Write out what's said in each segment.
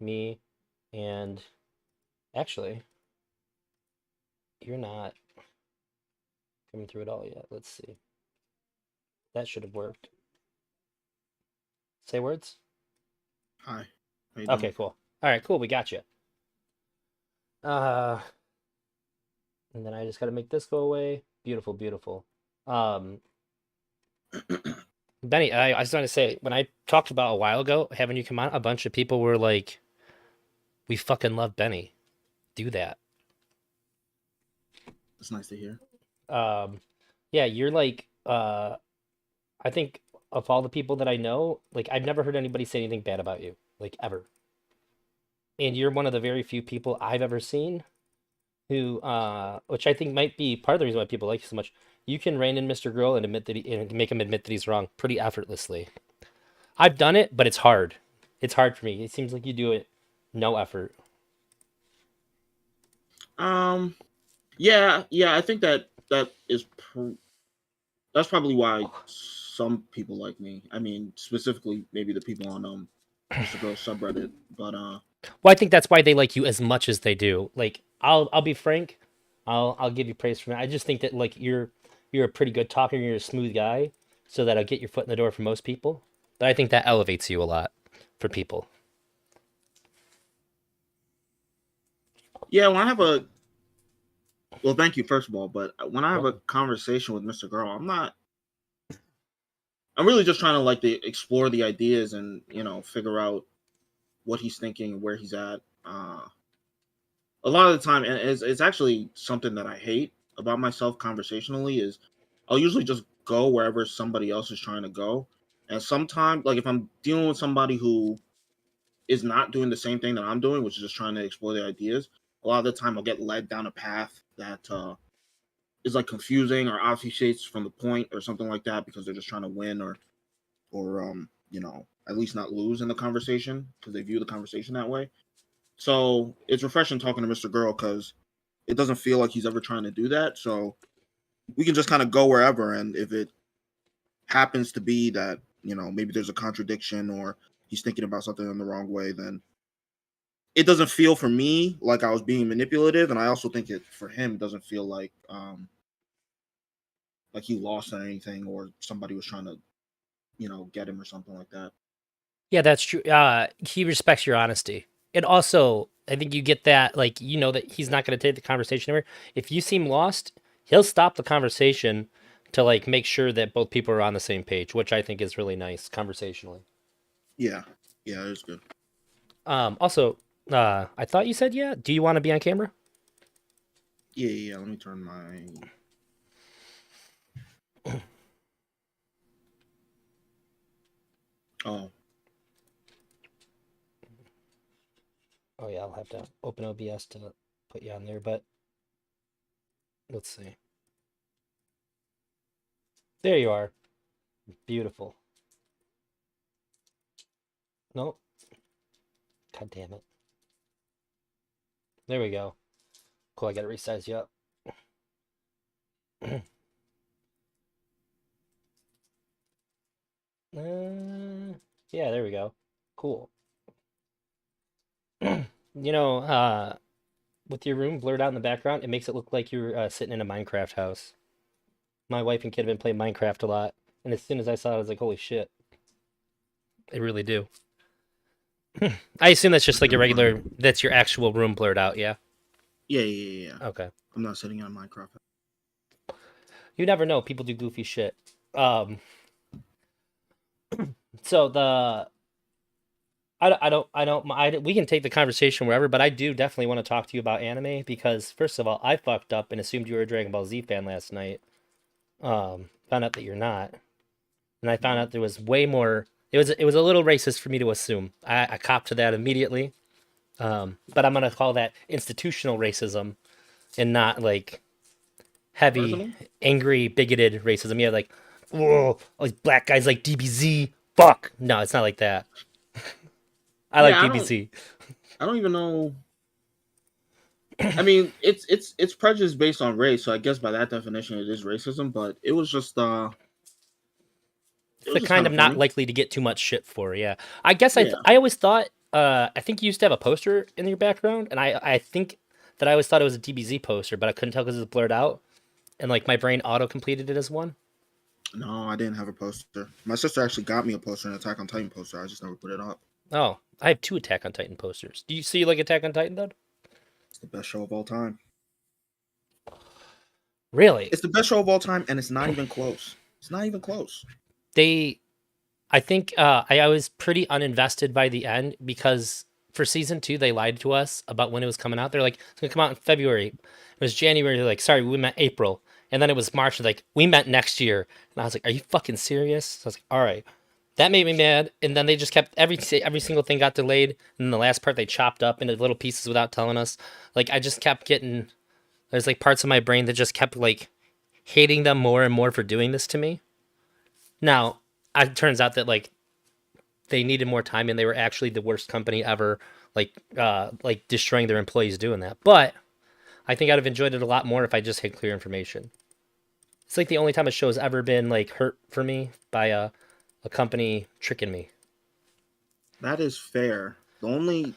me, and actually, you're not coming through at all yet. Let's see. That should have worked. Say words. Hi, how you Okay, doing? cool. All right, cool. We got you. Uh, and then I just got to make this go away. Beautiful, beautiful. Um, Benny, I was going to say when I talked about a while ago having you come on, a bunch of people were like, "We fucking love Benny. Do that." It's nice to hear. Um, yeah, you're like, I think of all the people that I know, like I've never heard anybody say anything bad about you, like ever. And you're one of the very few people I've ever seen who, which I think might be part of the reason why people like you so much. You can rein in Mr. Girl and admit that and make him admit that he's wrong pretty effortlessly. I've done it, but it's hard. It's hard for me. It seems like you do it no effort. Um, yeah, I think that's probably why some people like me. I mean, specifically maybe the people on Mr. Girl subreddit, but Well, I think that's why they like you as much as they do. Like I'll be frank. I'll give you praise for that. I just think that like you're a pretty good talker, you're a smooth guy, so that'll get your foot in the door for most people. But I think that elevates you a lot for people. yeah, when I have a well, thank you first of all, but when I have a Welcome. conversation with Mr. Girl, I'm really just trying to like explore the ideas and figure out what he's thinking and where he's at. A lot of the time, and it's actually something that I hate about myself conversationally is I'll usually just go wherever somebody else is trying to go. And sometimes, like if I'm dealing with somebody who is not doing the same thing that I'm doing, which is just trying to explore their ideas, a lot of the time I'll get led down a path that is like confusing or obfuscates from the point or something like that because they're just trying to win or at least not lose in the conversation because they view the conversation that way. So it's refreshing talking to Mr. Girl because it doesn't feel like he's ever trying to do that. So we can just kind of go wherever. And if it happens to be that, maybe there's a contradiction or he's thinking about something in the wrong way, then it doesn't feel for me like I was being manipulative. And I also think it for him doesn't feel like he lost on anything or somebody was trying to, get him or something like that. Yeah, that's true. He respects your honesty. And also, I think you get that, like, you know, that he's not going to take the conversation anywhere. If you seem lost, he'll stop the conversation to, like, make sure that both people are on the same page, which I think is really nice conversationally. Yeah. Yeah, it was good. Also, I thought you said, yeah. Do you want to be on camera? Yeah. Let me turn my. Oh, Oh, yeah, I'll have to open OBS to put you on there, but let's see. There you are. Beautiful. No, God damn it. There we go. Cool, I got to resize you up. Uh, yeah, there we go. Cool. You know, with your room blurred out in the background, it makes it look like you're sitting in a Minecraft house. My wife and kid have been playing Minecraft a lot, and as soon as I saw it, I was like, "Holy shit!" They really do. I assume that's just that's like a kind of funny. regular. That's your actual room blurred out. Yeah. Yeah. Okay. I'm not sitting on Minecraft. You never know. People do goofy shit. Um. So the we can take the conversation wherever, but I do definitely want to talk to you about anime because first of all, I fucked up and assumed you were a Dragon Ball Z fan last night. Found out that you're not, and I found No. out there was way more. It was a little racist for me to assume. I copped to that immediately. But I'm gonna call that institutional racism and not like heavy, Personal? angry, bigoted racism. Yeah, like, oh, all these black guys like DBZ. Fuck. No, it's not like that. I like Yeah, I don't. DBZ. I don't even know. I mean, it's prejudice based on race, so I guess by that definition, it is racism. But it It's was the just kind kind I'm of not funny. likely to get too much shit for. Yeah, I guess Yeah, I always thought. I think you used to have a poster in your background, and I think that I always thought it was a DBZ poster, but I couldn't tell because it was blurred out, and like my brain auto completed it as one. No, I didn't have a poster. My sister actually got me a poster, an Attack on Titan poster. I just never put it up. Oh, I have two Attack on Titan posters. Do you see like Attack on Titan though? It's the best show of all time. Really? It's the best show of all time, and it's not even close. It's not even close. They, I think I was pretty uninvested by the end because for season two they lied to us about when it was coming out. They're like it's gonna come out in February. It was January. They're like, sorry, we meant April, and then it was March. They're like, we meant next year, and I was like, are you fucking serious? So I was like, all right. That made me mad, and then they just kept every single thing got delayed, and then the last part they chopped up into little pieces without telling us. Like I just kept getting there's like parts of my brain that just kept like hating them more and more for doing this to me. Now, it turns out that like they needed more time and they were actually the worst company ever, like destroying their employees doing that. But I think I'd have enjoyed it a lot more if I just had clear information. It's like the only time a show has ever been like hurt for me by a company tricking me. That is fair. The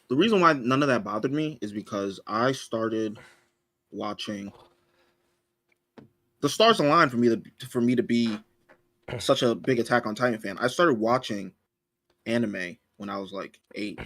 reason why none of that bothered me is because I started watching. The stars aligned for me to be such a big Attack on Titan fan. I started watching anime when I was like 8,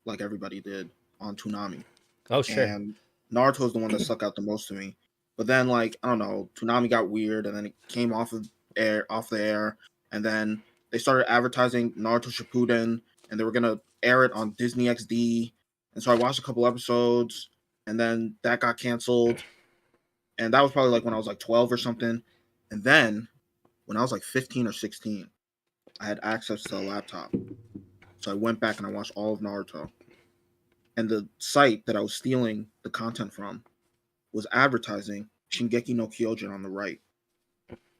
like everybody did on Toonami. Oh sure. And Naruto is the one that stuck out the most to me. But then, like, I don't know, Toonami got weird, and then it came off the air, and then they started advertising Naruto Shippuden, and they were gonna air it on Disney XD, and so I watched a couple episodes, and then that got canceled, and that was probably like when I was like 12 or something, and then when I was like 15 or 16, I had access to a laptop, so I went back and I watched all of Naruto, and the site that I was stealing the content from was advertising Shingeki no Kyojin on the right.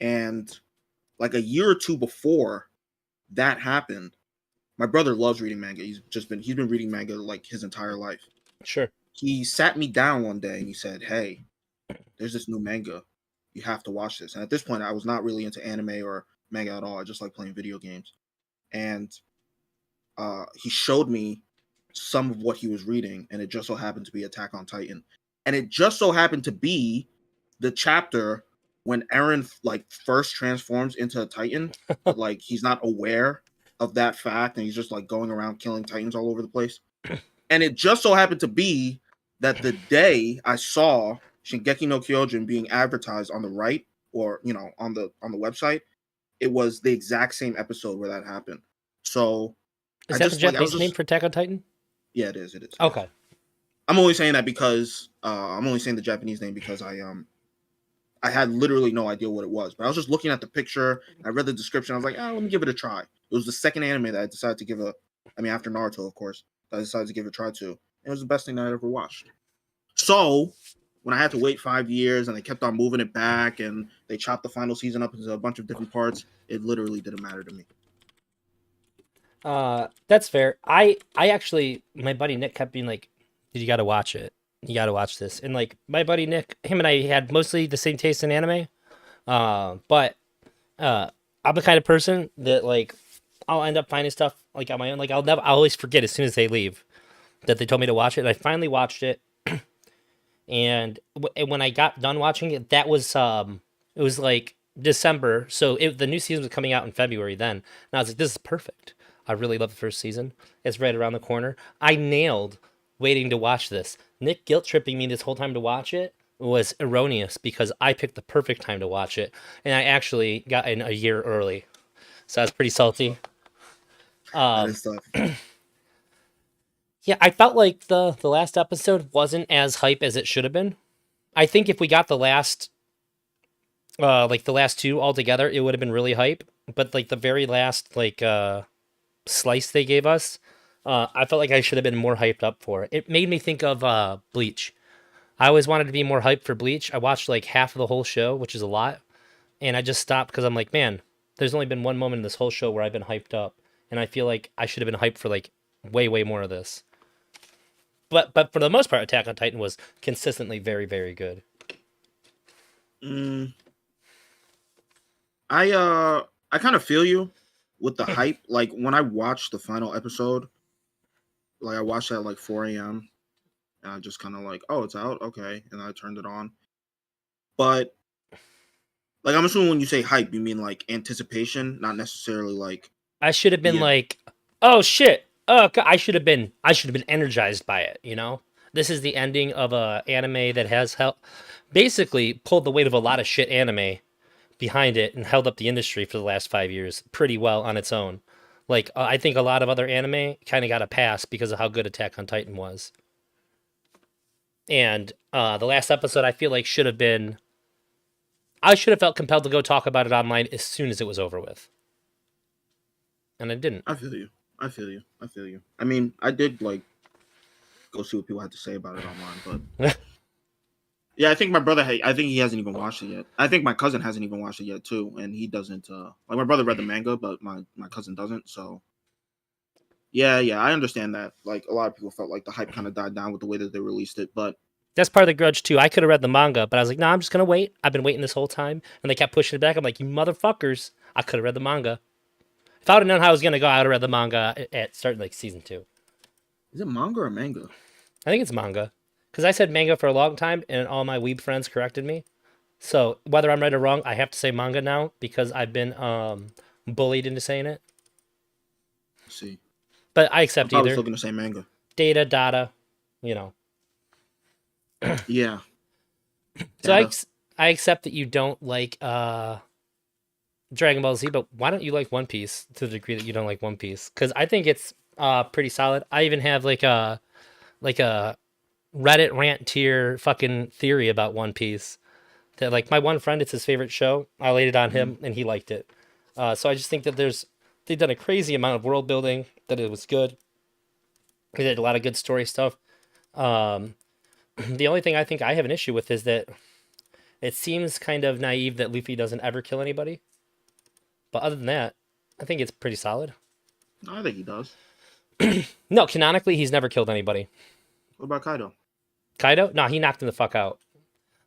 And like a year or two before that happened, my brother loves reading manga. He's been reading manga like his entire life. Sure. He sat me down one day and he said, "Hey, there's this new manga. You have to watch this." And at this point, I was not really into anime or manga at all. I just like playing video games. And he showed me some of what he was reading, and it just so happened to be Attack on Titan. And it just so happened to be the chapter when Eren like first transforms into a Titan, but like he's not aware of that fact, and he's just like going around killing Titans all over the place. And it just so happened to be that the day I saw Shingeki no Kyojin being advertised on the right, or on the website, it was the exact same episode where that happened. So Is I that the just like I was Japanese name just for Attack on Titan? yeah, it is. It is. Okay. I'm only saying that because I'm only saying the Japanese name because I had literally no idea what it was, but I was just looking at the picture. I read the description. I was like, let me give it a try. It was the second anime that I decided to give after Naruto, of course, that I decided to give it a try to. And it was the best thing that I ever watched. So when I had to wait 5 years and they kept on moving it back and they chopped the final season up into a bunch of different parts, it literally didn't matter to me. That's fair. I actually my buddy Nick kept being like, "Dude, you got to watch it. You got to watch this." And like my buddy Nick, him and I had mostly the same taste in anime. But I'm the kind of person that like I'll end up finding stuff like on my own. Like I'll always forget as soon as they leave that they told me to watch it. And I finally watched it, and when I got done watching it, that was it was like December, so the new season was coming out in February then, and I was like, this is perfect. I really love the first season. It's right around the corner. I nailed waiting to watch this. Nick guilt tripping me this whole time to watch it was erroneous because I picked the perfect time to watch it, and I actually got in a year early, so I was pretty salty. That Um, is tough. yeah, I felt like the last episode wasn't as hype as it should have been. I think if we got the last two all together, it would have been really hype. But like the very last slice they gave us, I felt like I should have been more hyped up for it. It made me think of Bleach. I always wanted to be more hyped for Bleach. I watched like half of the whole show, which is a lot, and I just stopped because I'm like, man, there's only been one moment in this whole show where I've been hyped up, and I feel like I should have been hyped for like way more of this. But for the most part, Attack on Titan was consistently very good. Mm, I kind of feel you with the hype, like when I watched the final episode, like I watched it at like 4 a.m. and I just kind of like, oh, it's out, okay, and I turned it on. But like, I'm assuming when you say hype, you mean like anticipation, not necessarily like I should have been the. like, oh shit. Oh, I should have been energized by it, you know? This is the ending of a anime that has helped basically pulled the weight of a lot of shit anime behind it and held up the industry for the last 5 years pretty well on its own. Like I think a lot of other anime kind of got a pass because of how good Attack on Titan was. And the last episode I feel like should have been I should have felt compelled to go talk about it online as soon as it was over with. And I didn't. I feel you. I feel you. I feel you. I mean, I did like go see what people had to say about it online, but yeah, I think my brother. I think he hasn't even watched it yet. I think my cousin hasn't even watched it yet too, and he doesn't. Like my brother read the manga, but my cousin doesn't. So yeah, I understand that. Like a lot of people felt like the hype kind of died down with the way that they released it, but That's part of the grudge too. I could have read the manga, but I was like, nah, I'm just gonna wait. I've been waiting this whole time, and they kept pushing it back. I'm like, you motherfuckers! I could have read the manga. If I would have known how I was gonna go, I would have read the manga at starting like season 2. is it manga or manga? I think it's manga, because I said manga for a long time, and all my weeb friends corrected me. So whether I'm right or wrong, I have to say manga now because I've been bullied into saying it. Let's see, But I I'm accept probably either. still gonna say manga. Data, data, you know. Yeah, So data. I accept that you don't like Dragon Ball Z, but why don't you like One Piece to the degree that you don't like One Piece? Because I think it's pretty solid. I even have like a Reddit rant tier fucking theory about One Piece. That like my one friend, it's his favorite show. I laid it on Mhm. him, and he liked it. So I just think that they've done a crazy amount of world building. That it was good. They did a lot of good story stuff. Um, the only thing I think I have an issue with is that it seems kind of naive that Luffy doesn't ever kill anybody. But other than that, I think it's pretty solid. I think he does. No, canonically, he's never killed anybody. What about Kaido? Kaido? No, he knocked him the fuck out.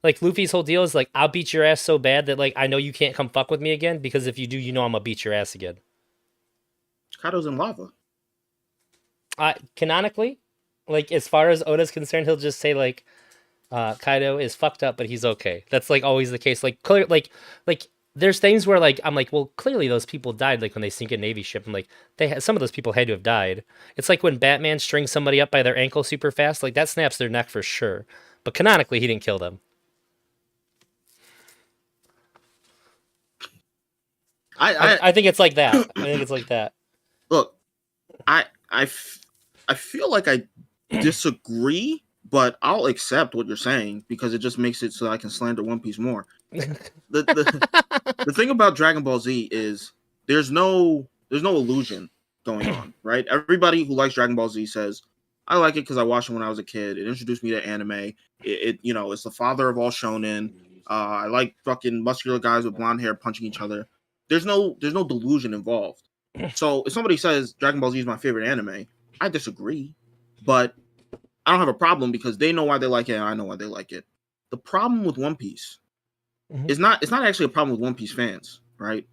Like, Luffy's whole deal is like, I'll beat your ass so bad that, like, I know you can't come fuck with me again, because if you do, you know I'm gonna beat your ass again. Kaido's in lava. Canonically, like, as far as Oda's concerned, he'll just say, like, Kaido is fucked up, but he's okay. That's, like, always the case. Like, clear, like, there's things where, like, I'm like, well, clearly those people died, like, when they sink a Navy ship. I'm like, some of those people had to have died. It's like when Batman strings somebody up by their ankle super fast, like, that snaps their neck for sure. But canonically, he didn't kill them. I think it's like that. I think it's like that. Look, I feel like I disagree, but I'll accept what you're saying because it just makes it so I can slander One Piece more. The thing about Dragon Ball Z is there's no illusion going on, right? Everybody who likes Dragon Ball Z says I like it because I watched it when I was a kid. It introduced me to anime. It's the father of all shonen. I like fucking muscular guys with blonde hair punching each other. There's no delusion involved. So if somebody says Dragon Ball Z is my favorite anime, I disagree, but I don't have a problem because they know why they like it and I know why they like it. The problem with One Piece Mhm. is it's not actually a problem with One Piece fans, right?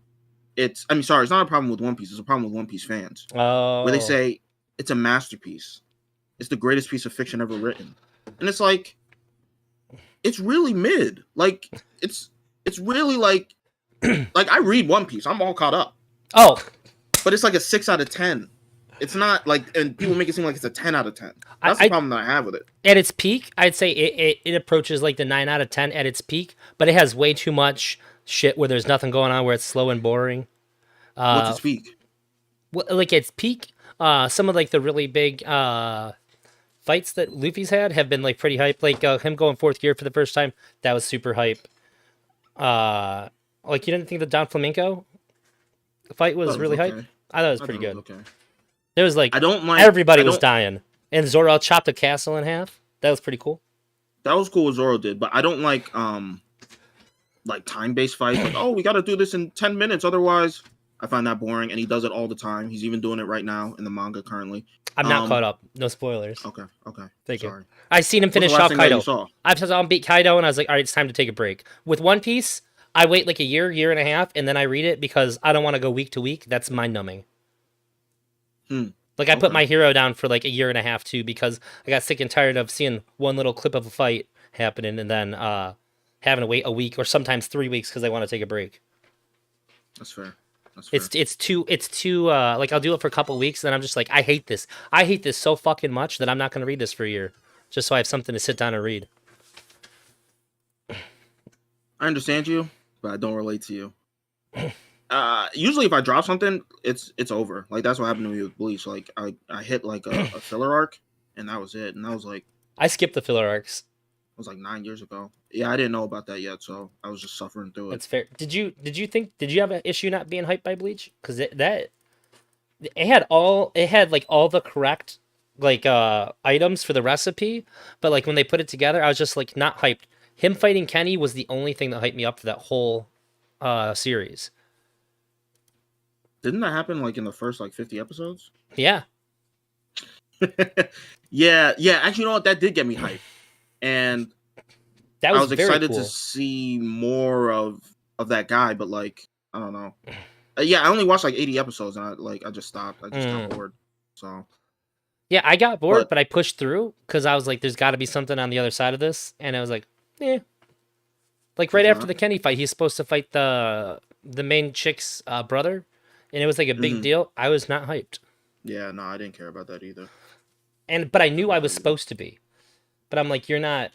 It's not a problem with One Piece, it's a problem with One Piece fans. Where they Oh. say it's a masterpiece. It's the greatest piece of fiction ever written. And it's like it's really mid. Like it's really like I read One Piece. I'm all caught up. Oh, But it's like a 6 out of 10. It's not like, and people make it seem like it's a 10 out of 10. That's the problem that I have with it. at its peak, I'd say it approaches like the 9 out of 10 at its peak, but it has way too much shit where there's nothing going on, where it's slow and boring. What's its peak? Like its peak, some of like the really big fights that Luffy's had have been like pretty hype. Like him going fourth gear for the first time, that was super hype. Like you didn't think the Don Flamenco fight was really hype? Okay. I thought it was I pretty thought it good. was okay. There was like I don't like everybody I was don't- dying, and Zoro chopped a castle in half. That was pretty cool. That was cool what Zoro did, but I don't like time-based fights. Like, oh, we got to do this in 10 minutes, otherwise I find that boring. And he does it all the time. He's even doing it right now in the manga currently. I'm not caught up. No spoilers. Okay. Thank Sorry. you. I seen him What's the finish last off thing that you Kaido. saw? I saw him beat Kaido, and I was like, all right, it's time to take a break. With One Piece, I wait like a year and a half, and then I read it because I don't want to go week to week. That's mind numbing. Hmm. Like I put Okay. My Hero down for like a year and a half too because I got sick and tired of seeing one little clip of a fight happening and then having to wait a week or sometimes 3 weeks because I want to take a break. That's fair. That's It's fair. it's too it's too like I'll do it for a couple weeks, then I'm just like I hate this. I hate this so fucking much that I'm not gonna read this for a year, just so I have something to sit down and read. I understand you, but I don't relate to you. Usually if I drop something, it's over. Like that's what happened to me with Bleach. Like I hit like a filler arc, and that was it. And that was like I skip the filler arcs. 9 years ago. Yeah, I didn't know about that yet, so I was just suffering through it. That's fair. Did you have an issue not being hyped by Bleach? Because it had like all the correct like items for the recipe, but like when they put it together, I was just like not hyped. Him fighting Kenny was the only thing that hyped me up for that whole series. Didn't that happen like in the first like 50 episodes? Yeah, Yeah, yeah. Actually, you know what? That did get me hyped, and that I was was very excited to cool. see more of that guy. But like, I don't know. Yeah, I only watched like 80 episodes, and I just stopped. I just got Mm. bored. So, Yeah, I got bored, but but I pushed through because I was like, "There's got to be something on the other side of this," and I was like, "Eh." Like right there's after not. the Kenny fight, he's supposed to fight the main chick's brother, and it was like a big Hmm. deal. I was not hyped, Yeah, no, I didn't care about that either. but I knew I About was that either. supposed to be. But I'm like, you're not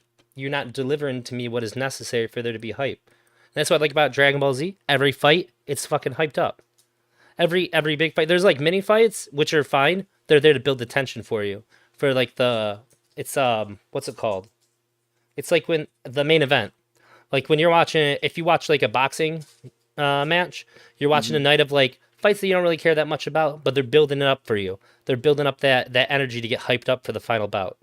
delivering to me what is necessary for there to be hype. And that's what I like about Dragon Ball Z. Every fight, it's fucking hyped up. Every big fight. There's like mini fights, which are fine. They're there to build the tension for you. For like it's what's it called? It's like when the main event. Like when you're watching, if you watch like a boxing match, you're watching a Hmm. night of like fights that you don't really care that much about, but they're building it up for you. They're building up that energy to get hyped up for the final bout.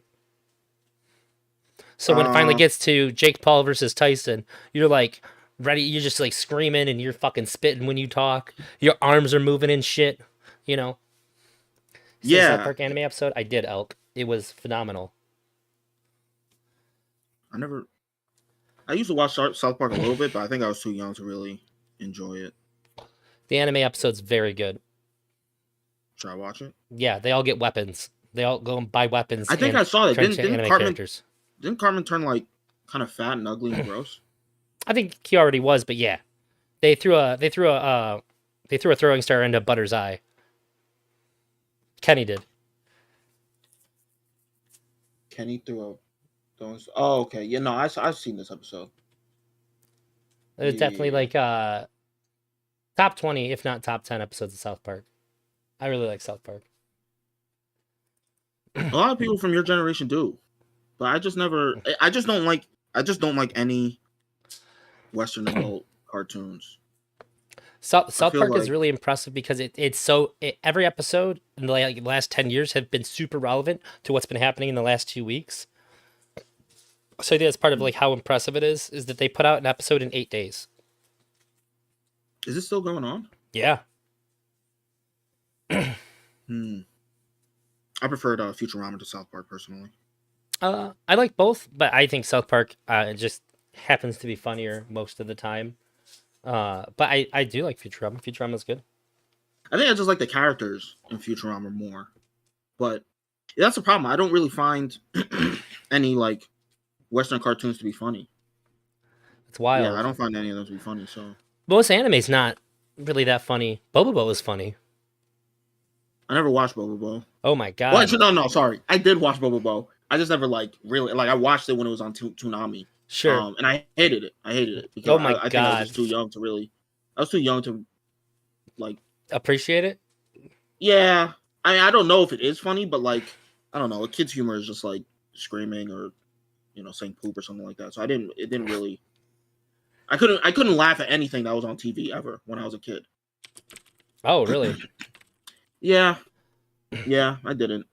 So when it finally Uh, gets to Jake Paul versus Tyson, you're like ready. You're just like screaming and you're fucking spitting when you talk. Your arms are moving and shit. You know. Seen South yeah. Park anime episode? I did, Elk. It was phenomenal. I never. I used to watch South Park a little bit, but I think I was too young to really enjoy it. The anime episode's very good. Should I watch it? Yeah, they all get weapons. They all go and buy weapons I think and I saw that. turn Didn't into didn't anime Cartman characters. didn't Cartman turn like kind of fat and ugly and gross? I think he already was, but yeah, they threw a throwing star into Butter's eye. Kenny did. Kenny threw a those. Oh, okay. Yeah, no, I've seen this episode. It was definitely Yeah. like top 20, if not top 10 episodes of South Park. I really like South Park. A lot of people from your generation do, but I just never. I just don't like. I just don't like any Western adult cartoons. I South feel Park is like really impressive because every episode in the last 10 years have been super relevant to what's been happening in the last 2 weeks. So I think that's part of hmm, like how impressive it is that they put out an episode in 8 days. is this still going on? Yeah. Hmm. I preferred Futurama to South Park personally. I like both, but I think South Park just happens to be funnier most of the time. But I do like Futurama. Futurama's good. I think I just like the characters in Futurama more, but that's the problem. I don't really find any like Western cartoons to be funny. It's Yeah, I wild. don't find any of them to be funny. So Most anime's not really that funny. Bobobo is funny. I never watched Bobo. Oh my Well, god. actually, no, sorry. I did watch Bobo. I just never like really like. I watched it when it was on Toonami, Sure. and I hated it. I hated it because Oh my I think I was god. just too young to really. I was too young to like. Appreciate it? Yeah, I don't know if it is funny, but like I don't know. A kid's humor is just like screaming or saying poop or something like that. So I didn't. It didn't really. I couldn't laugh at anything that was on TV ever when I was a kid. Oh, really? Yeah, yeah, I didn't.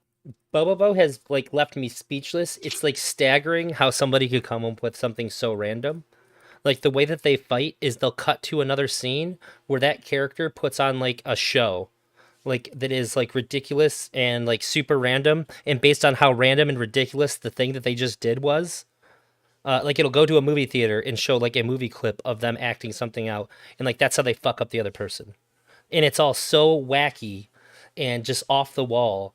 Bobobo has like left me speechless. It's like staggering how somebody could come up with something so random. Like the way that they fight is they'll cut to another scene where that character puts on like a show like that is like ridiculous and like super random and based on how random and ridiculous the thing that they just did was, Like it'll go to a movie theater and show like a movie clip of them acting something out, and like that's how they fuck up the other person, and it's all so wacky and just off the wall.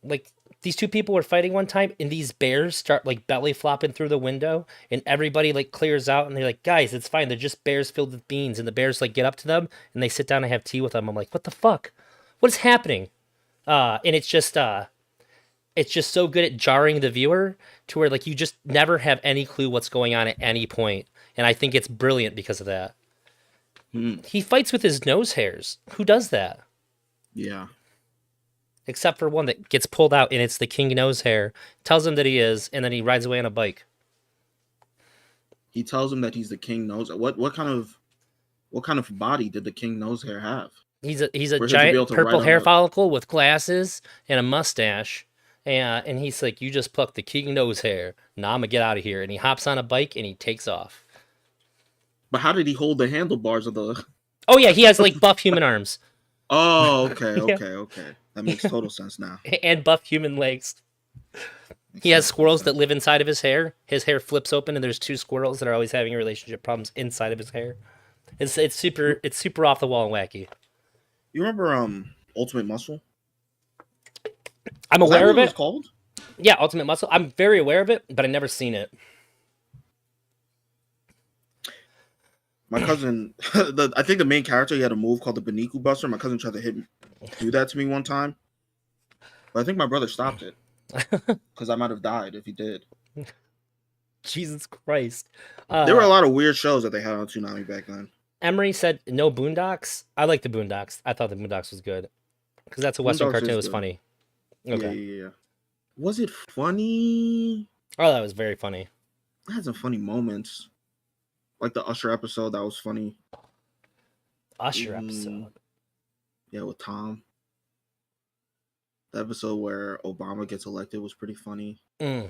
Like these two people were fighting one time, and these bears start like belly flopping through the window, and everybody like clears out, and they're like, "Guys, it's fine. They're just bears filled with beans." And the bears like get up to them, and they sit down and have tea with them. I'm like, "What the fuck? What is happening?" And it's just so good at jarring the viewer to where like you just never have any clue what's going on at any point. And I think it's brilliant because of that. Hmm. He fights with his nose hairs. Who does that? Yeah. Except for one that gets pulled out and it's the king nose hair. Tells him that he is, and then he rides away on a bike. He tells him that he's the king nose. What kind of body did the king nose hair have He's a for him to be able giant to ride purple on hair a? follicle with glasses and a mustache. And he's like, "You just plucked the king nose hair. Now I'm gonna get out of here." And he hops on a bike and he takes off. But how did he hold the handlebars of the? Oh yeah, he has like buff human arms. Oh, okay, Yeah, okay, okay. That makes total sense now. and buff human legs. Makes He has sense. Makes squirrels that sense. live inside of his hair. His hair flips open, and there's two squirrels that are always having relationship problems inside of his hair. You, It's super off the wall and wacky. you remember Ultimate Muscle? I'm Is that aware what of it was it. called? Yeah, Ultimate Muscle. I'm very aware of it, but I never seen it. My cousin, I think the main character, he had a move called the Beniku Buster. My cousin tried to do that to me one time, but I think my brother stopped it because I might have died if he did. Jesus Christ. There were a lot of weird shows that they had on Toonami back then. Emery said no Boondocks. I like the Boondocks. I thought the Boondocks was good because that's a Western Boondocks cartoon. It is was good. funny. Yeah, Okay. yeah, yeah. Was it funny? Oh, that was very funny. It had some funny moments, like the Usher episode. That was funny. Usher Mm, episode. yeah, with Tom. The episode where Obama gets elected was pretty funny. Mm.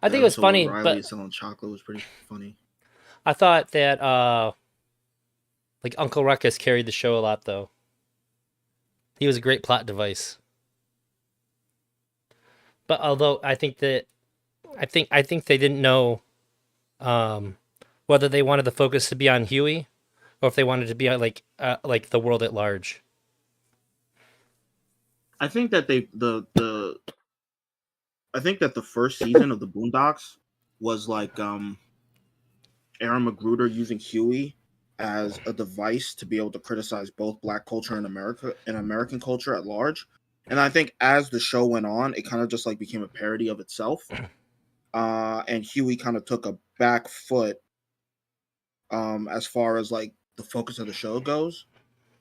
I The think it was episode where funny, Riley but is selling chocolate was pretty funny. I thought that like Uncle Ruckus carried the show a lot though. He was a great plot device. But although I think they didn't know um, whether they wanted the focus to be on Huey or if they wanted to be on like the world at large. I think that the I think that the first season of the Boondocks was like Aaron Magruder using Huey as a device to be able to criticize both black culture and American culture at large. And I think as the show went on, it kind of just like became a parody of itself. And Huey kind of took a back foot as far as like the focus of the show goes.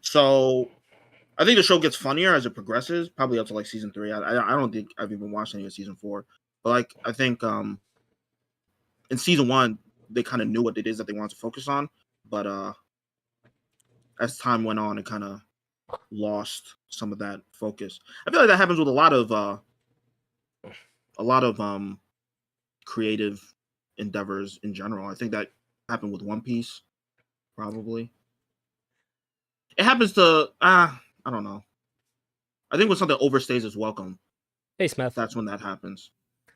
So I think the show gets funnier as it progresses, probably up to like season 3. I don't think I've even watched any of season 4, but like I think in season 1 they kind of knew what it is that they wanted to focus on, but as time went on, it kind of lost some of that focus. I feel like that happens with a lot of creative endeavors in general. I think that happened with One Piece, probably. It happens to I don't know. I think when something overstays its welcome, Hey Smith. that's when that happens.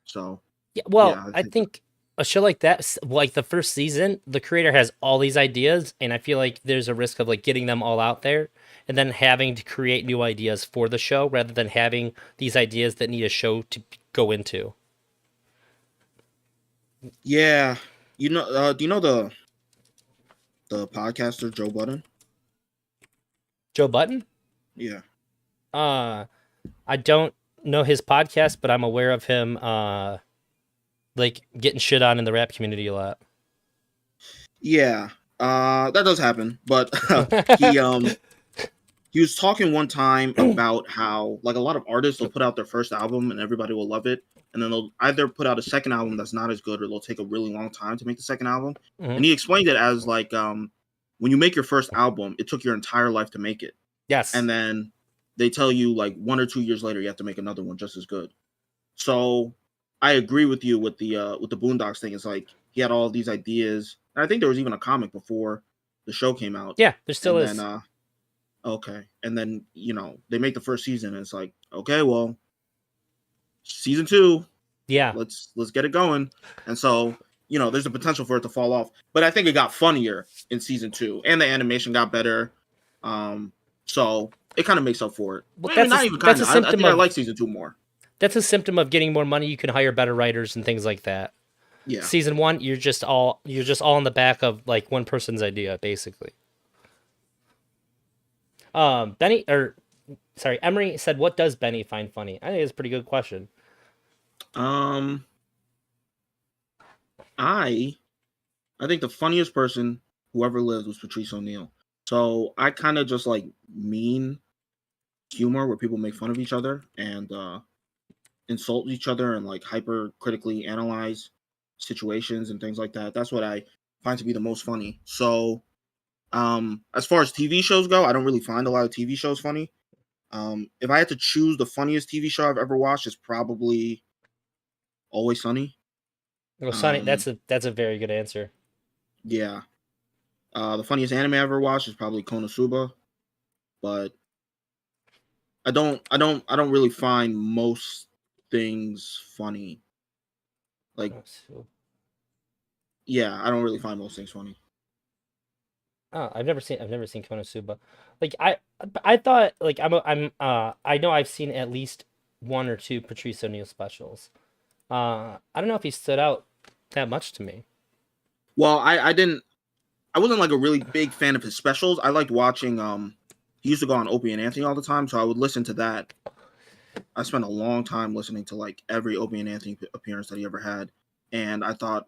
So Yeah, yeah, well, I I think that. think a show like that, like the first season, the creator has all these ideas, and I feel like there's a risk of like getting them all out there, and then having to create new ideas for the show rather than having these ideas that need a show to go into. Yeah, do you know the podcaster Joe Budden? Joe Button? Yeah, Uh, I don't know his podcast, but I'm aware of him. Like getting shit on in the rap community a lot. yeah, that does happen. But he he was talking one time about how like a lot of artists will put out their first album and everybody will love it, and then they'll either put out a second album that's not as good, or they'll take a really long time to make the second album. Mhm. And he explained it as like when you make your first album, it took your entire life to make it, Yes. and then they tell you like 1 or 2 years later you have to make another one just as good. So I agree with the Boondocks thing. It's like he had all these ideas. And I think there was even a comic before the show came out, Yeah, there still and then is. okay, and then they make the first season, and it's like okay, well, season 2. Yeah. Let's get it going. And so, there's a potential for it to fall off. But I think it got funnier in season 2, and the animation got better. So it kind of makes up for it. Well, I mean, not even that's kind a of. I symptom think I of like season 2 more. getting more money. You can hire better writers and things like that. Yeah. Season 1, you're just all in the back of like one person's idea, basically. Benny or sorry, Emery said, "What does Benny find funny?" I think it's a pretty good question. Um, I I think the funniest person who ever lived was Patrice O'Neill. So I kind of just like mean humor where people make fun of each other and insult each other and like hyper critically analyze situations and things like that. That's what I find to be the most funny. So as far as TV shows go, I don't really find a lot of TV shows funny. If I had to choose the funniest TV show I've ever watched, it's probably Always Sunny. Well, Sonny, Um, that's a very good answer. yeah. The funniest anime I ever watched is probably Konosuba, but I don't really find most things funny. Like, yeah, I don't really find most things funny. Oh, I've never seen Konosuba. Like I thought like I know I've seen at least one or two Patrice O'Neill specials. I don't know if he stood out that much to me. Well, I wasn't like a really big fan of his specials. I liked watching he used to go on Opie and Anthony all the time, so I would listen to that. I spent a long time listening to like every Opie and Anthony appearance that he ever had. And I thought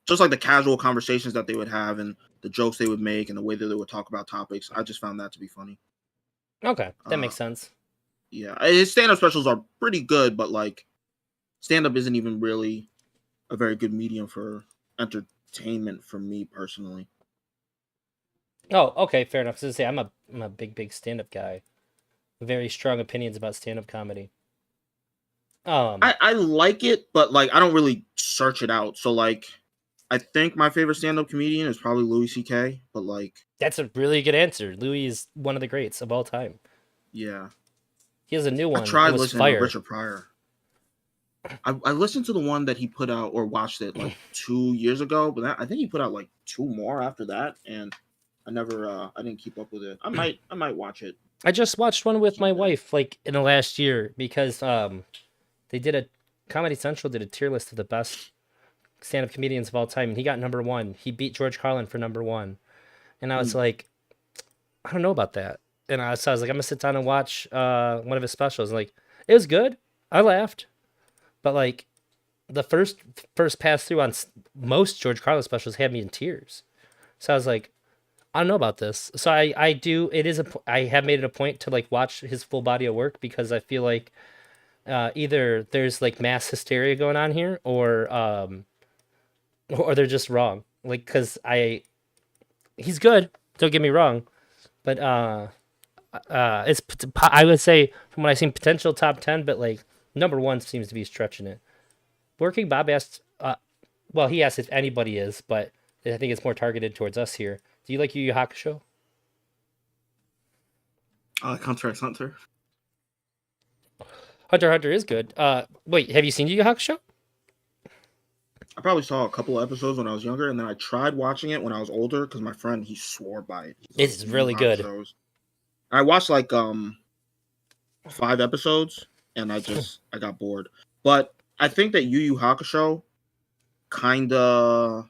just like the casual conversations that they would have and the jokes they would make and the way that they would talk about topics, I just found that to be funny. Okay, that Uh makes sense. yeah, his stand-up specials are pretty good, but like stand-up isn't even really a very good medium for entertainment for me personally. Oh, okay, fair enough. So to say, I'm a big stand-up guy. Very strong opinions about stand-up comedy. Um, I like it, but like I don't really search it out. So like I think my favorite stand-up comedian is probably Louis C.K. But like, that's a really good answer. Louis is one of the greats of all time. yeah, He has a new I one. It tried was listening to fire. Richard Pryor. I listened to the one that he put out or watched it like 2 years ago, but I think he put out like two more after that, and I didn't keep up with it. I might watch it I just watched one with my someday. wife like in the last year because they did a Comedy Central did a tier list of the best stand-up comedians of all time, and he got number one. He beat George Carlin for number one, and I was Mm. like, I don't know about that. And so I was like, I'm gonna sit down and watch one of his specials. And like, it was good. I laughed, but like the first pass through on most George Carlin specials had me in tears. So I was like, I don't know about this. So I do. It is I have made it a point to like watch his full body of work because I feel like either there's like mass hysteria going on here or they're just wrong. Like, cause he's good. Don't get me wrong, but I would say from what I've seen, potential top 10, but like number one seems to be stretching it. Working Bob asked, well, he asked if anybody is, but I think it's more targeted towards us here. Do you like Yu Yu Hakusho? Hunter x Hunter. Hunter x Hunter is good. Wait, have you seen Yu Yu Hakusho? I probably saw a couple of episodes when I was younger, and then I tried watching it when I was older because my friend he swore by it. He's like, It's "You really have good. shows." I watched like 5 episodes, and I got bored. But I think that Yu Yu Hakusho kind of,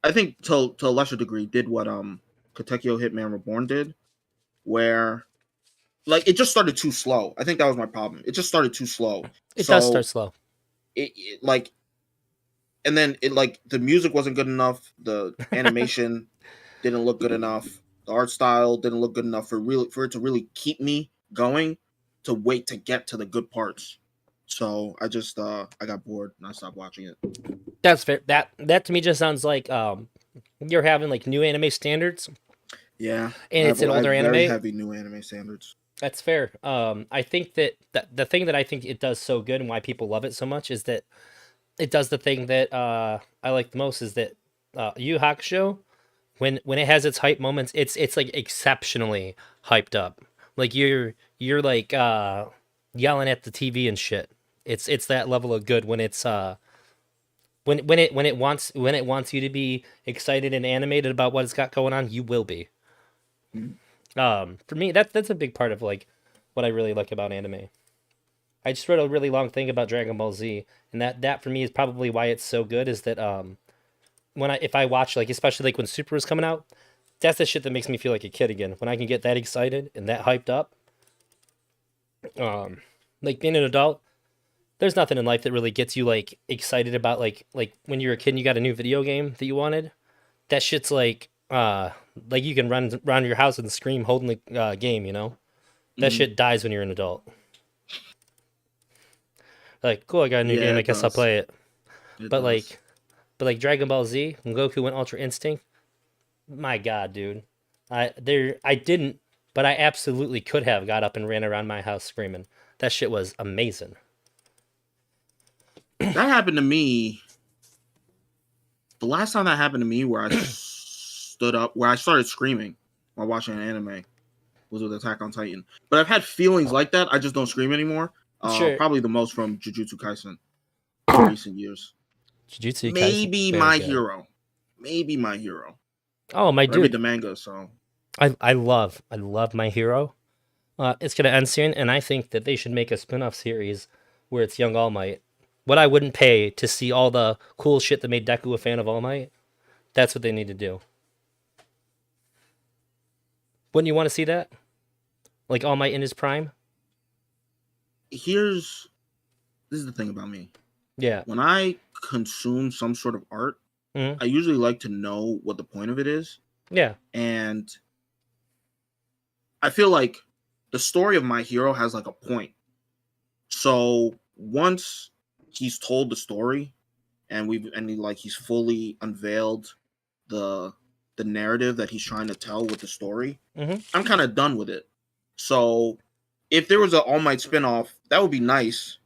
I think to a lesser degree, did what Katekyo Hitman Reborn did, where like it just started too slow. I think that was my problem. It just started too slow. It does start So slow. it like, and then it like the music wasn't good enough. The animation didn't look good enough. The art style didn't look good enough for it to really keep me going to wait to get to the good parts. So I got bored and I stopped watching it. That's fair. That to me just sounds like you're having like new anime standards, Yeah, and it's an I have older very anime. heavy new anime standards. That's fair. I think that the thing that I think it does so good and why people love it so much is that it does the thing that I like the most is that Yu Yu Hakusho when it has its hype moments, it's like exceptionally hyped up. Like you're like yelling at the TV and shit. It's that level of good when it's when it wants you to be excited and animated about what it's got going on, you will be. Mhm. For me, that's a big part of like what I really like about anime. I just wrote a really long thing about Dragon Ball Z, and that for me is probably why it's so good. Is that when I if I watch like especially like when Super was coming out, that's the shit that makes me feel like a kid again. When I can get that excited and that hyped up, um, like being an adult, there's nothing in life that really gets you like excited about like when you're a kid and you got a new video game that you wanted. That shit's like you can run around your house and scream holding the game. You know that Mhm. shit dies when you're an adult. Like cool, I got a new Yeah, game. I it guess I'll does. play it. It But does. like but like Dragon Ball Z when Goku went Ultra Instinct, my god, dude. I didn't, but I absolutely could have got up and ran around my house screaming. That shit was amazing. That happened to me. The last time that happened to me, where I stood up, where I started screaming while watching an anime, was with Attack on Titan. But I've had feelings like that. I just don't scream anymore. Sure. Probably the most from Jujutsu Kaisen in recent years. Jujutsu Kaisen, Maybe very My good. Hero. Maybe My Hero. Oh my But I read dude, the manga, so I love my hero. It's gonna end soon, and I think that they should make a spin-off series where it's young All Might. What I wouldn't pay to see all the cool shit that made Deku a fan of All Might, that's what they need to do. Wouldn't you want to see that? Like All Might in his prime? here's this is the thing about me. Yeah. When I consume some sort of art, Hmm. I usually like to know what the point of it is. Yeah. And I feel like the story of My Hero has like a point. So once he's told the story and he's fully unveiled the the narrative that he's trying to tell with the story, Hmm. I'm kind of done with it. So if there was an All Might spinoff, that would be nice.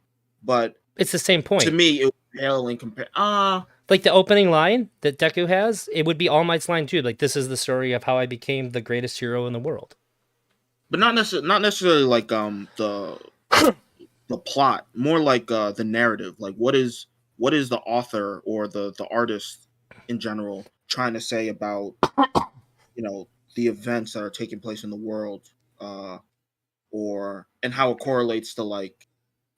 But It's the same to point. me, it would pale in compare. Like the opening line that Deku has, it would be All Might's line too. Like this is the story of how I became the greatest hero in the world. But not necessarily like the plot, more like the narrative. Like what is the author or the artist in general trying to say about the events that are taking place in the world, uh, or and how it correlates to like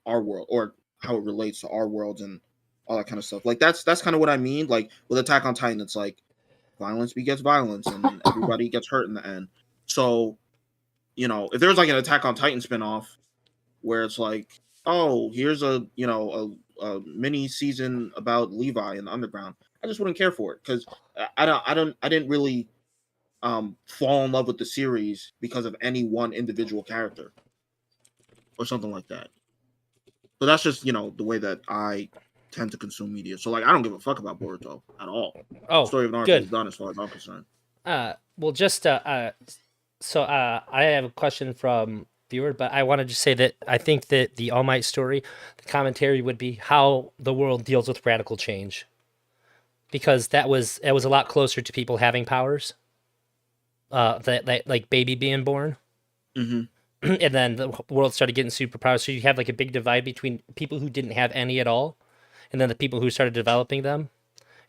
our world, or how it relates to our worlds and all that kind of stuff. Like that's kind of what I mean. Like with Attack on Titan, it's like violence begets violence, and everybody gets hurt in the end. So if there was like an Attack on Titan spinoff where it's like, oh, here's a mini season about Levi in the underground, I just wouldn't care for it because I didn't really fall in love with the series because of any one individual character or something like that. So that's just the way that I tend to consume media. So like I don't give a fuck about Boruto at all. Oh, Story of Naruto good. is done as far as I'm concerned. Well, just I have a question from viewer, but I want to just say that I think that the All Might story, the commentary would be how the world deals with radical change, because that was a lot closer to people having powers. That like baby being born, Hmm. and then the world started getting superpowers. So you have like a big divide between people who didn't have any at all, and then the people who started developing them,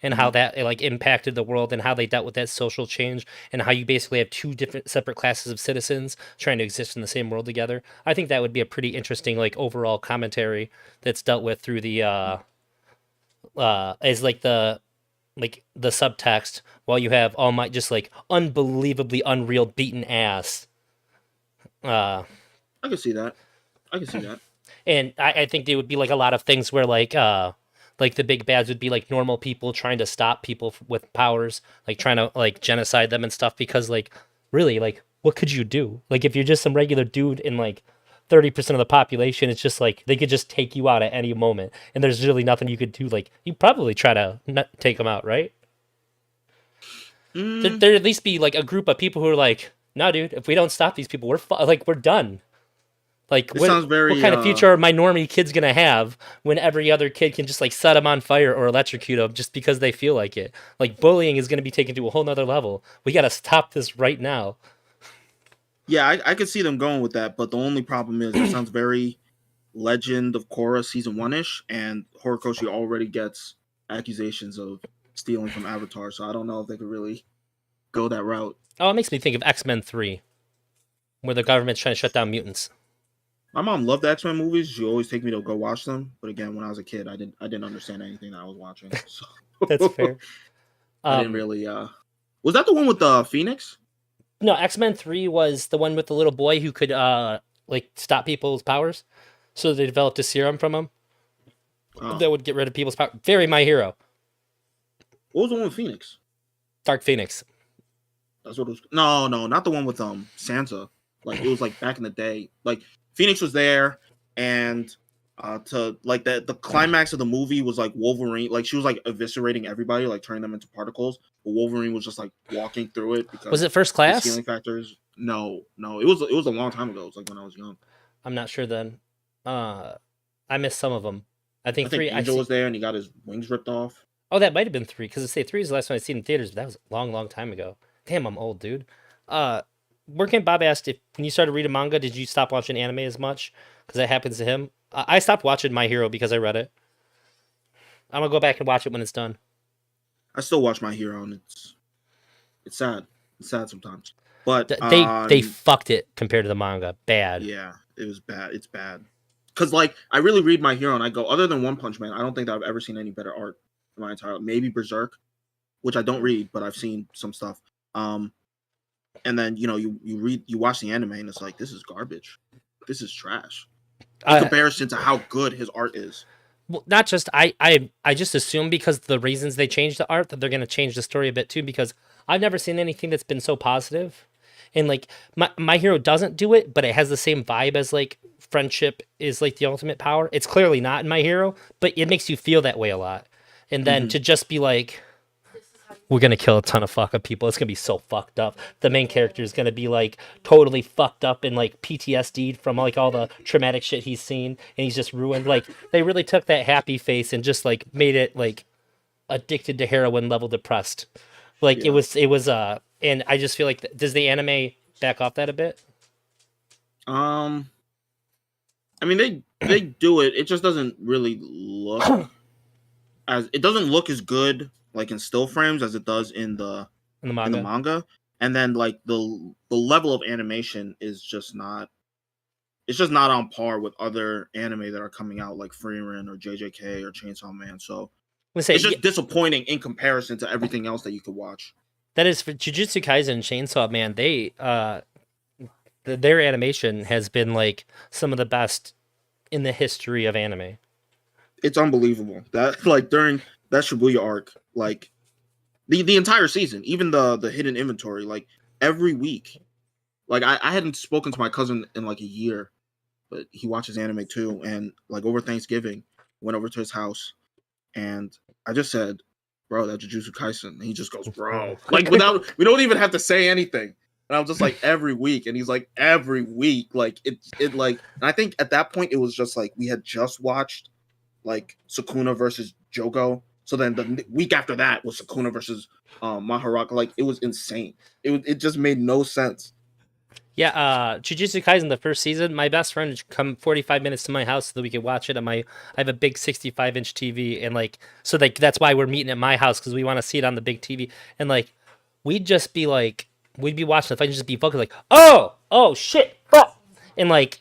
and how Hmm. that like impacted the world and how they dealt with that social change, and how you basically have two different separate classes of citizens trying to exist in the same world together. I think that would be a pretty interesting like overall commentary that's dealt with through the as like the subtext, while you have All Might just like unbelievably unreal beaten ass. uh I can see that. I can see that. and I think there would be like a lot of things where like the big bads would be like normal people trying to stop people with powers, like trying to like genocide them and stuff, because like really like what could you do? Like if you're just some regular dude in like 30% of the population, it's just like they could just take you out at any moment, and there's really nothing you could do. Like you probably try to not take them out, right? Mm, There'd at least be like a group of people who are like, no dude, if we don't stop these people, like we're done. Like this sounds what very kind of future are my normie kids gonna have when every other kid can just like set them on fire or electrocute them just because they feel like it? Like bullying is gonna be taken to a whole nother level. We gotta stop this right now. Yeah, I could see them going with that, but the only problem is it sounds very Legend of Korra season 1-ish, and Horikoshi already gets accusations of stealing from Avatar, so I don't know if they could really go that route. Oh, it makes me think of X-Men 3, where the government's trying to shut down mutants. My mom loved the X-Men movies. She always take me to go watch them, but again, when I was a kid, I didn't understand anything that I was watching. So That's fair. I didn't really. Was that the one with the Phoenix? No, X-Men 3 was the one with the little boy who could like stop people's powers. So they developed a serum from him Oh. that would get rid of people's power. Very My Hero. What was the one with Phoenix? Dark Phoenix. That's what it was. No, not the one with Sansa. Like it was like back in the day. Like Phoenix was there, and to like the climax of the movie was like Wolverine. Like she was like eviscerating everybody, like turning them into particles. But Wolverine was just like walking through it because Was it First his Class? healing factors. No. It was a long time ago. It was like when I was young. I'm not sure then. I missed some of them. I I think think 3. Angel was there, and he got his wings ripped off. Oh, that might have been 3 because I say 3 is the last one I seen in theaters, but that was a long, long time ago. Damn, I'm old, dude. Working Bob asked if when you started reading manga, did you stop watching anime as much? Because that happens to him. I stopped watching My Hero because I read it. I'm gonna go back and watch it when it's done. I still watch My Hero, and it's sad. It's sad sometimes. But They fucked it compared to the manga. Bad. yeah, it was bad. It's bad. Cause like I really read My Hero and I go, other than One Punch Man, I don't think that I've ever seen any better art in my entire life. Maybe Berserk, which I don't read, but I've seen some stuff. And then you watch the anime and it's like, this is garbage. This is trash. In comparison to how good his art is. Well, not just I just assume because the reasons they changed the art that they're gonna change the story a bit too, because I've never seen anything that's been so positive. And like my Hero doesn't do it, but it has the same vibe as like friendship is like the ultimate power. It's clearly not in My Hero, but it makes you feel that way a lot. And then to just be like, we're gonna kill a ton of fuck up people. It's gonna be so fucked up. The main character is gonna be like totally fucked up and like PTSD'd from like all the traumatic shit he's seen, and he's just ruined. Like they really took that happy face and just like made it like addicted to heroin level depressed. Like Yeah. it was and I just feel like does the anime back off that a bit? I mean they do it. It just doesn't really look it doesn't look as good like in still frames as it does in the In the manga. manga. And then like the level of animation is just not it's just not on par with other anime that are coming out like Frieren or JJK or Chainsaw Man. So I'm gonna say it's just disappointing in comparison to everything else that you could watch. that is for Jujutsu Kaisen and Chainsaw Man. They their animation has been like some of the best in the history of anime. It's unbelievable. That like during that Shibuya arc, like the entire season, even the hidden inventory, like every week. Like I hadn't spoken to my cousin in like a year, but he watches anime too. And like over Thanksgiving, went over to his house and I just said, bro, that Jujutsu Kaisen. And he just goes, bro. Like we don't even have to say anything. And I was just like every week. And he's like, every week. Like it like and I think at that point it was just like we had just watched like Sukuna versus Jogo. So then the week after that was Sukuna versus Maharaka. Like it was insane. It just made no sense. Yeah, Jujutsu Kaisen the first season, my best friend would come 45 minutes to my house so that we could watch it on I have a big 65-inch TV and like so like that's why we're meeting at my house because we want to see it on the big TV and like we'd just be like we'd be watching the fight and just be focused like oh shit fuck and like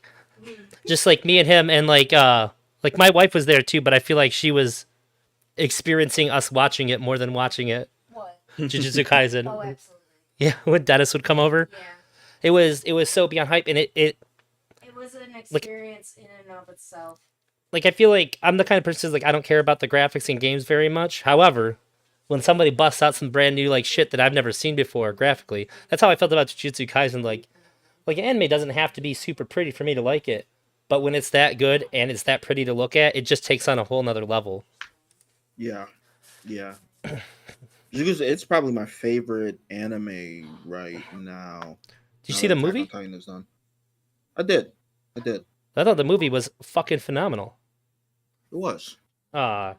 just like me and him and like my wife was there too but I feel like she was experiencing us watching it more than watching it. What? Jujutsu Kaisen. Oh, absolutely. Yeah, when Dennis would come over. Yeah. It was so beyond hype, and it It was an experience in and of itself. like I feel like I'm the kind of person like I don't care about the graphics in games very much. However, when somebody busts out some brand new like shit that I've never seen before graphically, that's how I felt about Jujutsu Kaisen. Like anime doesn't have to be super pretty for me to like it, but when it's that good and it's that pretty to look at, it just takes on a whole nother level. Yeah. It's probably my favorite anime right now. Did you see the Attack on movie? Titan is done. I did. I thought the movie was fucking phenomenal. It was. And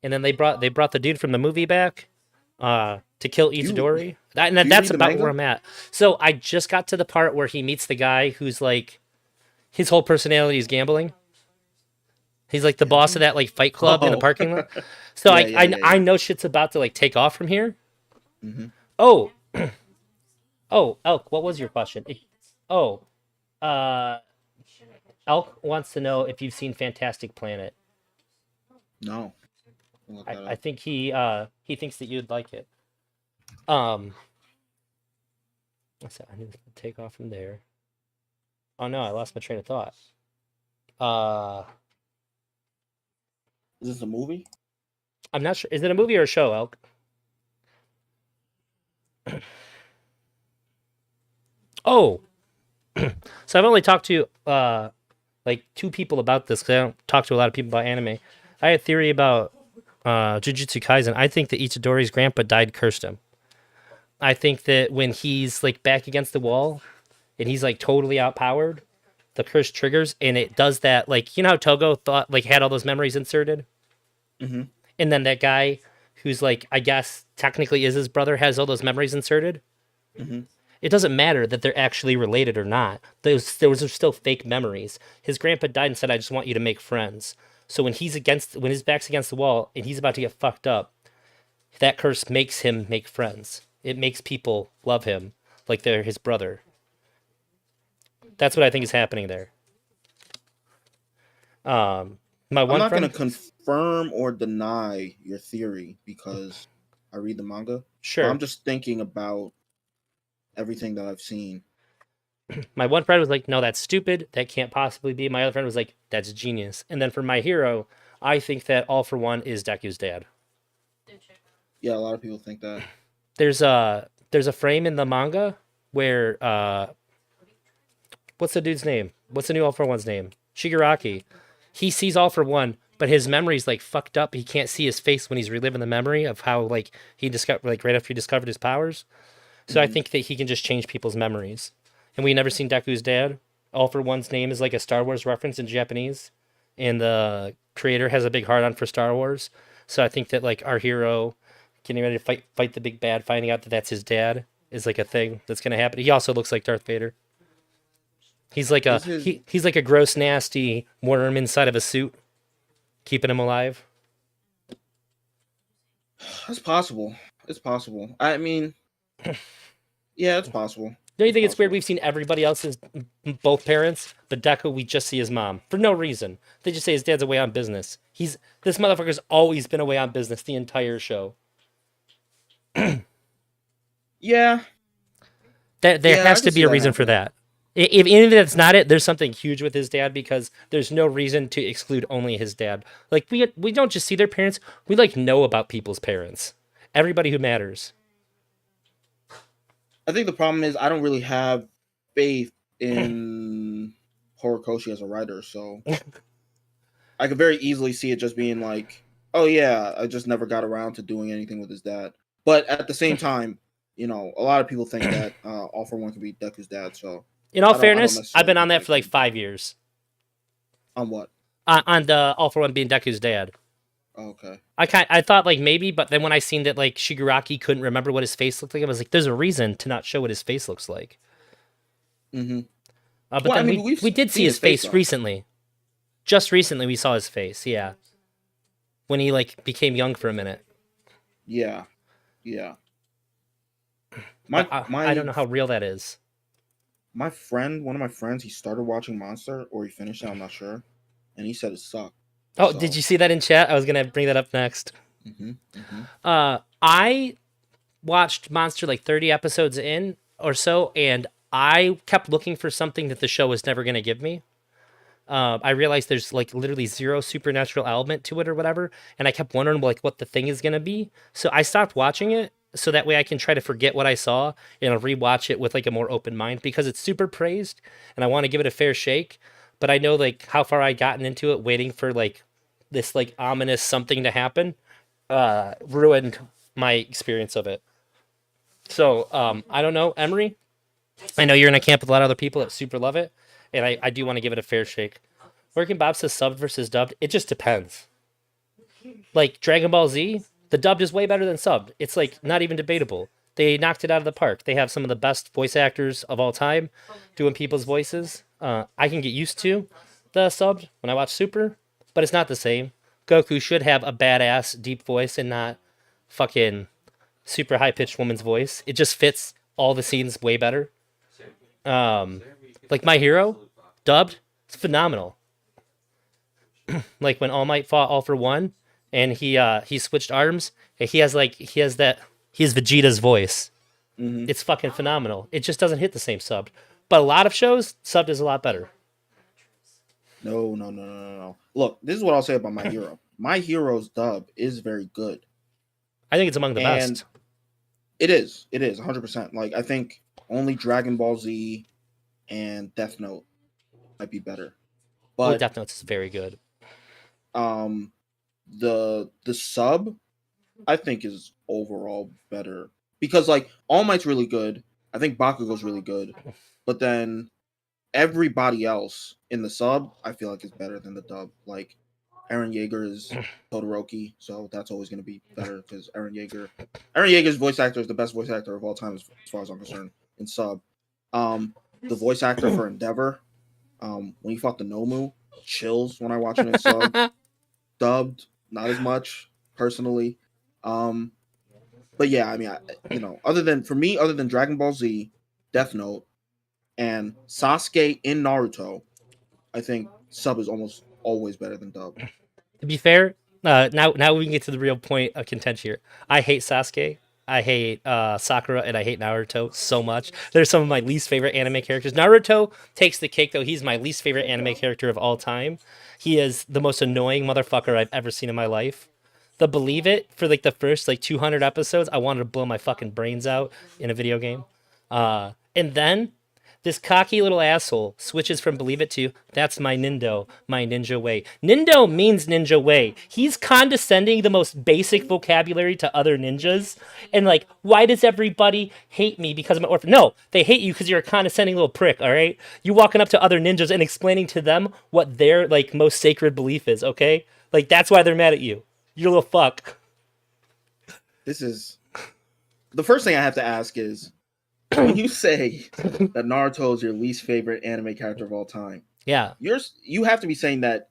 then they brought the dude from the movie back to kill Itadori. you That's read the about manga? where I'm at. So I just got to the part where he meets the guy who's like his whole personality is gambling. He's like the boss of that like fight club in the Oh. parking lot. So Yeah, yeah, yeah, I yeah. know shit's about to like take off from here. Hmm. Oh, oh, Elk, what was your question? Oh, uh, Elk wants to know if you've seen Fantastic Planet. No. I'll look that I up. think he thinks that you'd like it. Um, so I need to take off from there. Oh no, I lost my train of thought. Uh, Is this a movie? I'm not sure. Is it a movie or a show, Elk? Oh, so I've only talked to like two people about this because I don't talk to a lot of people about anime. I had a theory about Jujutsu Kaisen. I think that Itadori's grandpa died cursed him. I think that when he's like back against the wall and he's like totally outpowered, the curse triggers and it does that like you know how Togo thought like had all those memories inserted? Hmm. And then that guy who's like I guess technically is his brother has all those memories inserted. Hmm. It doesn't matter that they're actually related or not. Those are still fake memories. His grandpa died and said, "I just want you to make friends." So when when his back's against the wall and he's about to get fucked up, that curse makes him make friends. It makes people love him like they're his brother. That's what I think is happening there. My I'm one not gonna friend, confirm or deny your theory because I read the manga. But I'm sure. just thinking about everything that I've seen. My one friend was like, "No, that's stupid. That can't possibly be." My other friend was like, "That's genius." And then for my hero, I think that All for One is Deku's dad. Yeah, a lot of people think that. There's a frame in the manga where what's the dude's name? What's the new All for One's name? Shigaraki. He sees All for One, but his memory's like fucked up. He can't see his face when he's reliving the memory of how like he discovered like right after he discovered his powers. So I Hmm. think that he can just change people's memories. And we never seen Deku's dad. All for One's name is like a Star Wars reference in Japanese, and the creator has a big heart on for Star Wars. So I think that like our hero getting ready to fight the big bad, finding out that that's his dad is like a thing that's gonna happen. He also looks like Darth Vader. Is his He's like a gross, nasty worm inside of a suit, keeping him alive. It's possible. It's possible. I mean, yeah, it's possible. Don't you It's think it's weird? possible. We've seen everybody else's both parents, but Deku we just see his mom for no reason. They just say his dad's away on business. This motherfucker's always been away on business the entire show. Yeah, There yeah, I has can to be see a that reason for happening. that. Even if that's not it, there's something huge with his dad because there's no reason to exclude only his dad. Like we don't just see their parents; we like know about people's parents. Everybody who matters. I think the problem is I don't really have faith in Horikoshi as a writer, so I could very easily see it just being like, oh yeah, I just never got around to doing anything with his dad. But at the same time, a lot of people think that All for One could be Deku's dad, so In all I don't fairness, I've necessarily been on put that faith for like in 5 years. on what. On the All for One being Deku's dad. Oh, okay. I thought like maybe, but then when I seen that like Shigaraki couldn't remember what his face looked like, I was like, there's a reason to not show what his face looks like. Hmm. But Well, I then mean, we've we did see seen his his face face though. recently. Just recently, we saw his face. Yeah, when he like became young for a minute. Yeah, yeah. But My I don't my know how real that is. my friend, one of my friends, he started watching Monster, or he finished it. I'm not sure, and he said it sucked. Oh, did So, you see that in chat? I was gonna bring that up next. hmm, hmm. I watched Monster like 30 episodes in or so, and I kept looking for something that the show was never gonna give me. I realized there's like literally zero supernatural element to it or whatever, and I kept wondering like what the thing is gonna be. So I stopped watching it so that way I can try to forget what I saw and I'll rewatch it with like a more open mind because it's super praised and I want to give it a fair shake. But I know like how far I gotten into it, waiting for like this like ominous something to happen, ruined my experience of it. So I don't know, Emery. I know you're in a camp with a lot of other people that super love it, and I do want to give it a fair shake. Working Bob says subbed versus dubbed. It just depends. Like Dragon Ball Z, the dubbed is way better than subbed. It's like not even debatable. They knocked it out of the park. They have some of the best voice actors of all time doing people's voices. I can get used to the subbed when I watch Super, but it's not the same. Goku should have a badass deep voice and not fucking super high pitched woman's voice. It just fits all the scenes way better. Like My Hero, dubbed, it's phenomenal. Like when All Might fought All for One, and he switched arms, and he has Vegeta's voice. Mhm. It's fucking phenomenal. It just doesn't hit the same subbed. But a lot of shows subbed is a lot better. No. Look, this is what I'll say about My Hero. My Hero's dub is very good. I think it's among the And best. It is 100%. Like, I think only Dragon Ball Z and Death Note might be better. Well, But Death Note's is very good. the sub I think is overall better because like All Might's really good. I think Bakugo's really good, but then everybody else in the sub I feel like is better than the dub. Like Eren Yeager is Todoroki, so that's always going to be better because Eren Yeager's voice actor is the best voice actor of all time as far as I'm concerned in sub. The voice actor for Endeavor, when he fought the Nomu, chills when I watch it in sub. Dubbed, not as much personally. But yeah, I mean, other than Dragon Ball Z, Death Note, and Sasuke in Naruto, I think sub is almost always better than dub. To be fair, now we can get to the real point of contention here. I hate Sasuke. I hate Sakura, and I hate Naruto so much. They're some of my least favorite anime characters. Naruto takes the cake, though. He's my least favorite anime character of all time. He is the most annoying motherfucker I've ever seen in my life. The Believe It, for like the first like 200 episodes, I wanted to blow my fucking brains out in a video game. And then this cocky little asshole switches from Believe It to that's my ninja way. Nindo means ninja way. He's condescending the most basic vocabulary to other ninjas. And like, why does everybody hate me because I'm an orphan? No, they hate you because you're a condescending little prick, all right? You walking up to other ninjas and explaining to them what their like most sacred belief is, okay? Like that's why they're mad at you. You're a little fuck. This is the first thing I have to ask is when you say that Naruto is your least favorite anime character of all time, Yeah. you have to be saying that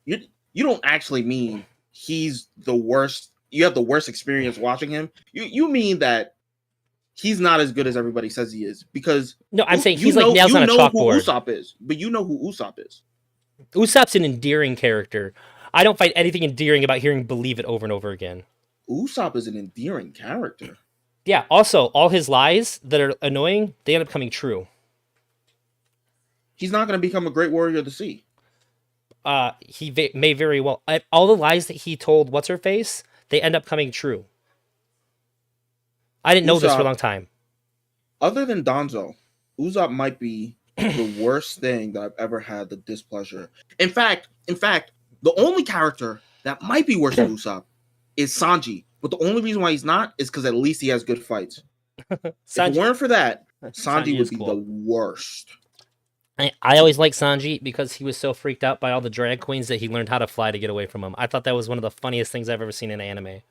you don't actually mean he's the worst. You have the worst experience watching him. You mean that he's not as good as everybody says he is because No, I'm saying he's like nails on a chalkboard. Who Usopp is, but you know who Usopp is. Usopp's an endearing character. I don't find anything endearing about hearing Believe It over and over again. Usopp is an endearing character. Yeah, also, all his lies that are annoying, they end up coming true. He's not going to become a great warrior of the sea. He may very well. All the lies that he told What's-Her-Face, they end up coming true. I didn't know this for a long time. Other than Danzo, Usopp might be the worst thing that I've ever had the displeasure. In fact, the only character that might be worse than Usopp is Sanji. But the only reason why he's not is because at least he has good fights. If it weren't for that, Sanji would be the worst. I always liked Sanji because he was so freaked out by all the drag queens that he learned how to fly to get away from them. I thought that was one of the funniest things I've ever seen in anime.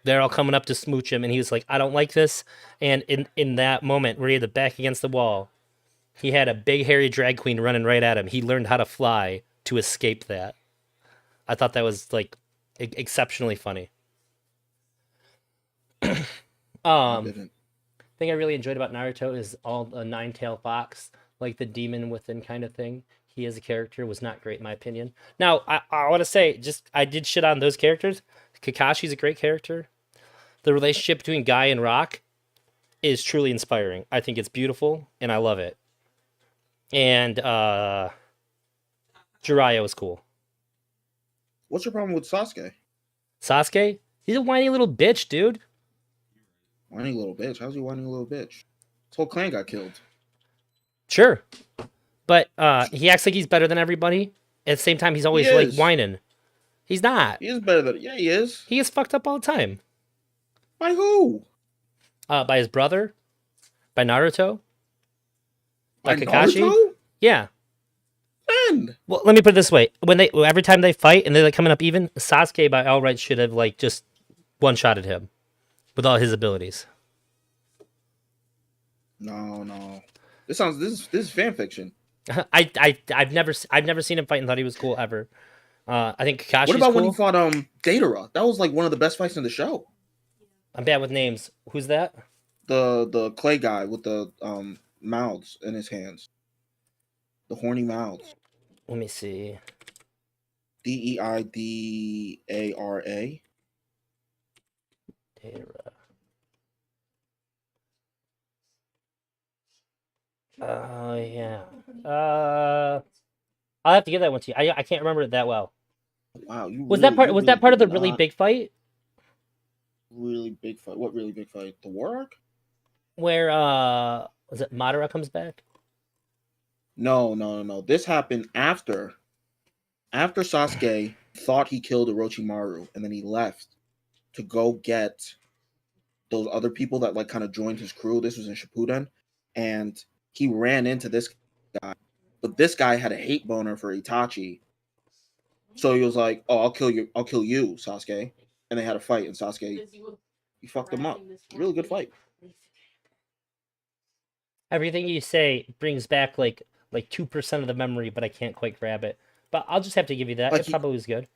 They're all coming up to smooch him, and he was like, I don't like this. And in that moment where he had the back against the wall, he had a big hairy drag queen running right at him. He learned how to fly to escape that. I thought that was like exceptionally funny. Thing I really enjoyed about Naruto is all the nine-tailed fox, like the demon within kind of thing. He as a character was not great in my opinion. Now, I want to say, I did shit on those characters. Kakashi's a great character. The relationship between Guy and Rock is truly inspiring. I think it's beautiful, and I love it. And Jiraiya was cool. What's your problem with Sasuke? Sasuke? He's a whiny little bitch, dude. Whiny little bitch? How's he whiny little bitch? His whole clan got killed. Sure. But he acts like he's better than everybody. At the same time, he's always like whining. He's not. He is better than... Yeah, he is. He gets fucked up all the time. By who? By his brother. By Naruto. By Kakashi. Naruto? Yeah. When? Well, let me put it this way: every time they fight and they're like coming up even, Sasuke by all rights should have like just one-shotted him with all his abilities. No. This is fan fiction. I've never seen him fight and thought he was cool ever. I think Kakashi's What about when cool. he fought Datara? That was like one of the best fights in the show. I'm bad with names. Who's that? The clay guy with the mouths in his hands. The horny mouths. Let me see. Deidara. Datara. Yeah. I'll have to give that one to you. I can't remember it that well. Wow, you Was really, that part? you Was really that part of did the really not- big fight really big fight? What really big fight? The war arc? where was it Madara comes back? No. This happened after Sasuke thought he killed Orochimaru, and then he left to go get those other people that like kind of joined his crew. This was in Shippuden, and he ran into this guy, but this guy had a hate boner for Itachi, so he was like, "Oh, I'll kill you, Sasuke," and they had a fight, and Sasuke he fucked him up. Really good fight. Everything you say brings back like 2% of the memory, but I can't quite grab it. But I'll just have to give you that. Like It he- probably was good.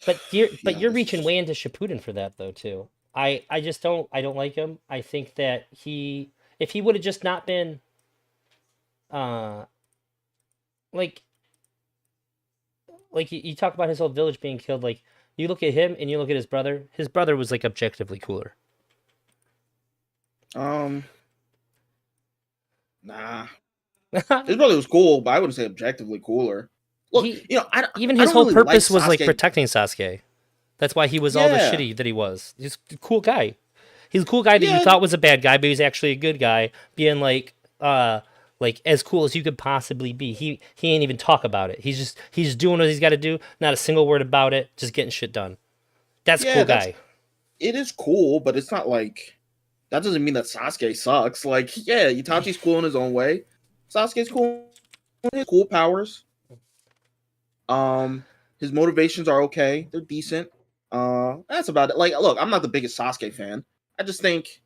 But you're Yeah, you're this reaching is- way into Shippuden for that though too. I just don't like him. I think that if he would have just not been like you talk about his whole village being killed, like you look at him and you look at his brother. His brother was like objectively cooler. Nah. His brother was cool, but I wouldn't say objectively cooler. Look, He- I Even I his don't whole really purpose was like Sasuke. protecting Sasuke. That's why he was all the Yeah. shitty that he was. He's a cool guy. He's a cool guy that Yeah. you thought was a bad guy, but he's actually a good guy, being like as cool as you could possibly be. He ain't even talk about it. He's just doing what he's got to do. Not a single word about it. Just getting shit done. That's a Yeah, cool that's- guy. It is cool, but it's not like that doesn't mean that Sasuke sucks. Like, yeah, Itachi's cool in his own way. Sasuke's cool. He has cool powers. His motivations are okay. They're decent. That's about it. Like, look, I'm not the biggest Sasuke fan. I just think,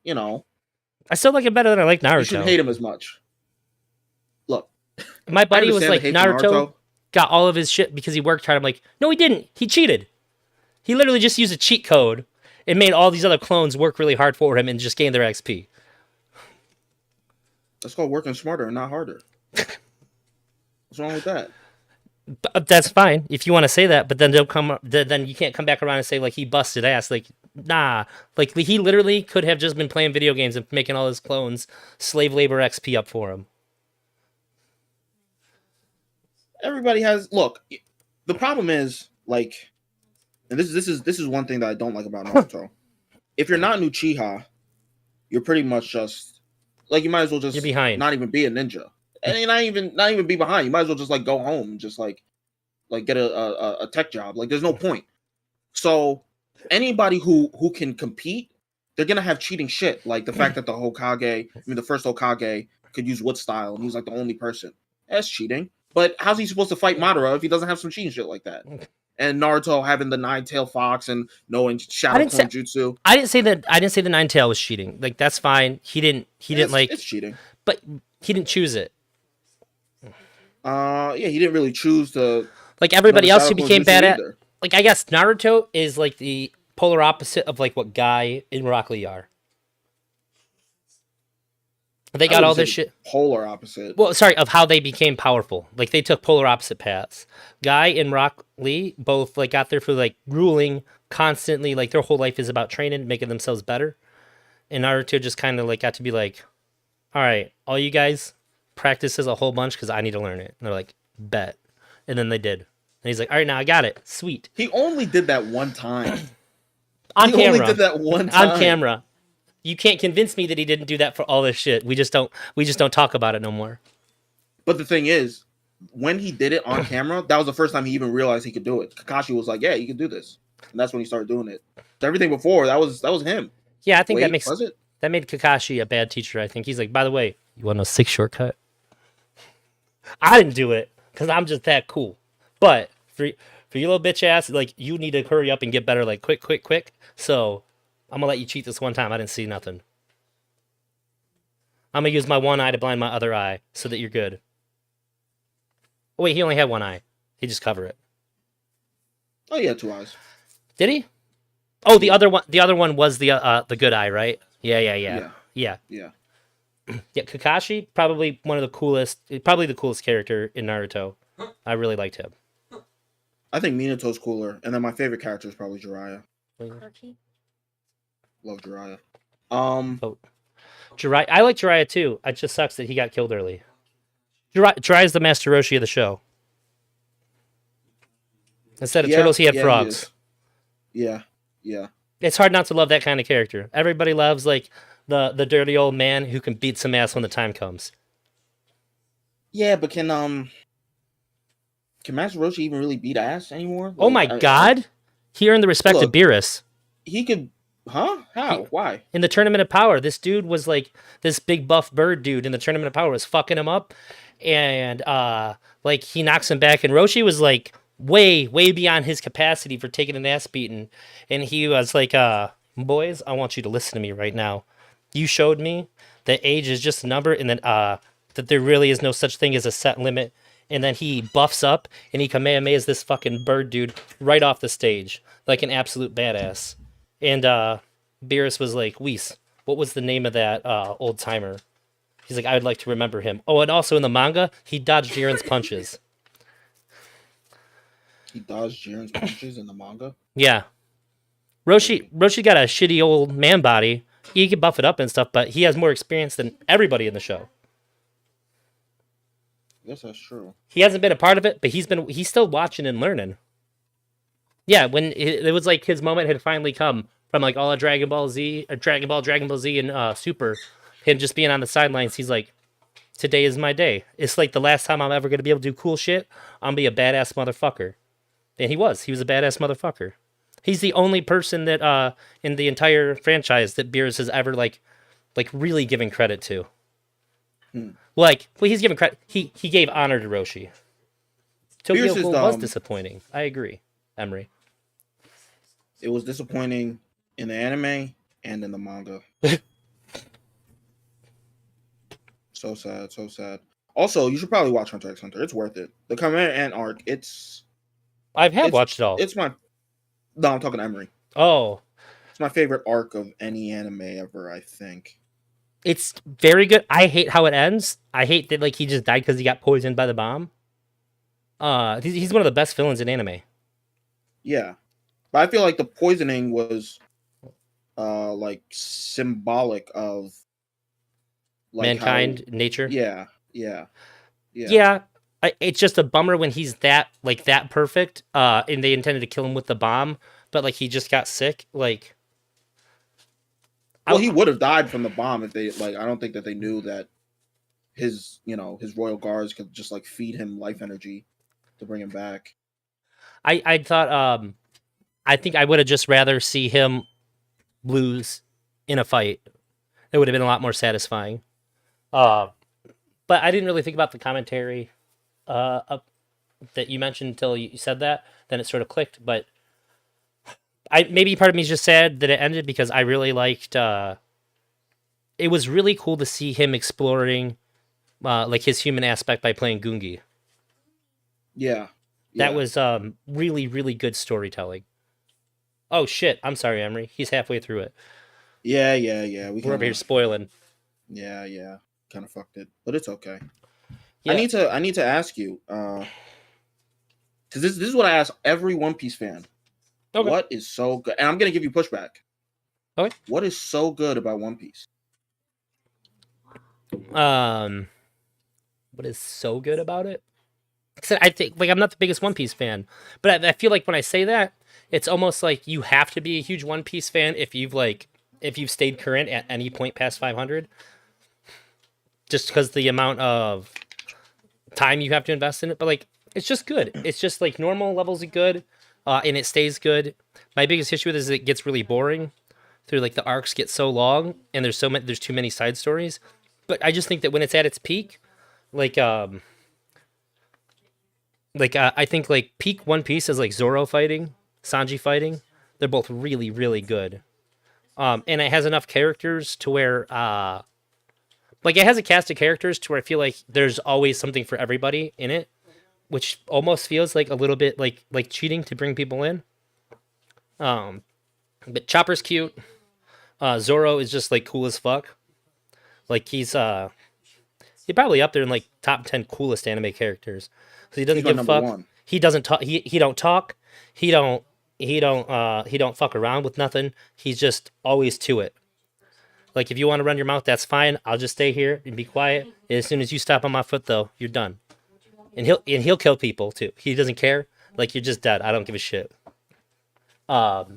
I still like it better than I like you shouldn't hate Naruto. him as much. Look, My I buddy was understand like, the hate for Naruto got all of his shit because he worked hard. I'm like, no, he didn't. He cheated. He literally just used a cheat code and made all these other clones work really hard for him and just gained their XP. That's called working smarter and not harder. What's wrong with that? But that's fine if you want to say that, but then don't come. Then you can't come back around and say like he busted ass. Like nah, like he literally could have just been playing video games and making all his clones slave labor XP up for him. Everybody has look. The problem is like, and this is one thing that I don't like about Naruto. If you're not an Uchiha, you're pretty much just like you might as well just You're behind. not even be a ninja, and you're not even be behind. You might as well just like go home and just like get a tech job. Like there's no point. So anybody who can compete, they're gonna have cheating shit. Like the fact that the first Hokage could use wood style and he's like the only person. That's cheating. But how's he supposed to fight Madara if he doesn't have some cheating shit like that? And Naruto having the nine-tailed fox and knowing shadow didn't say- clone jutsu. I didn't say the Nine Tail was cheating. Like that's fine. He didn't like, It's cheating. but he didn't choose it. Yeah, he didn't really choose to. Like everybody know, else shadow who clone became jutsu bad at. either. Like I guess Naruto is like the polar opposite of like what Guy and Rock Lee are. They I got all wouldn't this say shit. Polar opposite. Well, sorry, of how they became powerful. Like they took polar opposite paths. Guy and Rock Lee both like got there for like ruling constantly. Like their whole life is about training, making themselves better. And Naruto just kind of like got to be like, all right, all you guys practice this a whole bunch because I need to learn it. And they're like, bet. And then they did. And he's like, all right, now I got it. Sweet. He only did that one time. On he camera. only did that one time. On camera. You can't convince me that he didn't do that for all this shit. We just don't talk about it no more. But the thing is, when he did it on camera, that was the first time he even realized he could do it. Kakashi was like, "Yeah, you can do this," and that's when he started doing it. Everything before that was him. Yeah, I think Wait, was it? that made Kakashi a bad teacher. I think he's like, by the way, you want to know 6 shortcut? I didn't do it because I'm just that cool. But for you little bitch ass, like you need to hurry up and get better, like quick. So I'm gonna let you cheat this one time. I didn't see nothing. I'm gonna use my one eye to blind my other eye so that you're good. Oh, wait, he only had one eye. He just cover it. Oh yeah, 2 eyes. Did he? Oh, the other one. The other one was the good eye, right? Yeah. Yeah, Yeah. yeah. Yeah, Kakashi, probably one of the coolest, probably the coolest character in Naruto. I really liked him. I think Minato's cooler, and then my favorite character is probably Jiraiya. Quirky. Love Jiraiya. Jiraiya, I like Jiraiya too. It just sucks that he got killed early. Jiraiya's the Master Roshi of the show. Instead of turtles, he had frogs. Yeah. It's hard not to love that kind of character. Everybody loves like the dirty old man who can beat some ass when the time comes. Yeah, but can Master Roshi even really beat ass anymore? Oh my god! He earned the respect of Look. Beerus. He could, huh? How? Why? In the Tournament of Power, this dude was like this big buff bird dude in the Tournament of Power was fucking him up, and like he knocks him back, and Roshi was like way beyond his capacity for taking an ass beating, and he was like, boys, I want you to listen to me right now. You showed me that age is just a number, and then that there really is no such thing as a set limit. And then he buffs up, and he Kamehamehas this fucking bird dude right off the stage, like an absolute badass. And Beerus was like, Whis, what was the name of that old timer? He's like, I would like to remember him. Oh, and also in the manga, he dodged Jiren's punches. He dodged Jiren's punches in the manga? Yeah. Roshi got a shitty old man body. He can buff it up and stuff, but he has more experience than everybody in the show. Yes, that's true. He hasn't been a part of it, but he's still watching and learning. Yeah, when it was like his moment had finally come from like all of Dragon Ball Z, Dragon Ball Z, and Super, him just being on the sidelines, he's like, today is my day. It's like the last time I'm ever going to be able to do cool shit. I'm going to be a badass motherfucker. And he was a badass motherfucker. He's the only person that in the entire franchise that Beerus has ever like really given credit to. Like, well, he's given credit. He gave honor to Roshi. Tokyo Ghoul was disappointing. I agree, Emery. It was disappointing in the anime and in the manga. So sad, so sad. Also, you should probably watch Hunter x Hunter. It's worth it. The Chimera Ant arc, I have watched it all. No, I'm talking Emery. Oh. It's my favorite arc of any anime ever, I think. It's very good. I hate how it ends. I hate that like he just died because he got poisoned by the bomb. He's one of the best villains in anime. Yeah. But I feel like the poisoning was like symbolic of like mankind, nature. Yeah. It's just a bummer when he's that perfect. And they intended to kill him with the bomb, but like he just got sick. Like, well, he would have died from the bomb if they I don't think that they knew that his royal guards could just like feed him life energy to bring him back. I thought I think I would have just rather see him lose in a fight. It would have been a lot more satisfying. But I didn't really think about the commentary that you mentioned until you said that. Then it sort of clicked. But maybe part of me is just sad that it ended because I really liked. It was really cool to see him exploring like his human aspect by playing Gungi. Yeah. That was really, really good storytelling. Oh shit! I'm sorry, Emery. He's halfway through it. Yeah. We're over here spoiling. Yeah. Kind of fucked it, but it's okay. Yeah. I need to ask you, because this is what I ask every One Piece fan. Okay. What is so good? And I'm gonna give you pushback. Okay. What is so good about One Piece? What is so good about it? I think I'm not the biggest One Piece fan, but I feel like when I say that, it's almost like you have to be a huge One Piece fan if you've stayed current at any point past 500. Just because the amount of time you have to invest in it, but like it's just good. It's just like normal levels of good, and it stays good. My biggest issue with it is it gets really boring. Through like the arcs get so long, and there's too many side stories. But I just think that when it's at its peak, I think like peak One Piece is like Zoro fighting, Sanji fighting. They're both really, really good. And it has enough characters to where it has a cast of characters to where I feel like there's always something for everybody in it. which almost feels like a little bit like cheating to bring people in. But Chopper's cute. Zoro is just like cool as fuck. Like he's probably up there in like top 10 coolest anime characters. So he doesn't He's my give a number fuck. one. He doesn't talk. He don't talk. He don't fuck around with nothing. He's just always to it. Like if you want to run your mouth, that's fine. I'll just stay here and be quiet. And as soon as you step on my foot, though, you're done. And he'll kill people too. He doesn't care. Like you're just dead. I don't give a shit. So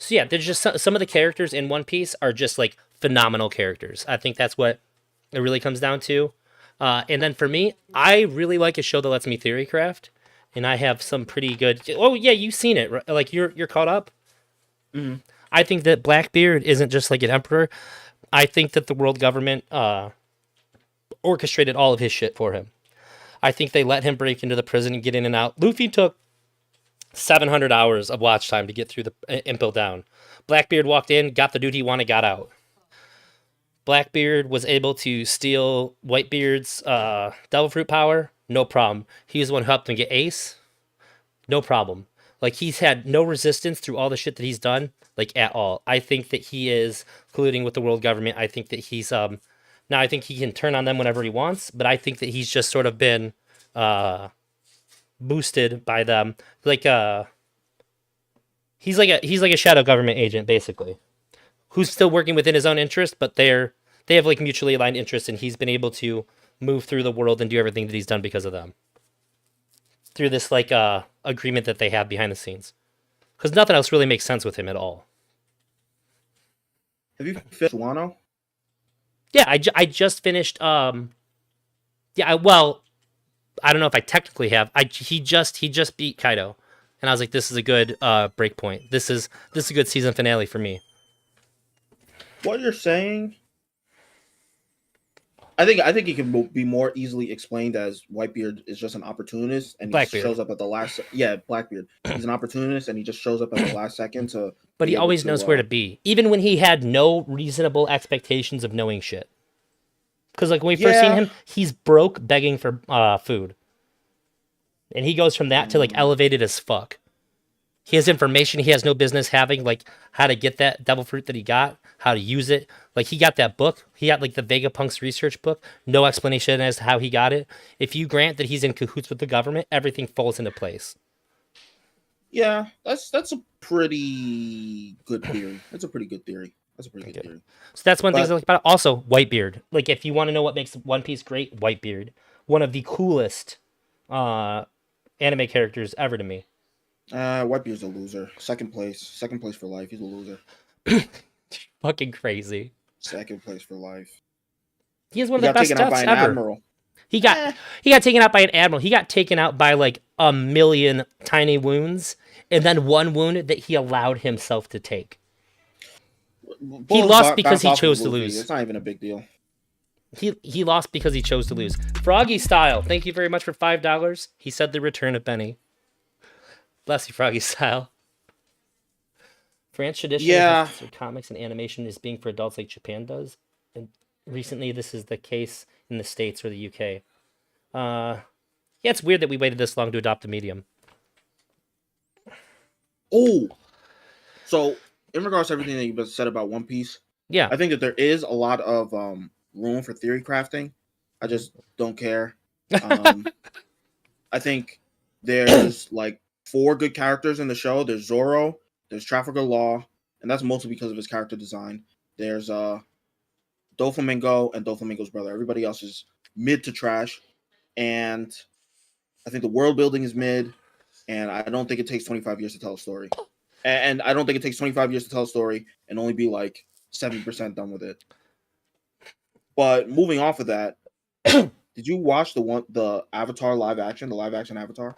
yeah, there's just some of the characters in One Piece are just like phenomenal characters. I think that's what it really comes down to. And then for me, I really like a show that lets me theory craft, and I have some pretty good. Oh yeah, you've seen it. Right? Like you're caught up. Mm-hmm. I think that Blackbeard isn't just like an emperor. I think that the world government orchestrated all of his shit for him. I think they let him break into the prison and get in and out. Luffy took 700 hours of watch time to get through the Impel Down. Blackbeard walked in, got the dude he wanted, got out. Blackbeard was able to steal Whitebeard's Devil Fruit power, no problem. He was the one who helped him get Ace, no problem. Like he's had no resistance through all the shit that he's done, like at all. I think that he is colluding with the world government. I think that he's now I think he can turn on them whenever he wants, but I think that he's just sort of been boosted by them. Like he's like a shadow government agent basically, who's still working within his own interest, but they have like mutually aligned interests, and he's been able to move through the world and do everything that he's done because of them. Through this like agreement that they have behind the scenes, because nothing else really makes sense with him at all. Have you finished Wano? Yeah, I just finished. Well, I don't know if I technically have. He just beat Kaido, and I was like, this is a good break point. This is a good season finale for me. What you're saying, I think it can be more easily explained as Whitebeard is just an opportunist, and he Blackbeard. shows up at the last. Yeah, Blackbeard. He's an opportunist, and he just shows up at the last second to. But be he able always to, knows where to be, even when he had no reasonable expectations of knowing shit. Because like when we first seen him, he's broke, begging for food, and he goes from that to like elevated as fuck. He has information he has no business having, like how to get that devil fruit that he got, how to use it. Like he got that book. He got like the Vegapunk's research book. No explanation as to how he got it. If you grant that he's in cahoots with the government, everything falls into place. Yeah, that's a pretty good theory. That's a pretty good theory. Theory. So that's one thing I like about it. Also, Whitebeard. Like if you want to know what makes One Piece great, Whitebeard. One of the coolest anime characters ever to me. Whitebeard's a loser. Second place for life. He's a loser. Fucking crazy. Second place for life. He is one of the best deaths ever. Admiral. He got taken out by an admiral. He got taken out by like a million tiny wounds, and then one wound that he allowed himself to take. He lost because he chose to lose. It's not even a big deal. He lost because he chose to lose. Froggy Style, thank you very much for $5. He said the return of Benny. Bless you, Froggy Style. France tradition for comics and animation is being for adults like Japan does. And recently this is the case in the States or the UK. Yeah, it's weird that we waited this long to adopt a medium. Oh! So, in regards to everything that you said about One Piece, yeah, I think that there is a lot of room for theory crafting. I just don't care. I think there's like 4 good characters in the show. There's Zoro, there's Trafalgar Law, and that's mostly because of his character design. There's Doflamingo and Doflamingo's brother. Everybody else is mid to trash, and I think the world building is mid, and I don't think it takes 25 years to tell a story. And I don't think it takes 25 years to tell a story and only be like 70% done with it. But moving off of that, did you watch the Avatar live action Avatar?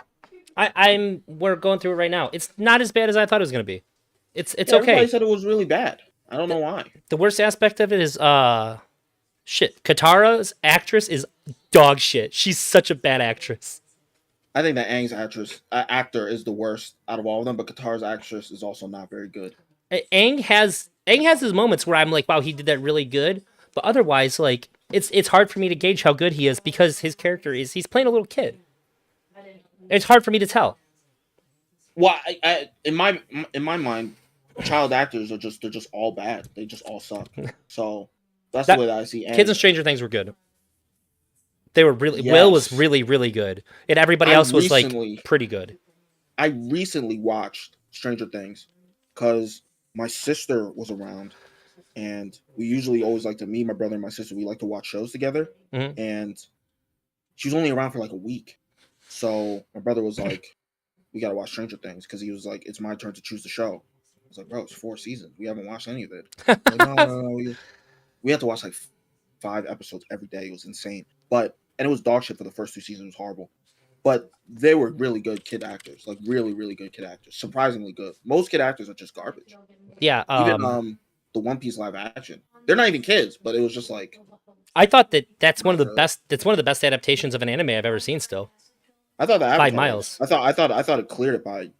We're going through it right now. It's not as bad as I thought it was going to be. It's okay. Everybody said it was really bad. I don't know why. The worst aspect of it is shit. Katara's actress is dog shit. She's such a bad actress. I think that Aang's actor is the worst out of all of them, but Katara's actress is also not very good. Aang has his moments where I'm like, wow, he did that really good. But otherwise, like, it's hard for me to gauge how good he is because his character he's playing a little kid. It's hard for me to tell. Well, in my mind, child actors they're just all bad. They just all suck. So that's the That way that I see. Kids in And Stranger Things were good. They were really Will was yes, really really good, and everybody I else was like recently pretty good. I recently watched Stranger Things because my sister was around, and we usually always like to me, my brother, and my sister. We like to watch shows together, Mhm. and she was only around for like a week. So my brother was like, "We gotta watch Stranger Things," because he was like, "It's my turn to choose the show." I was like, "Bro, it's 4 seasons. We haven't watched any of it." Like, no. We had to watch like 5 episodes every day. It was insane. But and it was dog shit for the first 2 seasons. It was horrible. But they were really good kid actors, like really, really good kid actors. Surprisingly good. Most kid actors are just garbage. Yeah, Even the One Piece live action, they're not even kids, but it was just like I thought that that's one of not the really. best. That's one of the best adaptations of an anime I've ever seen. Still, I thought the by Avatar was. miles. I thought it cleared it by.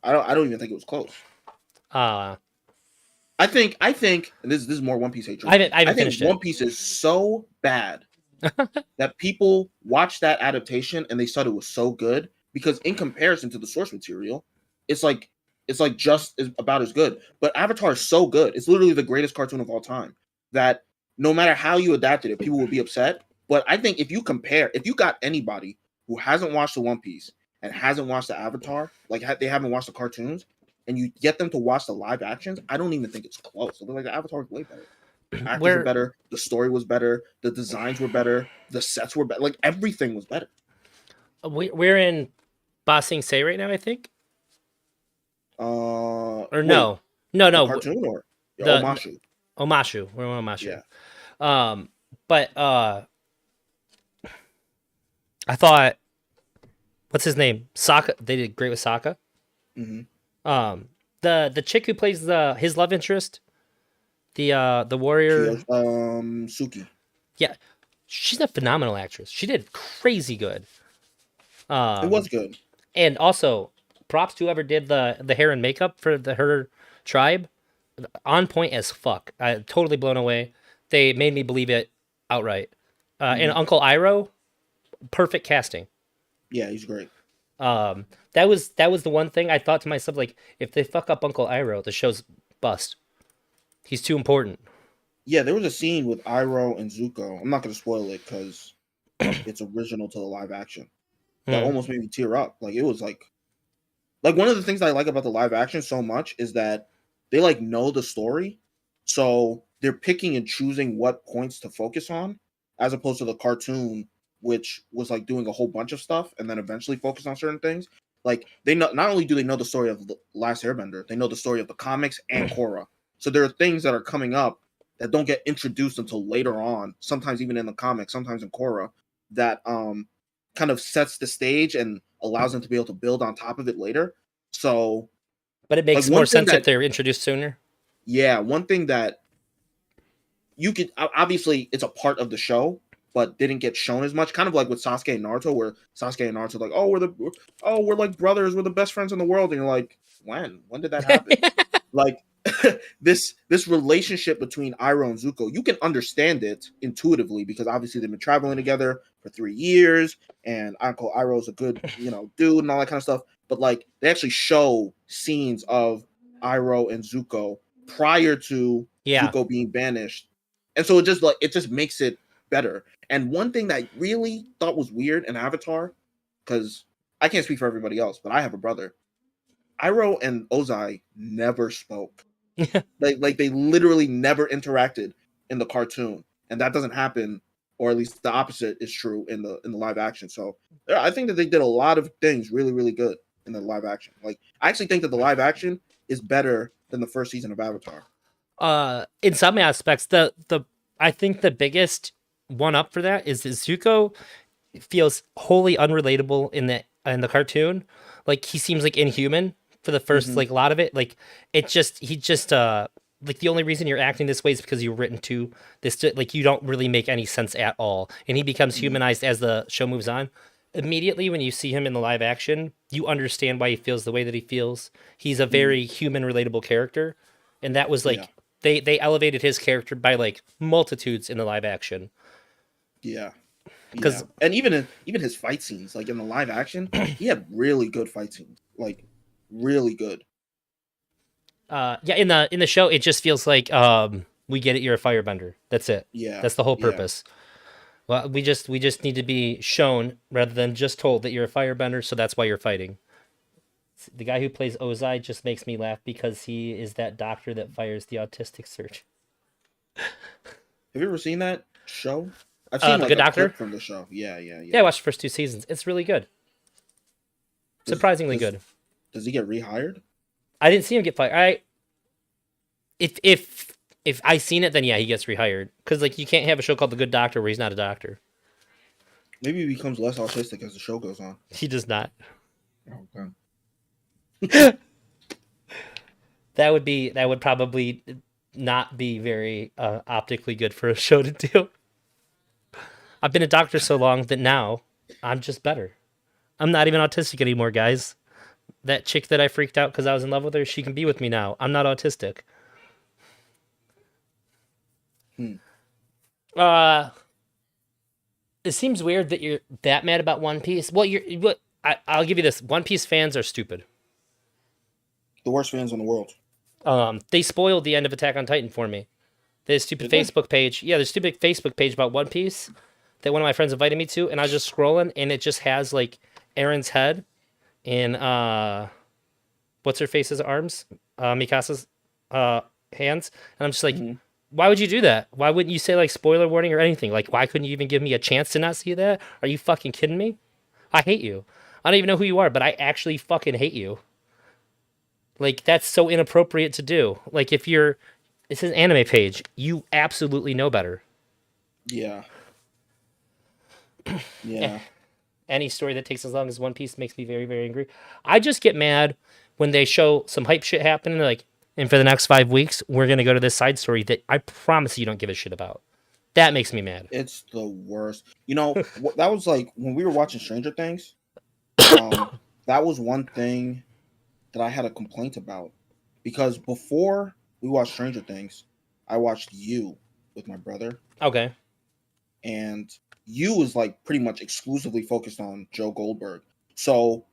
I don't even think it was close. Uh, I think and this is more One Piece hatred. I haven't I think finished it. One Piece is so bad that people watched that adaptation and they thought it was so good because in comparison to the source material, it's like just about as good. But Avatar is so good; it's literally the greatest cartoon of all time. That no matter how you adapted it, people will be upset. But I think if you got anybody who hasn't watched the One Piece and hasn't watched the Avatar, like they haven't watched the cartoons, and you get them to watch the live actions, I don't even think it's close. They're like the Avatar is way better. Actors were Where better, the story was better, the designs were better, the sets were better, like everything was better. we're in Ba Sing Se right now, I think. Or Wait, no, no, the no. cartoon or yeah, The Omashu? Omashu. We're on Omashu. Yeah. But I thought, what's his name? Sokka. They did great with Sokka. Mm-hmm. The chick who plays his love interest, the warrior. Suki. Yeah, she's a phenomenal actress. She did crazy good. It was good. And also props to whoever did the hair and makeup for her tribe. On point as fuck. I totally blown away. They made me believe it outright. And Uncle Iroh, perfect casting. Yeah, he's great. That was the one thing I thought to myself, like, if they fuck up Uncle Iroh, the show's bust. He's too important. Yeah, there was a scene with Iroh and Zuko. I'm not going to spoil it because it's original to the live action. That Hmm. almost made me tear up. Like it was like one of the things I like about the live action so much is that they like know the story, so they're picking and choosing what points to focus on, as opposed to the cartoon, which was like doing a whole bunch of stuff and then eventually focus on certain things. Like they know, not only do they know the story of the Last Airbender, they know the story of the comics and Korra. So there are things that are coming up that don't get introduced until later on. Sometimes even in the comics, sometimes in Korra, that kind of sets the stage and allows them to be able to build on top of it later. So, But it like makes more one thing sense if that, they're introduced sooner. yeah, one thing that you could obviously it's a part of the show, but didn't get shown as much. Kind of like with Sasuke and Naruto, where Sasuke and Naruto are like, we're like brothers, we're the best friends in the world, and you're like, when did that happen? Like this relationship between Iroh and Zuko, you can understand it intuitively because obviously they've been traveling together for 3 years, and Uncle Iroh's a good dude and all that kind of stuff. But like they actually show scenes of Iroh and Zuko prior to Yeah. Zuko being banished, and so it just makes it better. And one thing that I really thought was weird in Avatar, because I can't speak for everybody else, but I have a brother. Iroh and Ozai never spoke. Like they literally never interacted in the cartoon, and that doesn't happen, or at least the opposite is true in the live action. So yeah, I think that they did a lot of things really really good in the live action. Like I actually think that the live action is better than the first season of Avatar. In some aspects, the I think the biggest one up for that is Zuko feels wholly unrelatable in the cartoon. Like he seems like inhuman for the first Mm-hmm. like a lot of it. Like he just like the only reason you're acting this way is because you're written to this like you don't really make any sense at all. And he becomes Mm-hmm. humanized as the show moves on. Immediately when you see him in the live action, you understand why he feels the way that he feels. He's a very human relatable character. And that was Yeah, like they elevated his character by like multitudes in the live action. yeah. because And even his fight scenes, like in the live action, he had really good fight scenes, like really good. yeah, in the show, it just feels like we get it. You're a firebender. That's it. Yeah, That's the whole yeah. purpose. Well, we just need to be shown rather than just told that you're a firebender. So that's why you're fighting. The guy who plays Ozai just makes me laugh because he is that doctor that fires the autistic surgeon. Have you ever seen that show? I've seen The like Good a Doctor? clip from the show. Yeah, yeah, Yeah, yeah. I watched the first 2 seasons. It's really good. Surprisingly good. Does he get rehired? I didn't see him get fired. If I seen it, then yeah, he gets rehired. Because like you can't have a show called The Good Doctor where he's not a doctor. Maybe he becomes less autistic as the show goes on. He does not. Oh, That would probably not be very optically good for a show to do. I've been a doctor so long that now I'm just better. I'm not even autistic anymore, guys. That chick that I freaked out because I was in love with her, she can be with me now. I'm not autistic. It seems weird that you're that mad about One Piece. Well, I'll give you this. One Piece fans are stupid. The worst fans in the world. They spoiled the end of Attack on Titan for me. There's stupid Did they? Facebook page. Yeah, there's a stupid Facebook page about One Piece that one of my friends invited me to, and I was just scrolling, and it just has like Aaron's head and what's her face's arms, Mikasa's hands, and I'm just like, why would you do that? Why wouldn't you say like spoiler warning or anything? Like, why couldn't you even give me a chance to not see that? Are you fucking kidding me? I hate you. I don't even know who you are, but I actually fucking hate you. Like, that's so inappropriate to do. Like, if you're, it's an anime page, you absolutely know better. Yeah. Yeah. Any story that takes as long as One Piece makes me very, very angry. I just get mad when they show some hype shit happen and they're like, and for the next 5 weeks, we're going to go to this side story that I promise you don't give a shit about. That makes me mad. It's the worst. You know, that was like when we were watching Stranger Things. That was one thing that I had a complaint about. Because before we watched Stranger Things, I watched You with my brother. Okay. And You was like pretty much exclusively focused on Joe Goldberg. So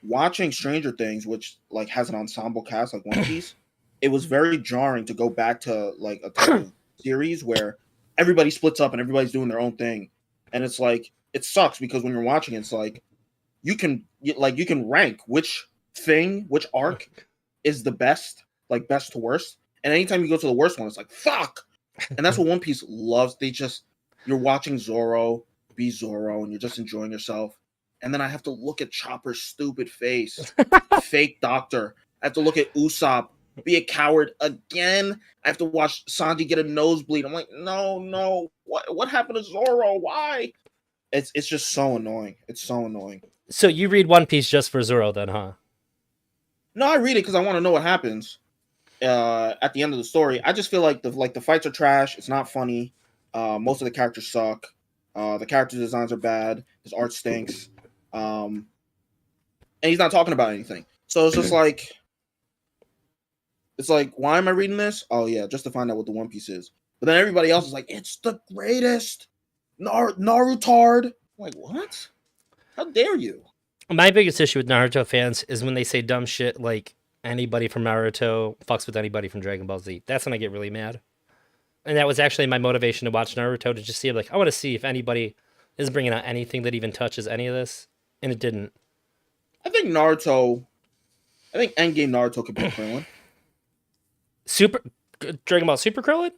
watching Stranger Things, which like has an ensemble cast like One Piece, it was very jarring to go back to like a type of series where everybody splits up and everybody's doing their own thing. And it's like it sucks because when you're watching it, it's like you can rank which arc is the best, like best to worst. And anytime you go to the worst one, it's like fuck. And that's what One Piece loves. You're watching Zoro be Zoro and you're just enjoying yourself. And then I have to look at Chopper's stupid face, fake doctor. I have to look at Usopp be a coward again. I have to watch Sanji get a nosebleed. I'm like, no, what happened to Zoro? Why? It's just so annoying. It's so annoying. So you read One Piece just for Zoro then, huh? No, I read it because I want to know what happens at the end of the story. I just feel like the fights are trash. It's not funny. Most of the characters suck. The character designs are bad. His art stinks. And he's not talking about anything. So it's just like, why am I reading this? Oh yeah, just to find out what the One Piece is. But then everybody else is like, it's the greatest Narutard. I'm like, what? How dare you? My biggest issue with Naruto fans is when they say dumb shit like anybody from Naruto fucks with anybody from Dragon Ball Z. That's when I get really mad. And that was actually my motivation to watch Naruto, to just see, like, I want to see if anybody is bringing out anything that even touches any of this. And it didn't. I think Endgame Naruto could be Krillin. Dragon Ball Super Krillin?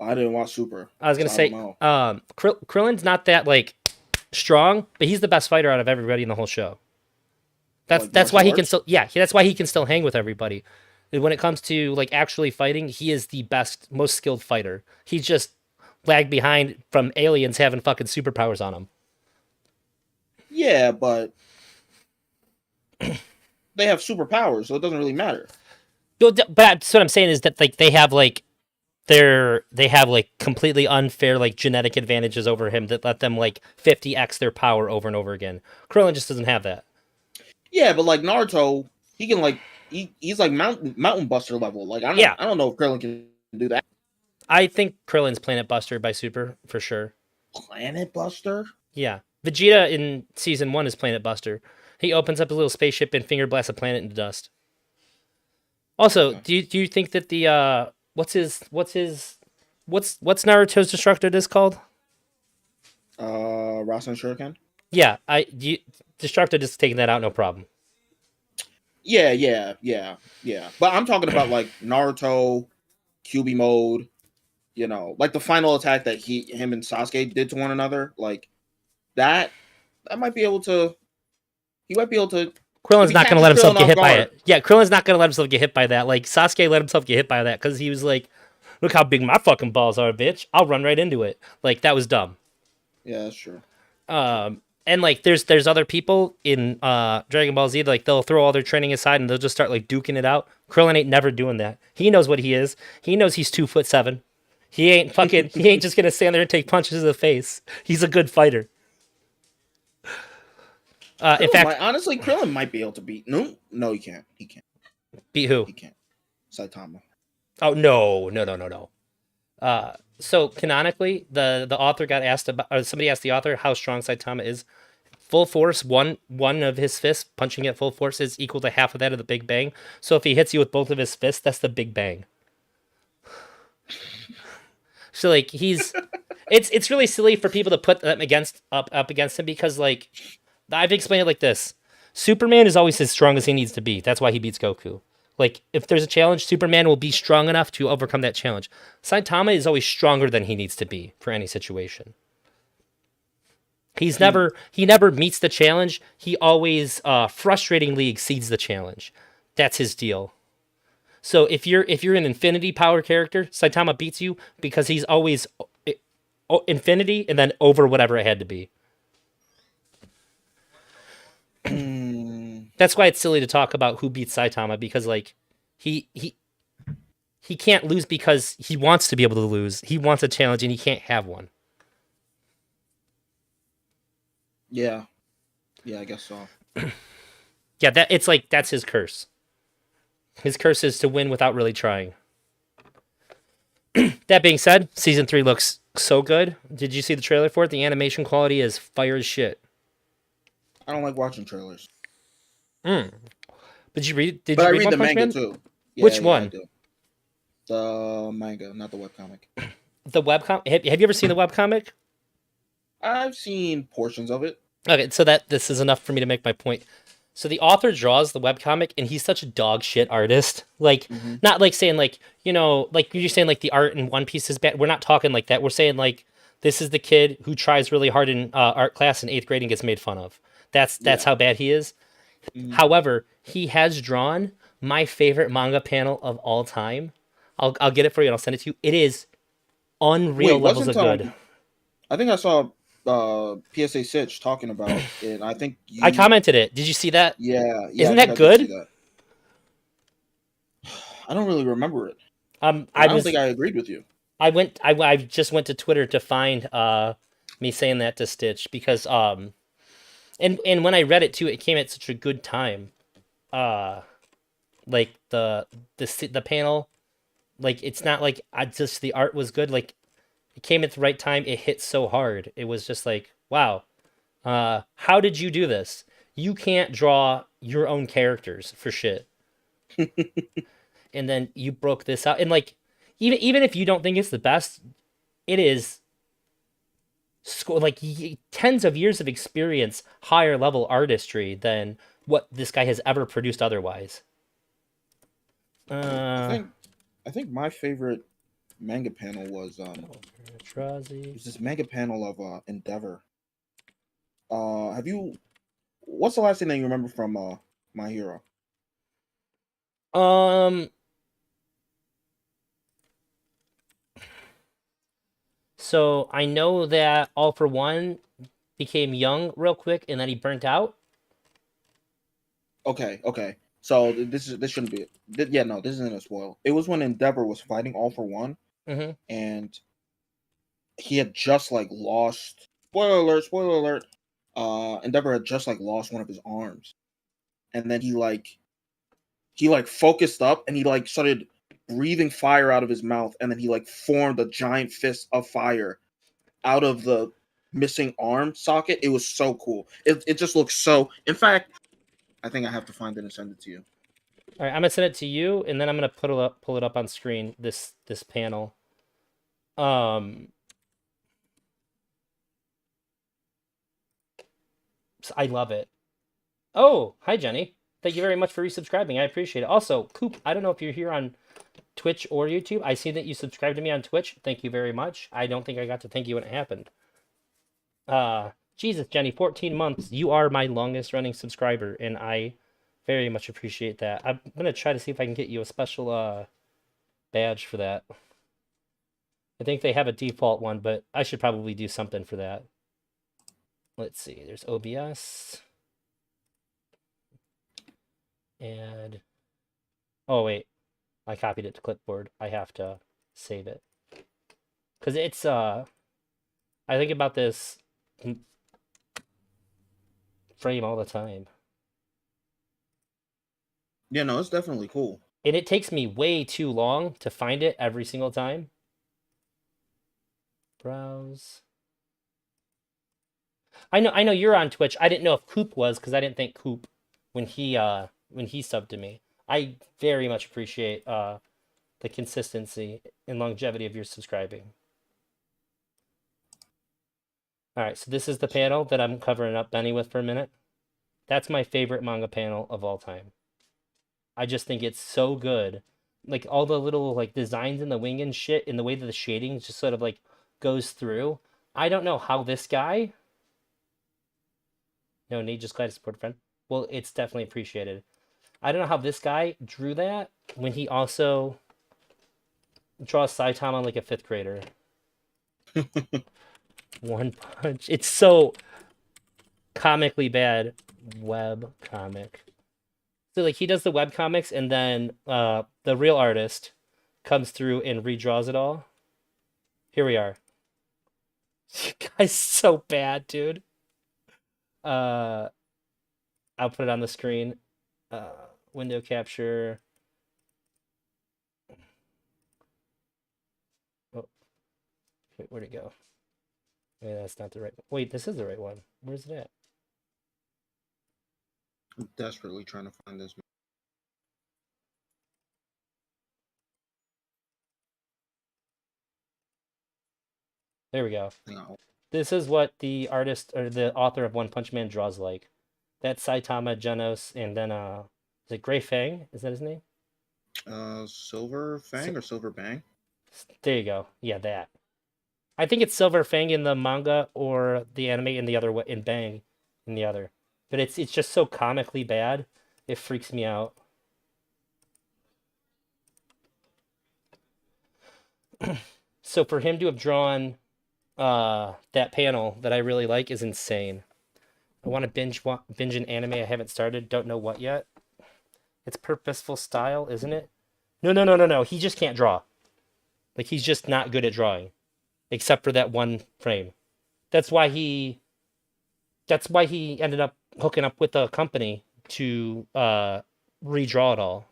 I didn't watch Super. I was going to say, Krillin's not that, like, strong, but he's the best fighter out of everybody in the whole show. That's why he can still, that's why he can still hang with everybody. When it comes to like actually fighting, he is the best, most skilled fighter. He's just lagged behind from aliens having fucking superpowers on him. Yeah, but they have superpowers, so it doesn't really matter. But that's what I'm saying is that like they have completely unfair like genetic advantages over him that let them like 50x their power over and over again. Krillin just doesn't have that. Yeah, but like Naruto, he can like he's like mountain buster level. Like I don't know if Krillin can do that. I think Krillin's Planet Buster by Super for sure. Planet Buster? Yeah, Vegeta in season 1 is Planet Buster. He opens up a little spaceship and finger blasts a planet into dust. Also, Okay. do you think that the what's Naruto's destructor disc called? Rasen Shuriken? Yeah, destructor disc taking that out, no problem. Yeah. But I'm talking about like Naruto, QB mode, like the final attack that him and Sasuke did to one another, like that might be able to he might be able to Krillin's if he not going to catches let himself Krillin get off hit by guard. it. Yeah, Krillin's not going to let himself get hit by that. Like Sasuke let himself get hit by that because he was like, "Look how big my fucking balls are, bitch! I'll run right into it." Like that was dumb. Yeah, that's true. And like there's other people in Dragon Ball Z, like they'll throw all their training aside and they'll just start like duking it out. Krillin ain't never doing that. He knows what he is. He knows he's 2'7". He ain't just gonna stand there and take punches in the face. He's a good fighter. In fact, Honestly, Krillin might be able to beat. No, he can't. He can't. beat who? He can't. Saitama. Oh no. So canonically, the author got asked about, or somebody asked the author how strong Saitama is. Full force, one of his fists punching at full force is equal to half of that of the Big Bang. So if he hits you with both of his fists, that's the Big Bang. So like it's really silly for people to put them up against him because like I've explained it like this: Superman is always as strong as he needs to be. That's why he beats Goku. Like if there's a challenge, Superman will be strong enough to overcome that challenge. Saitama is always stronger than he needs to be for any situation. He never meets the challenge. He always frustratingly exceeds the challenge. That's his deal. So if you're an infinity power character, Saitama beats you because he's always infinity and then over whatever it had to be. That's why it's silly to talk about who beats Saitama because like he can't lose because he wants to be able to lose. He wants a challenge and he can't have one. Yeah, I guess so. Yeah, that's his curse. His curse is to win without really trying. That being said, season 3 looks so good. Did you see the trailer for it? The animation quality is fire as shit. I don't like watching trailers. Did you read? But I read One the Punch manga Man? too. Which one? I do. The manga, not the webcomic. The webcomic. Have you ever seen the webcomic? I've seen portions of it. Okay, so this is enough for me to make my point. So the author draws the webcomic, and he's such a dog shit artist. Like, not like saying like like you're saying like the art in One Piece is bad. We're not talking like that. We're saying like this is the kid who tries really hard in art class in 8th grade and gets made fun of. That's how bad he is. However, he has drawn my favorite manga panel of all time. I'll get it for you and I'll send it to you. It is unreal levels of good. I think I saw PSA Sitch talking about it. I think I commented it. Did you see that? Yeah. Isn't that good? I don't really remember it. I don't think I agreed with you. I just went to Twitter to find me saying that to Stitch because and when I read it too, it came at such a good time. Like the panel, like it's not like the art was good. Like it came at the right time. It hit so hard. It was just like, wow. How did you do this? You can't draw your own characters for shit. And then you broke this out. And like, even if you don't think it's the best, it is like tens of years of experience, higher level artistry than what this guy has ever produced otherwise. I think my favorite manga panel was this manga panel of Endeavor. What's the last thing that you remember from My Hero? So I know that All for One became young real quick and then he burnt out. Okay. So this shouldn't be it. Yeah, no, this isn't a spoil. It was when Endeavor was fighting All for One, and he had just like lost. Spoiler alert! Endeavor had just like lost one of his arms, and then he focused up and he like started breathing fire out of his mouth, and then he like formed a giant fist of fire out of the missing arm socket. It was so cool. It just looks so. In fact, I think I have to find it and send it to you. All right, I'm gonna send it to you, and then I'm gonna pull it up on screen. This panel. I love it. Oh, hi Jenny. Thank you very much for resubscribing. I appreciate it. Also, Coop, I don't know if you're here on Twitch or YouTube. I see that you subscribed to me on Twitch. Thank you very much. I don't think I got to thank you when it happened. Jesus, Jenny, 14 months. You are my longest running subscriber, and I very much appreciate that. I'm gonna try to see if I can get you a special badge for that. I think they have a default one, but I should probably do something for that. Let's see. There's OBS. And oh wait, I copied it to clipboard. I have to save it. Cause it's I think about this frame all the time. Yeah, no, it's definitely cool. And it takes me way too long to find it every single time. Browse. I know you're on Twitch. I didn't know if Coop was because I didn't think Coop when he subbed to me. I very much appreciate the consistency and longevity of your subscribing. All right, so this is the panel that I'm covering up Benny with for a minute. That's my favorite manga panel of all time. I just think it's so good. Like all the little like designs in the wing and shit, and the way that the shading just sort of like goes through. I don't know how this guy. No, Nate just glad to support a friend. Well, it's definitely appreciated. I don't know how this guy drew that when he also draws Saitama like a 5th grader. One Punch. It's so comically bad. Web comic. So like he does the web comics, and then the real artist comes through and redraws it all. Here we are. You guys so bad, dude. I'll put it on the screen. Window capture. Oh, wait, where'd it go? Yeah, that's not the right one. Wait, this is the right one. Where's it at? I'm desperately trying to find this. There we go. No. This is what the artist or the author of One Punch Man draws like. That's Saitama, Genos, and then is it Gray Fang? Is that his name? Silver Fang or Silver Bang? There you go. Yeah, that. I think it's Silver Fang in the manga or the anime in the other way, in Bang in the other. But it's just so comically bad. It freaks me out. So for him to have drawn that panel that I really like is insane. I want to binge an anime I haven't started. Don't know what yet. It's purposeful style, isn't it? No. He just can't draw. Like he's just not good at drawing, except for that one frame. That's why he ended up hooking up with a company to redraw it all.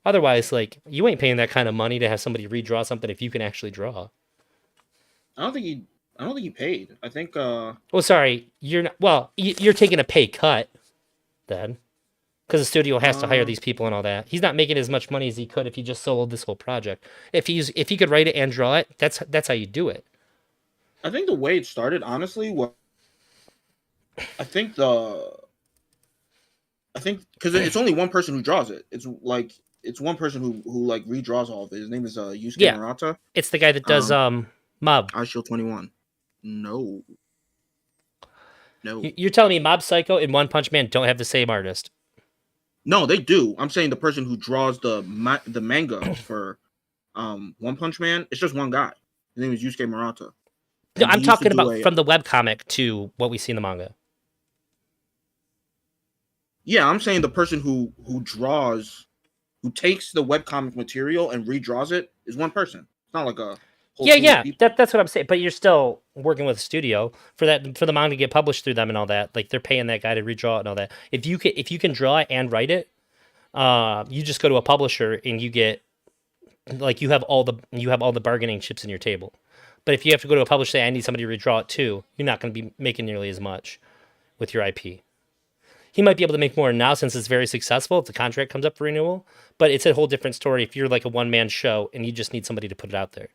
Otherwise, like you ain't paying that kind of money to have somebody redraw something if you can actually draw. I don't think he paid. I think Oh, sorry. You're not. Well, you're taking a pay cut then, because the studio has to hire these people and all that. He's not making as much money as he could if he just sold this whole project. If he could write it and draw it, that's how you do it. I think the way it started, honestly, I think because it's only one person who draws it. It's one person who like redraws all of it. His name is Yusuke Murata. It's the guy that does Mob. iShield 21. No. You're telling me Mob Psycho and One Punch Man don't have the same artist? No, they do. I'm saying the person who draws the manga for One Punch Man, it's just one guy. His name is Yusuke Murata. No, I'm talking about from the webcomic to what we see in the manga. Yeah, I'm saying the person who takes the webcomic material and redraws it is one person. It's not like a whole team of people. That's what I'm saying. But you're still working with a studio for the manga to get published through them and all that. Like they're paying that guy to redraw it and all that. If you can draw it and write it, you just go to a publisher and you get like you have all the bargaining chips in your table. But if you have to go to a publisher, say I need somebody to redraw it too, you're not going to be making nearly as much with your IP. He might be able to make more now since it's very successful if the contract comes up for renewal. But it's a whole different story if you're like a one-man show and you just need somebody to put it out there.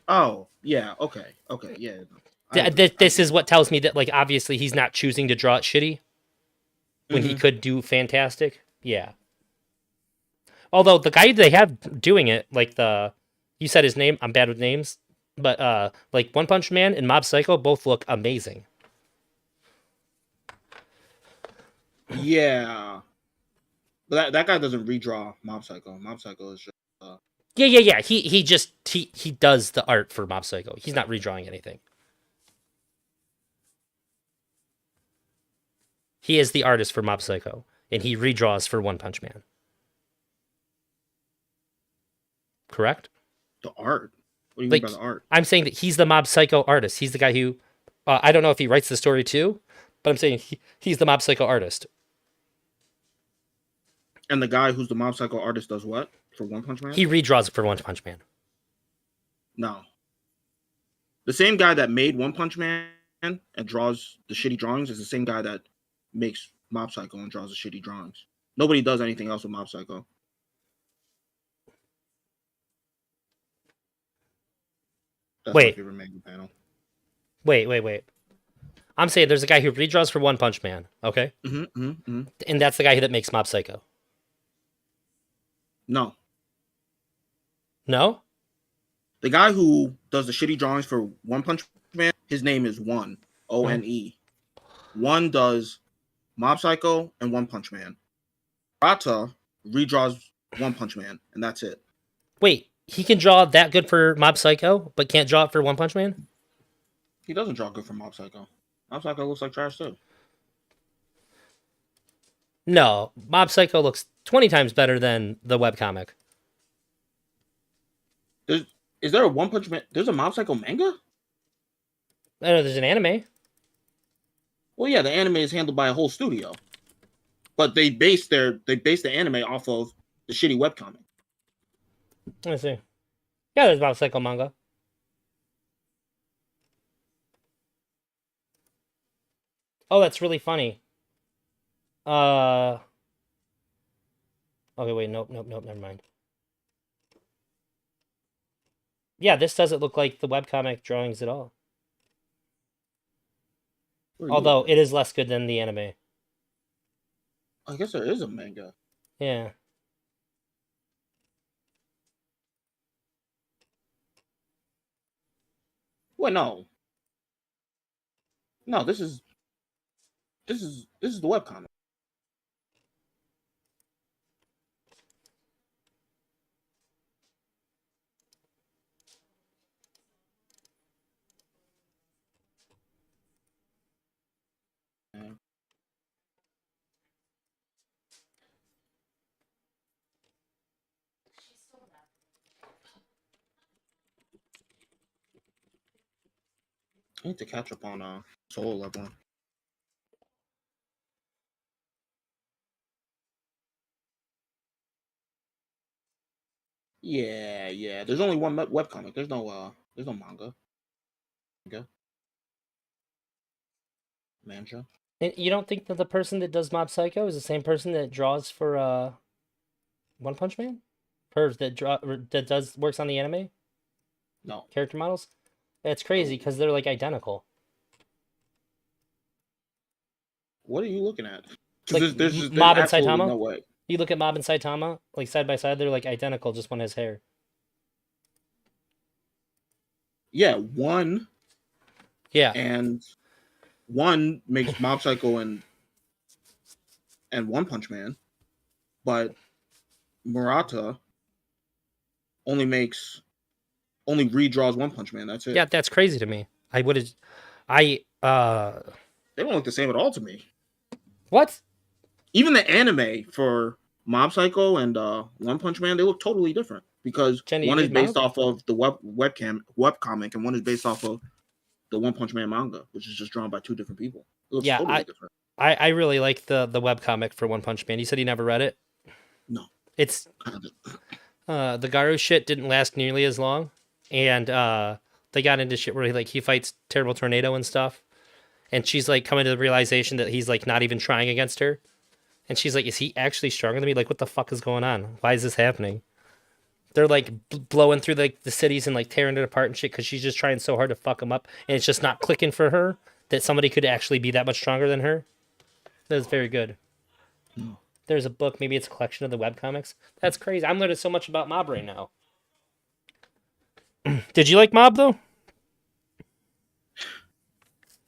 Oh, yeah. Okay. Yeah. This is what tells me that, like, obviously he's not choosing to draw it shitty when he could do fantastic. Yeah. Although the guy they have doing it, like you said his name. I'm bad with names, but like One Punch Man and Mob Psycho both look amazing. Yeah. But that guy doesn't redraw Mob Psycho. Mob Psycho is just. Yeah. He does the art for Mob Psycho. He's not redrawing anything. He is the artist for Mob Psycho, and he redraws for One Punch Man. Correct? The art? What do you Like, mean by the art? I'm saying that he's the Mob Psycho artist. He's the guy who, I don't know if he writes the story too, but I'm saying he's the Mob Psycho artist. And the guy who's the Mob Psycho artist does what for One Punch Man? He redraws for One Punch Man. No. The same guy that made One Punch Man and draws the shitty drawings is the same guy that makes Mob Psycho and draws the shitty drawings. Nobody does anything else with Mob Psycho. That's Wait. my favorite manga panel. Wait. I'm saying there's a guy who redraws for One Punch Man, okay? Mm-hmm. And that's the guy that makes Mob Psycho. No. No? The guy who does the shitty drawings for One Punch Man, his name is One. O-N-E. One does Mob Psycho and One Punch Man. Rata redraws One Punch Man, and that's it. Wait, he can draw that good for Mob Psycho, but can't draw it for One Punch Man? He doesn't draw good for Mob Psycho. Mob Psycho looks like trash too. No, Mob Psycho looks 20 times better than the webcomic. Is there a One Punch Man? There's a Mob Psycho manga? I know there's an anime. Well, yeah, the anime is handled by a whole studio, but they base the anime off of the shitty webcomic. Let me see. Yeah, there's Mob Psycho manga. Oh, that's really funny. Okay, wait, nope, never mind. Yeah, this doesn't look like the webcomic drawings at all. Although it is less good than the anime. I guess there is a manga. Yeah. Wait, no. No, this is the webcomic. I need to catch up on Solo Leveling. Yeah. There's only one webcomic. There's no manga. Manga. And you don't think that the person that does Mob Psycho is the same person that draws for One Punch Man? Or that works on the anime? No. Character models? It's crazy because they're like identical. What are you looking at? Like There's Mob and absolutely Saitama? no way. You look at Mob and Saitama, like side by side, they're like identical, just one has hair. Yeah, one. Yeah. And one makes Mob Psycho and One Punch Man, but Murata only redraws One Punch Man. That's it. Yeah, that's crazy to me. They don't look the same at all to me. What? Even the anime for Mob Psycho and One Punch Man, they look totally different because Jenny, one you is read based manga? off of the webcomic, and one is based off of the One Punch Man manga, which is just drawn by two different people. It looks totally different. I really like the webcomic for One Punch Man. You said you never read it? No. It's the Garu shit didn't last nearly as long. And they got into shit where he fights Terrible Tornado and stuff, and she's like coming to the realization that he's like not even trying against her, and she's like, is he actually stronger than me? Like, what the fuck is going on? Why is this happening? They're like blowing through like the cities and like tearing it apart and shit because she's just trying so hard to fuck him up, and it's just not clicking for her that somebody could actually be that much stronger than her. That is very good. There's a book, maybe it's a collection of the webcomics. That's crazy. I'm learning so much about Mob right now. Did you like Mob though?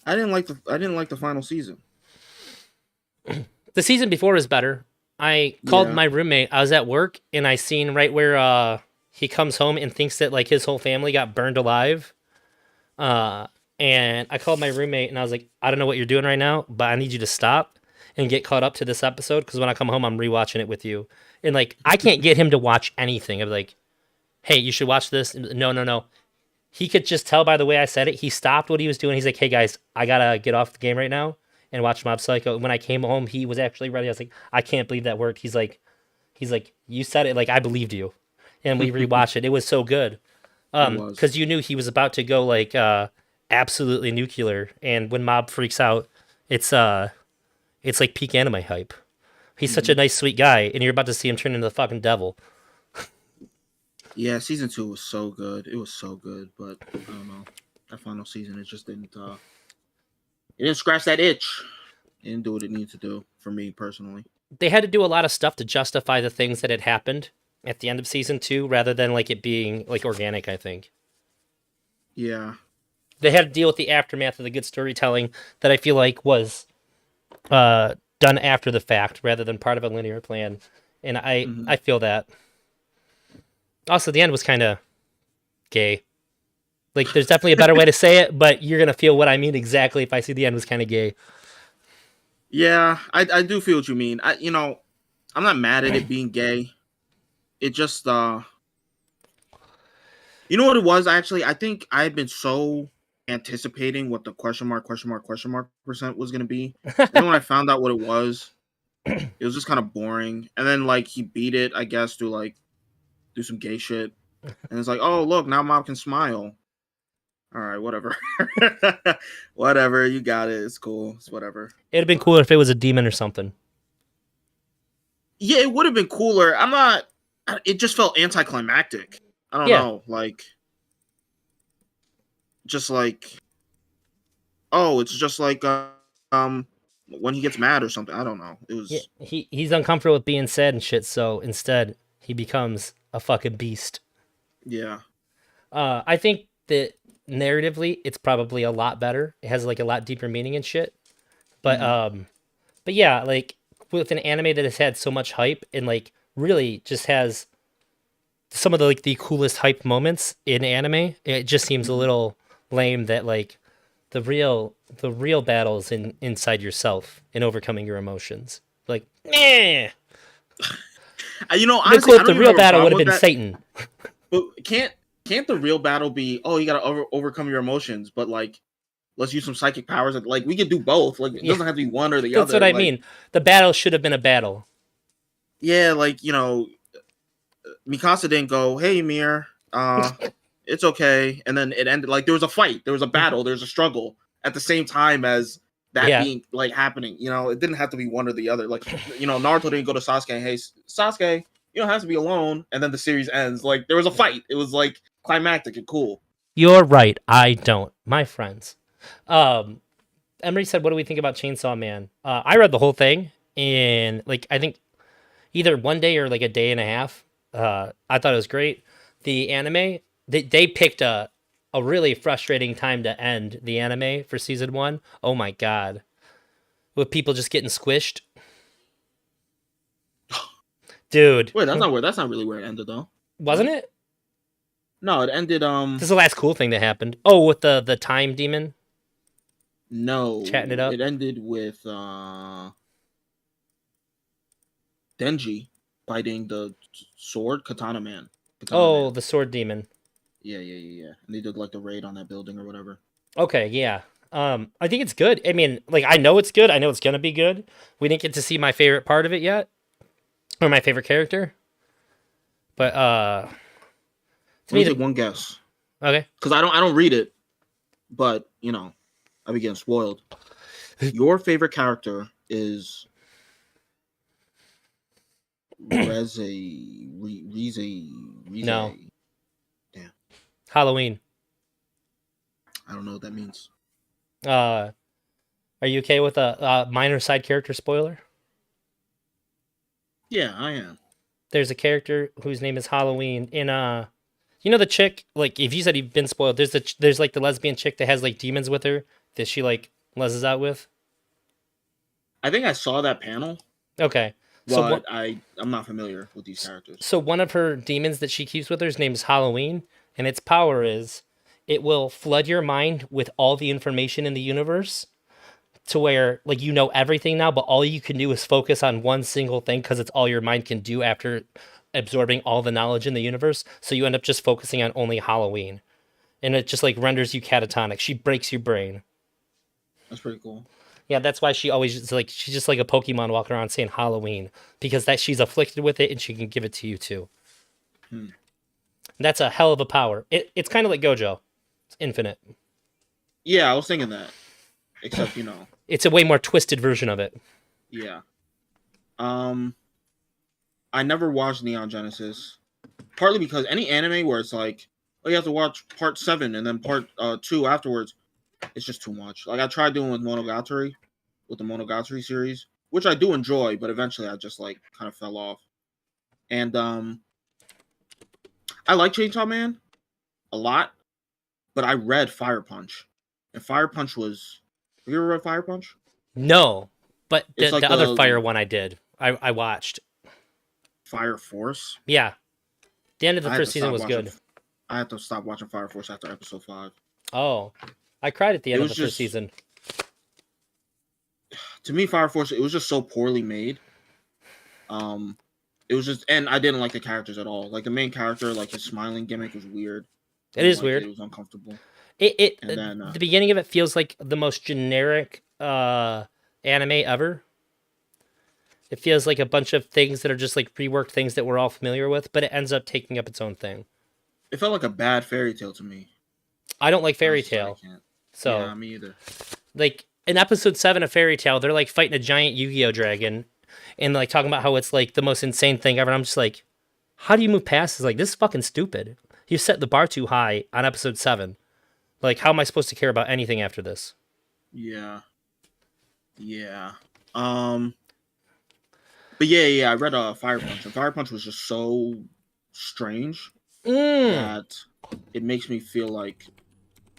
I didn't like the final season. The season before was better. I called Yeah. my roommate. I was at work and I seen right where he comes home and thinks that like his whole family got burned alive. And I called my roommate and I was like, I don't know what you're doing right now, but I need you to stop and get caught up to this episode because when I come home, I'm rewatching it with you. And like, I can't get him to watch anything. I'm like, hey, you should watch this. No. He could just tell by the way I said it. He stopped what he was doing. He's like, hey guys, I gotta get off the game right now and watch Mob Psycho. When I came home, he was actually ready. I was like, I can't believe that worked. He's like, you said it. Like, I believed you. And we rewatched it. It was so good. was. Because you knew he was about to go like absolutely nuclear. And when Mob freaks out, it's like peak anime hype. He's such a nice, sweet guy, and you're about to see him turn into the fucking devil. Yeah, season 2 was so good. It was so good, but I don't know. That final season, it just didn't. It didn't scratch that itch. It didn't do what it needed to do for me personally. They had to do a lot of stuff to justify the things that had happened at the end of season 2, rather than like it being like organic. I think Yeah. they had to deal with the aftermath of the good storytelling that I feel like was done after the fact, rather than part of a linear plan. And I feel that. Also, the end was kind of gay. Like, there's definitely a better way to say it, but you're gonna feel what I mean exactly if I see the end was kind of gay. Yeah, I do feel what you mean. I'm not mad at it being gay. It just you know what it was actually? I think I had been so anticipating what the question mark percent was gonna be. And then when I found out what it was just kind of boring. And then like he beat it, I guess, to like do some gay shit. And it's like, oh look, now Mob can smile. All right, whatever. Whatever, you got it. It's cool. It's whatever. It'd have been cooler if it was a demon or something. Yeah, it would have been cooler. It just felt anticlimactic. I don't know. Like, just like, oh, it's just like, when he gets mad or something. I don't know. It was. Yeah, he's uncomfortable with being sad and shit, so instead he becomes a fucking beast. Yeah. I think that narratively it's probably a lot better. It has like a lot deeper meaning and shit. But but yeah, like with an anime that has had so much hype and like really just has some of the like the coolest hype moments in anime, it just seems a little lame that like the real battles inside yourself and overcoming your emotions. Like, meh. Honestly, Cool if the real battle would have been Satan. But can't the real battle be, oh, you gotta overcome your emotions, but like let's use some psychic powers. Like we could do both. Like it doesn't have to be one or the other. That's what I mean. The battle should have been a battle. Yeah, like Mikasa didn't go, hey Mir, it's okay, and then it ended like there was a fight, there was a battle, there was a struggle at the same time as that being like happening. It didn't have to be one or the other. Like Naruto didn't go to Sasuke, hey Sasuke, you don't have to be alone, and then the series ends. Like there was a fight. It was like climactic and cool. You're right. I don't. My friends. Emery said, what do we think about Chainsaw Man? I read the whole thing in like I think either one day or like a day and a half. I thought it was great. The anime, they picked a really frustrating time to end the anime for season 1. Oh my god. With people just getting squished. Dude. Wait, that's not really where it ended though. Wasn't it? No, it ended This is the last cool thing that happened. Oh, with the time demon? No. Chatting it up. It ended with Denji fighting the sword Katana Man. Man. The sword demon. Yeah. And they did like the raid on that building or whatever. Okay, yeah. I think it's good. I mean, like I know it's good. I know it's gonna be good. We didn't get to see my favorite part of it yet, or my favorite character. But Let me take one guess. Okay. because I don't read it, but you know, I be getting spoiled. Your favorite character is Reze. No. Damn, Halloween. I don't know what that means. Are you okay with a minor side character spoiler? Yeah, I am. There's a character whose name is Halloween in you know the chick, like if you said you've been spoiled, there's like the lesbian chick that has like demons with her that she like leses out with. I think I saw that panel, Okay. So but what I'm not familiar with these characters. so one of her demons that she keeps with her, name is Halloween, and its power is it will flood your mind with all the information in the universe to where like you know everything now, but all you can do is focus on one single thing because it's all your mind can do after absorbing all the knowledge in the universe. So you end up just focusing on only Halloween. And it just like renders you catatonic. She breaks your brain. That's pretty cool. Yeah, that's why she always is like she's just like a Pokemon walking around saying Halloween because that she's afflicted with it and she can give it to you too. Hmm. That's a hell of a power. It's kind of like Gojo. It's infinite. Yeah, I was thinking that. Except, you know, It's a way more twisted version of it. yeah. I never watched Neon Genesis, partly because any anime where it's like, oh, you have to watch part 7 and then part 2 afterwards, it's just too much. Like I tried doing with Monogatari, with the Monogatari series, which I do enjoy, but eventually I just like kind of fell off. And I like Chainsaw Man a lot, but I read Fire Punch, and Fire Punch was. Have you ever read Fire Punch? No, but It's like the other the fire one I did. I watched. Fire Force. Yeah. The end of the I had first to season stop was watching- good. I had to stop watching Fire Force after episode 5. Oh. I cried at the end It of the was first just- season. To me, Fire Force, it was just so poorly made. It was just, and I didn't like the characters at all. Like the main character, like his smiling gimmick was weird. It is Like, weird. It was uncomfortable. And then, the beginning of it feels like the most generic anime ever. It feels like a bunch of things that are just like reworked things that we're all familiar with, but it ends up taking up its own thing. It felt like a bad fairy tale to me. I don't like Fairy Honestly, I Tale. can't. So Yeah, me either. like in episode 7 of Fairy Tale, they're like fighting a giant Yu-Gi-Oh dragon and like talking about how it's like the most insane thing ever. And I'm just like, how do you move past this? Like, this is fucking stupid. You set the bar too high on episode 7. Like, how am I supposed to care about anything after this? Yeah. Yeah. But yeah, I read Fire Punch, and Fire Punch was just so strange that it makes me feel like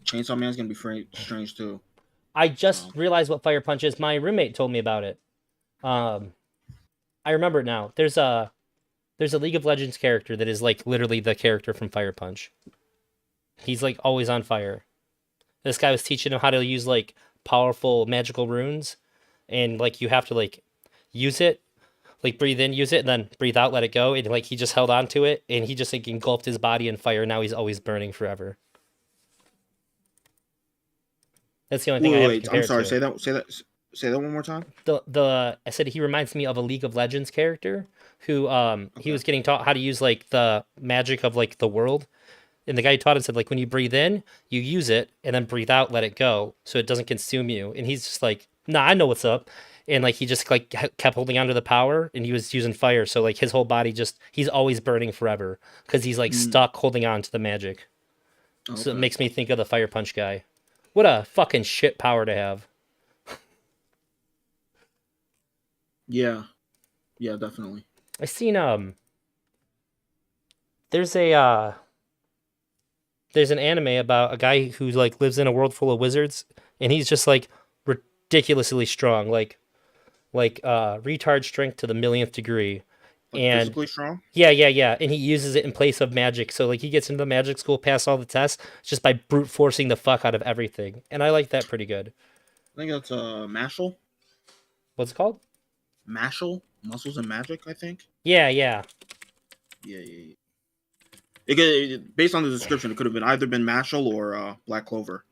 Chainsaw Man's gonna be strange too. I just realized what Fire Punch is. My roommate told me about it. I remember it now. There's a League of Legends character that is like literally the character from Fire Punch. He's like always on fire. This guy was teaching him how to use like powerful magical runes, and like you have to like use it, like breathe in, use it, and then breathe out, let it go, and like he just held on to it, and he just like engulfed his body in fire. Now he's always burning forever. That's the only thing I have to compare I'm sorry. it to. Say that one more time. I said he reminds me of a League of Legends character who he was getting taught how to use like the magic of like the world. And the guy who taught him said like when you breathe in, you use it and then breathe out, let it go so it doesn't consume you. And he's just like, "Nah, I know what's up." And like he just like kept holding on to the power and he was using fire, so like his whole body just he's always burning forever cuz he's like stuck holding on to the magic. Okay. So it makes me think of the Fire Punch guy. What a fucking shit power to have. Yeah, definitely. I seen there's a there's an anime about a guy who like lives in a world full of wizards and he's just like ridiculously strong, like retard strength to the millionth degree. Like And physically strong. yeah, and he uses it in place of magic. So like he gets into the magic school, pass all the tests just by brute forcing the fuck out of everything. And I like that pretty good. I think that's Mashal. What's it called? Mashal, Muscles and Magic. I think. Yeah. Yeah. Based on the description, it could have been either been Mashal or Black Clover.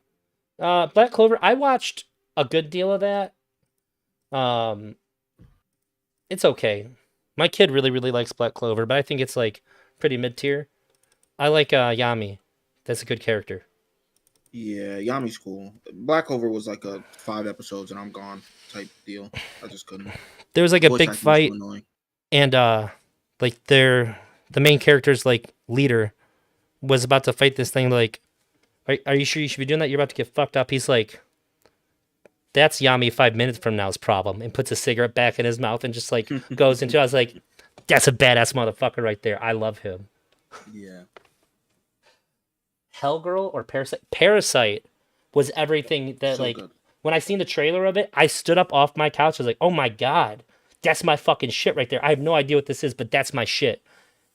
Black Clover, I watched a good deal of that. It's okay. My kid really, really likes Black Clover, but I think it's like pretty mid tier. I like Yami, That's a good character. Yeah, Yami's cool. Black Clover was like a 5 episodes and I'm gone type deal. I just couldn't. There was like a Voice big acting was too fight, annoying. and like the main character's like leader was about to fight this thing. Like, are you sure you should be doing that? You're about to get fucked up. He's like, that's Yami 5 minutes from now's problem, and puts a cigarette back in his mouth and just like goes into. I was like, that's a badass motherfucker right there. I love him. Yeah. Hellgirl or Parasite? Parasite was everything that So like good. when I seen the trailer of it, I stood up off my couch. I was like, oh my god, that's my fucking shit right there. I have no idea what this is, but that's my shit.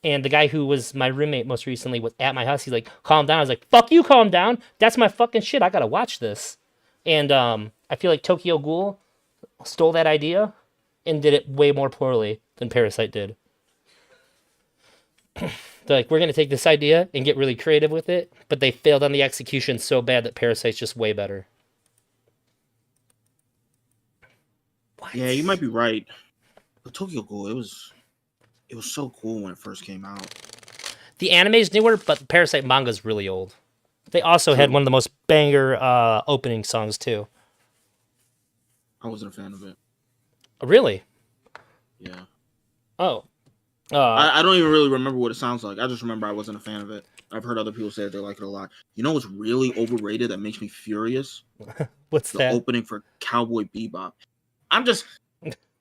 And the guy who was my roommate most recently was at my house. He's like, calm down. I was like, fuck you, calm down. That's my fucking shit. I gotta watch this. And I feel like Tokyo Ghoul stole that idea and did it way more poorly than Parasite did. They're like, we're gonna take this idea and get really creative with it, but they failed on the execution so bad that Parasite's just way better. What? Yeah, you might be right. But Tokyo Ghoul, it was so cool when it first came out. The anime's newer, but the Parasite manga's really old. They also had True. one of the most banger opening songs too. I wasn't a fan of it. Really? Yeah. Oh. I don't even really remember what it sounds like. I just remember I wasn't a fan of it. I've heard other people say they like it a lot. You know what's really overrated that makes me furious? What's The that? opening for Cowboy Bebop. I'm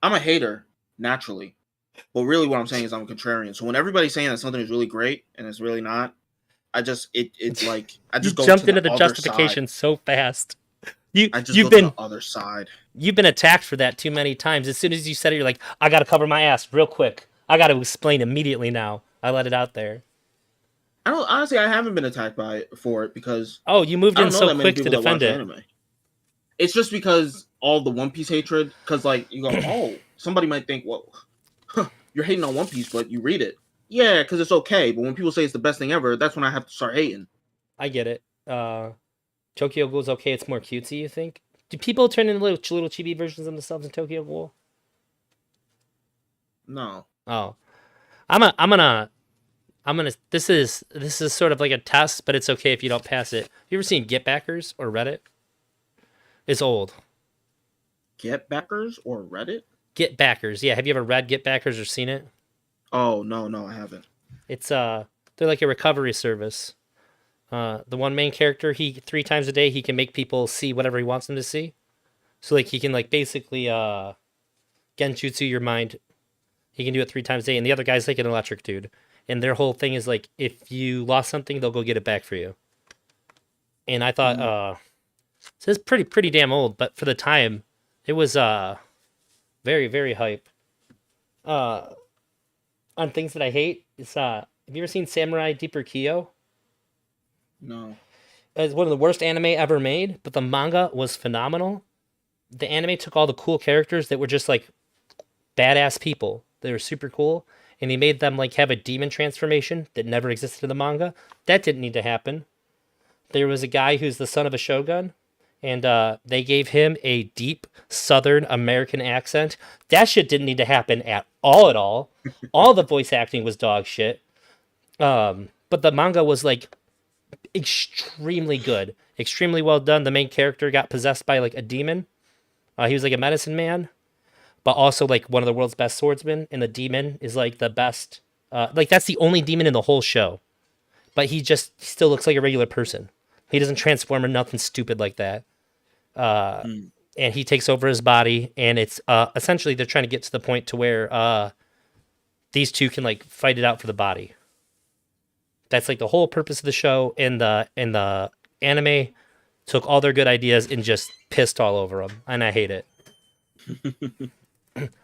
a hater, naturally. But really what I'm saying is I'm a contrarian. So when everybody's saying that something is really great and it's really not, it's like I You just go jumped to into the other justification so fast. I just You've go been to the other side. you've been attacked for that too many times. As soon as you said it, you're like, I gotta cover my ass real quick. I gotta explain immediately now. I let it out there. I haven't been attacked for it because Oh, you moved I in don't know so that many quick to people that defend watch it. anime. It's just because all the One Piece hatred. Because like you go, oh, somebody might think, well, you're hating on One Piece, but you read it. Yeah, because it's okay. But when people say it's the best thing ever, that's when I have to start hating. I get it. Tokyo Ghoul's okay. It's more cutesy. You think? Do people turn into little chibi versions of themselves in Tokyo Ghoul? No. Oh, I'm gonna. This is sort of like a test, but it's okay if you don't pass it. You ever seen Get Backers or Reddit? It's old. Get Backers or Reddit? Get Backers. Yeah, have you ever read Get Backers or seen it? Oh no, I haven't. It's they're like a recovery service. The one main character, he 3 times a day he can make people see whatever he wants them to see. So like he can like basically genjutsu your mind. He can do it 3 times a day, and the other guy's like an electric dude. And their whole thing is like if you lost something, they'll go get it back for you. And I thought, so it's pretty damn old, but for the time, it was very, very hype. On things that I hate, it's have you ever seen Samurai Deeper Kyo? No. It's one of the worst anime ever made, but the manga was phenomenal. The anime took all the cool characters that were just like badass people. They were super cool, and he made them like have a demon transformation that never existed in the manga. That didn't need to happen. There was a guy who's the son of a shogun, and they gave him a deep Southern American accent. That shit didn't need to happen at all. All the voice acting was dog shit. But the manga was like extremely good, extremely well done. The main character got possessed by like a demon. He was like a medicine man, but also like one of the world's best swordsmen. And the demon is like the best. Like that's the only demon in the whole show. But he still looks like a regular person. He doesn't transform or nothing stupid like that. And he takes over his body, and it's essentially they're trying to get to the point to where these two can like fight it out for the body. That's like the whole purpose of the show. And the anime took all their good ideas and just pissed all over them, and I hate it.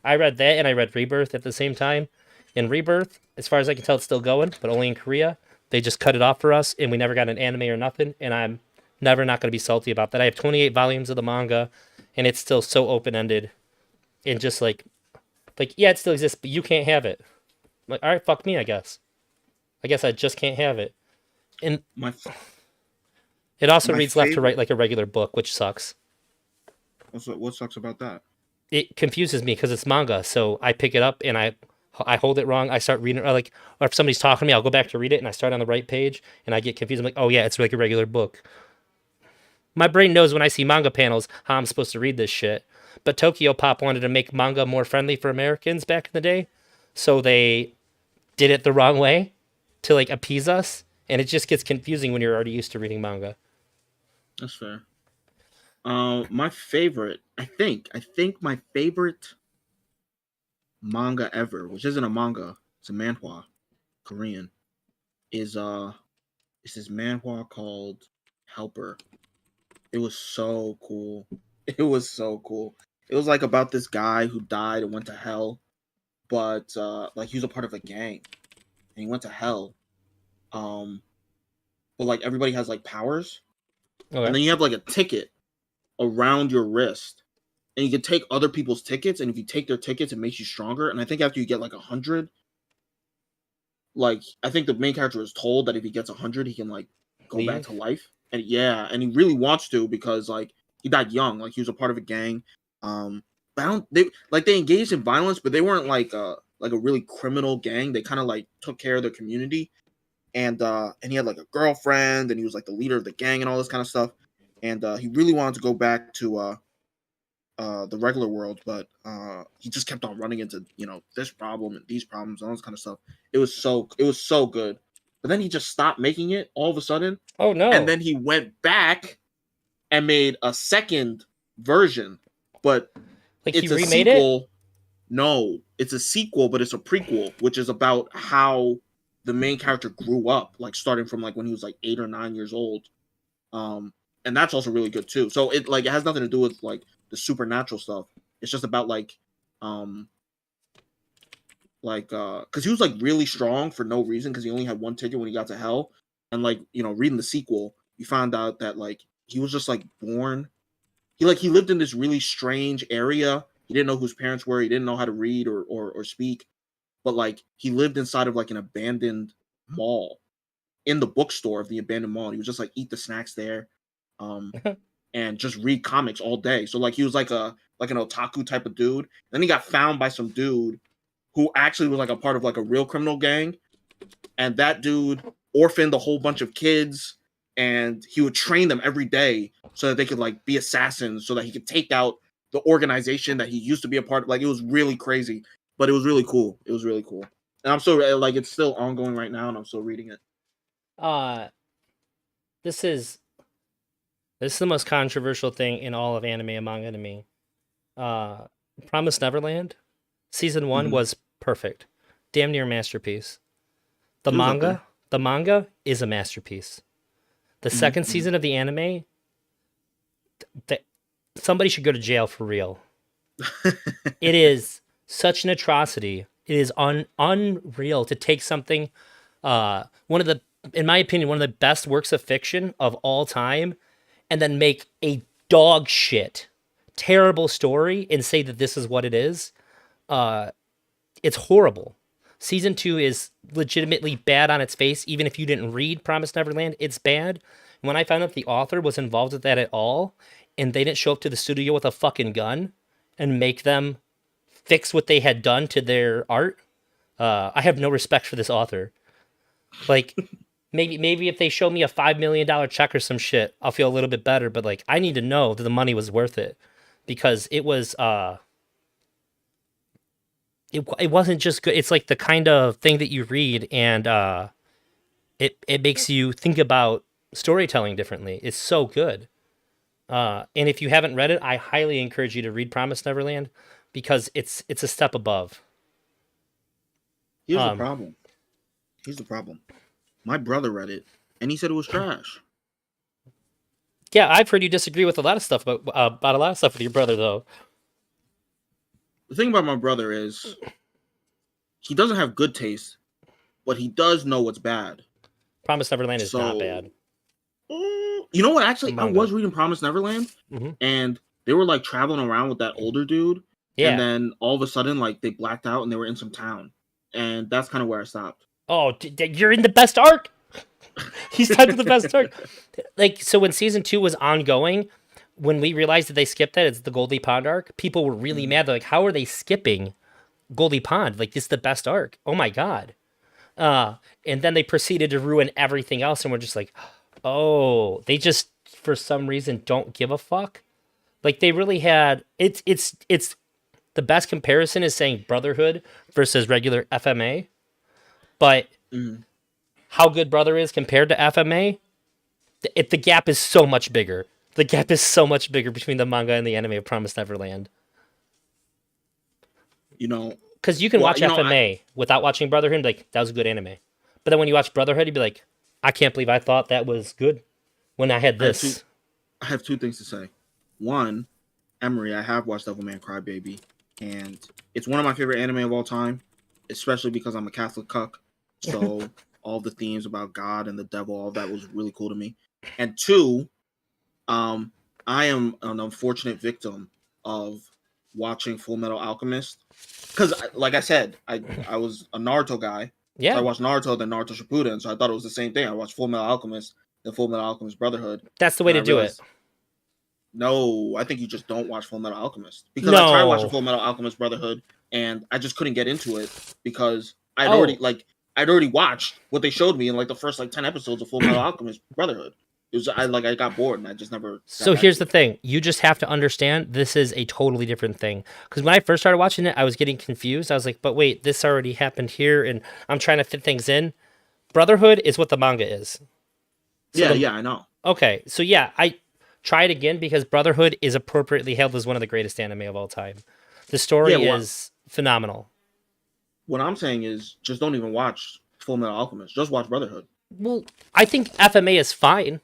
I read that and I read Rebirth at the same time. In Rebirth, as far as I can tell, it's still going, but only in Korea. They just cut it off for us, and we never got an anime or nothing, and I'm never not going to be salty about that. I have 28 volumes of the manga, and it's still so open-ended. And just like, yeah, it still exists, but you can't have it. I'm like, all right, fuck me, I guess. I guess I just can't have it. And it also my reads left to favorite- right like a regular book, which sucks. What sucks about that? It confuses me because it's manga, so I pick it up and I I hold it wrong. I start reading, or if somebody's talking to me, I'll go back to read it, and I start on the right page, and I get confused. I'm like, oh yeah, it's like a regular book. My brain knows when I see manga panels how I'm supposed to read this shit. But Tokyo Pop wanted to make manga more friendly for Americans back in the day, so they did it the wrong way to like appease us, and it just gets confusing when you're already used to reading manga. That's fair. My favorite, I think my favorite manga ever, which isn't a manga, it's a manhwa, Korean, is this manhwa called Helper. It was so cool. It was so cool. It was like about this guy who died and went to hell, but like he was a part of a gang and he went to hell. Um, but like everybody has like powers, and Okay. then you have like a ticket around your wrist, and you can take other people's tickets, and if you take their tickets, it makes you stronger. And I think after you get like 100, like I think the main character is told that if he gets 100, he can like go back Leave. to life. And yeah, and he really wants to because like he died young, like he was a part of a gang. But they engaged in violence, but they weren't like a really criminal gang. They kind of like took care of their community, and he had like a girlfriend, and he was like the leader of the gang and all this kind of stuff. And he really wanted to go back to the regular world, but he just kept on running into this problem and these problems and all this kind of stuff. It was so good, but then he just stopped making it all of a sudden, Oh no! and then he went back and made a second version, but Like he it's a remade it. sequel. No, it's a sequel, but it's a prequel, which is about how the main character grew up, like starting from like when he was like 8 or 9 years old. And that's also really good too. So it has nothing to do with like the supernatural stuff. It's just about because he was like really strong for no reason because he only had one ticket when he got to hell. And like reading the sequel, you found out that like he was just like born. He lived in this really strange area. He didn't know who his parents were. He didn't know how to read or speak. But like he lived inside of like an abandoned mall, in the bookstore of the abandoned mall. He would just like eat the snacks there, and just read comics all day. So like he was like an otaku type of dude. Then he got found by some dude who actually was like a part of like a real criminal gang, and that dude orphaned a whole bunch of kids, and he would train them every day so that they could like be assassins, so that he could take out the organization that he used to be a part of. Like it was really crazy, but it was really cool. It was really cool, and I'm so like it's still ongoing right now, and I'm still reading it. This is the most controversial thing in all of anime and manga to me. Promised Neverland, season 1 Mhm. was perfect, damn near masterpiece. The It was up manga, the manga is a masterpiece. The second mhm. season of the anime, somebody should go to jail for real. It is such an atrocity. It is unreal to take something, one of the, in my opinion, one of the best works of fiction of all time, and then make a dog shit, terrible story and say that this is what it is. It's horrible. Season 2 is legitimately bad on its face. Even if you didn't read Promised Neverland, it's bad. When I found out the author was involved with that at all, and they didn't show up to the studio with a fucking gun and make them fix what they had done to their art, I have no respect for this author. Like, maybe if they show me a $5 million check or some shit, I'll feel a little bit better. But like, I need to know that the money was worth it, because it was it wasn't just good. It's like the kind of thing that you read and it makes you think about storytelling differently. It's so good. And if you haven't read it, I highly encourage you to read Promised Neverland, because it's a step above. Here's the Um, problem. My brother read it, and he said it was trash. Yeah, I've heard you disagree with a lot of stuff about a lot of stuff with your brother, though. The thing about my brother is he doesn't have good taste, but he does know what's bad. Promised Neverland is not So, bad. You know what? Actually, I Manga. was reading Promised Neverland, Mhm. and they were like traveling around with that older dude, Yeah. and then all of a sudden, like they blacked out and they were in some town, and that's kind of where I stopped. Oh, you're in the best arc. He's tied to the best arc. Like, so when season 2 was ongoing, when we realized that they skipped that, it's the Goldie Pond arc, people were really mad. They're like, how are they skipping Goldie Pond. Like, this is the best arc. Oh my god. And then they proceeded to ruin everything else, and we're just like, oh, they just for some reason don't give a fuck. Like, they really had it's the best comparison is saying Brotherhood versus regular FMA, but Mhm. how good Brother is compared to FMA, the gap is so much bigger. The gap is so much bigger between the manga and the anime of Promised Neverland. You know, Because you can well, watch FMA without watching Brotherhood and be like, that was a good anime. But then when you watch Brotherhood, you'd be like, I can't believe I thought that was good when I had I have two, this. I have two things to say. One, Emery, I have watched Devilman Crybaby, and it's one of my favorite anime of all time, especially because I'm a Catholic cuck. So all the themes about God and the devil, all that was really cool to me. And two, I am an unfortunate victim of watching Full Metal Alchemist because, like I said, I was a Naruto guy. So I Yeah, watched Naruto, then Naruto Shippuden. So I thought it was the same thing. I watched Full Metal Alchemist, then Full Metal Alchemist Brotherhood. that's the way And to I do it. realized, no, I think you just don't watch Full Metal Alchemist because I tried watching No. Full Metal Alchemist Brotherhood and I just couldn't get into it because Oh, I'd already watched what they showed me in like the first like 10 episodes of Full Metal Alchemist Brotherhood. It was I got bored and I just never got so back here's to the it. thing. You just have to understand this is a totally different thing. Because when I first started watching it, I was getting confused. I was like, but wait, this already happened here, and I'm trying to fit things in. Brotherhood is what the manga is. So Yeah, the yeah, I know. okay, so yeah, I try it again because Brotherhood is appropriately hailed as one of the greatest anime of all time. The Yeah, story is phenomenal. what I'm saying is just don't even watch Full Metal Alchemist. Just watch Brotherhood. Well, I think FMA is fine.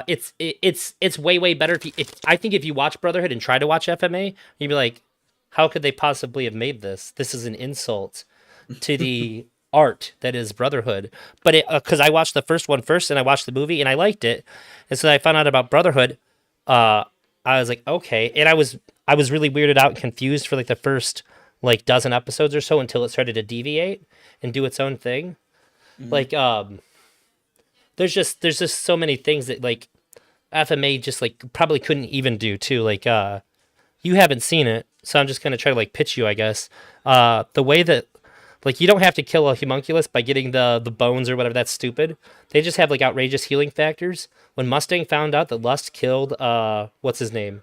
It's way better if I think if you watch Brotherhood and try to watch FMA, you'd be like, how could they possibly have made this? This is an insult to the art that is Brotherhood. But it because I watched the first one first and I watched the movie and I liked it, and so I found out about Brotherhood. Uh, I was like, okay, and I was really weirded out and confused for like the first like dozen episodes or so until it started to deviate and do its own thing. Mhm. Like there's just so many things that like FMA just like probably couldn't even do too. Like you haven't seen it, so I'm just gonna try to like pitch you, I guess. The way that like you don't have to kill a homunculus by getting the bones or whatever. That's stupid. They just have like outrageous healing factors. When Mustang found out that Lust killed what's his name,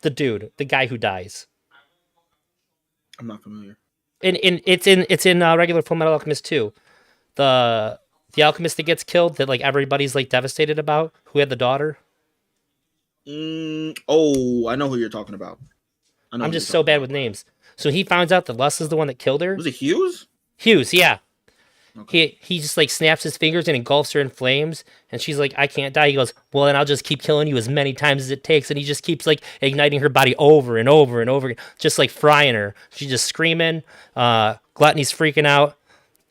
the dude, the guy who dies. I'm not familiar. It's in regular Full Metal Alchemist too. The the alchemist that gets killed that like everybody's like devastated about, who had the daughter. Oh, I know who you're talking about. I know I'm who you're just so talking bad about. with names. So he finds out that Lust is the one that killed her. Was it Hughes? Hughes, yeah. Okay. He just like snaps his fingers and engulfs her in flames, and she's like, I can't die. He goes, well, then I'll just keep killing you as many times as it takes, and he just keeps like igniting her body over and over and over again, just like frying her. She's just screaming. Gluttony's freaking out,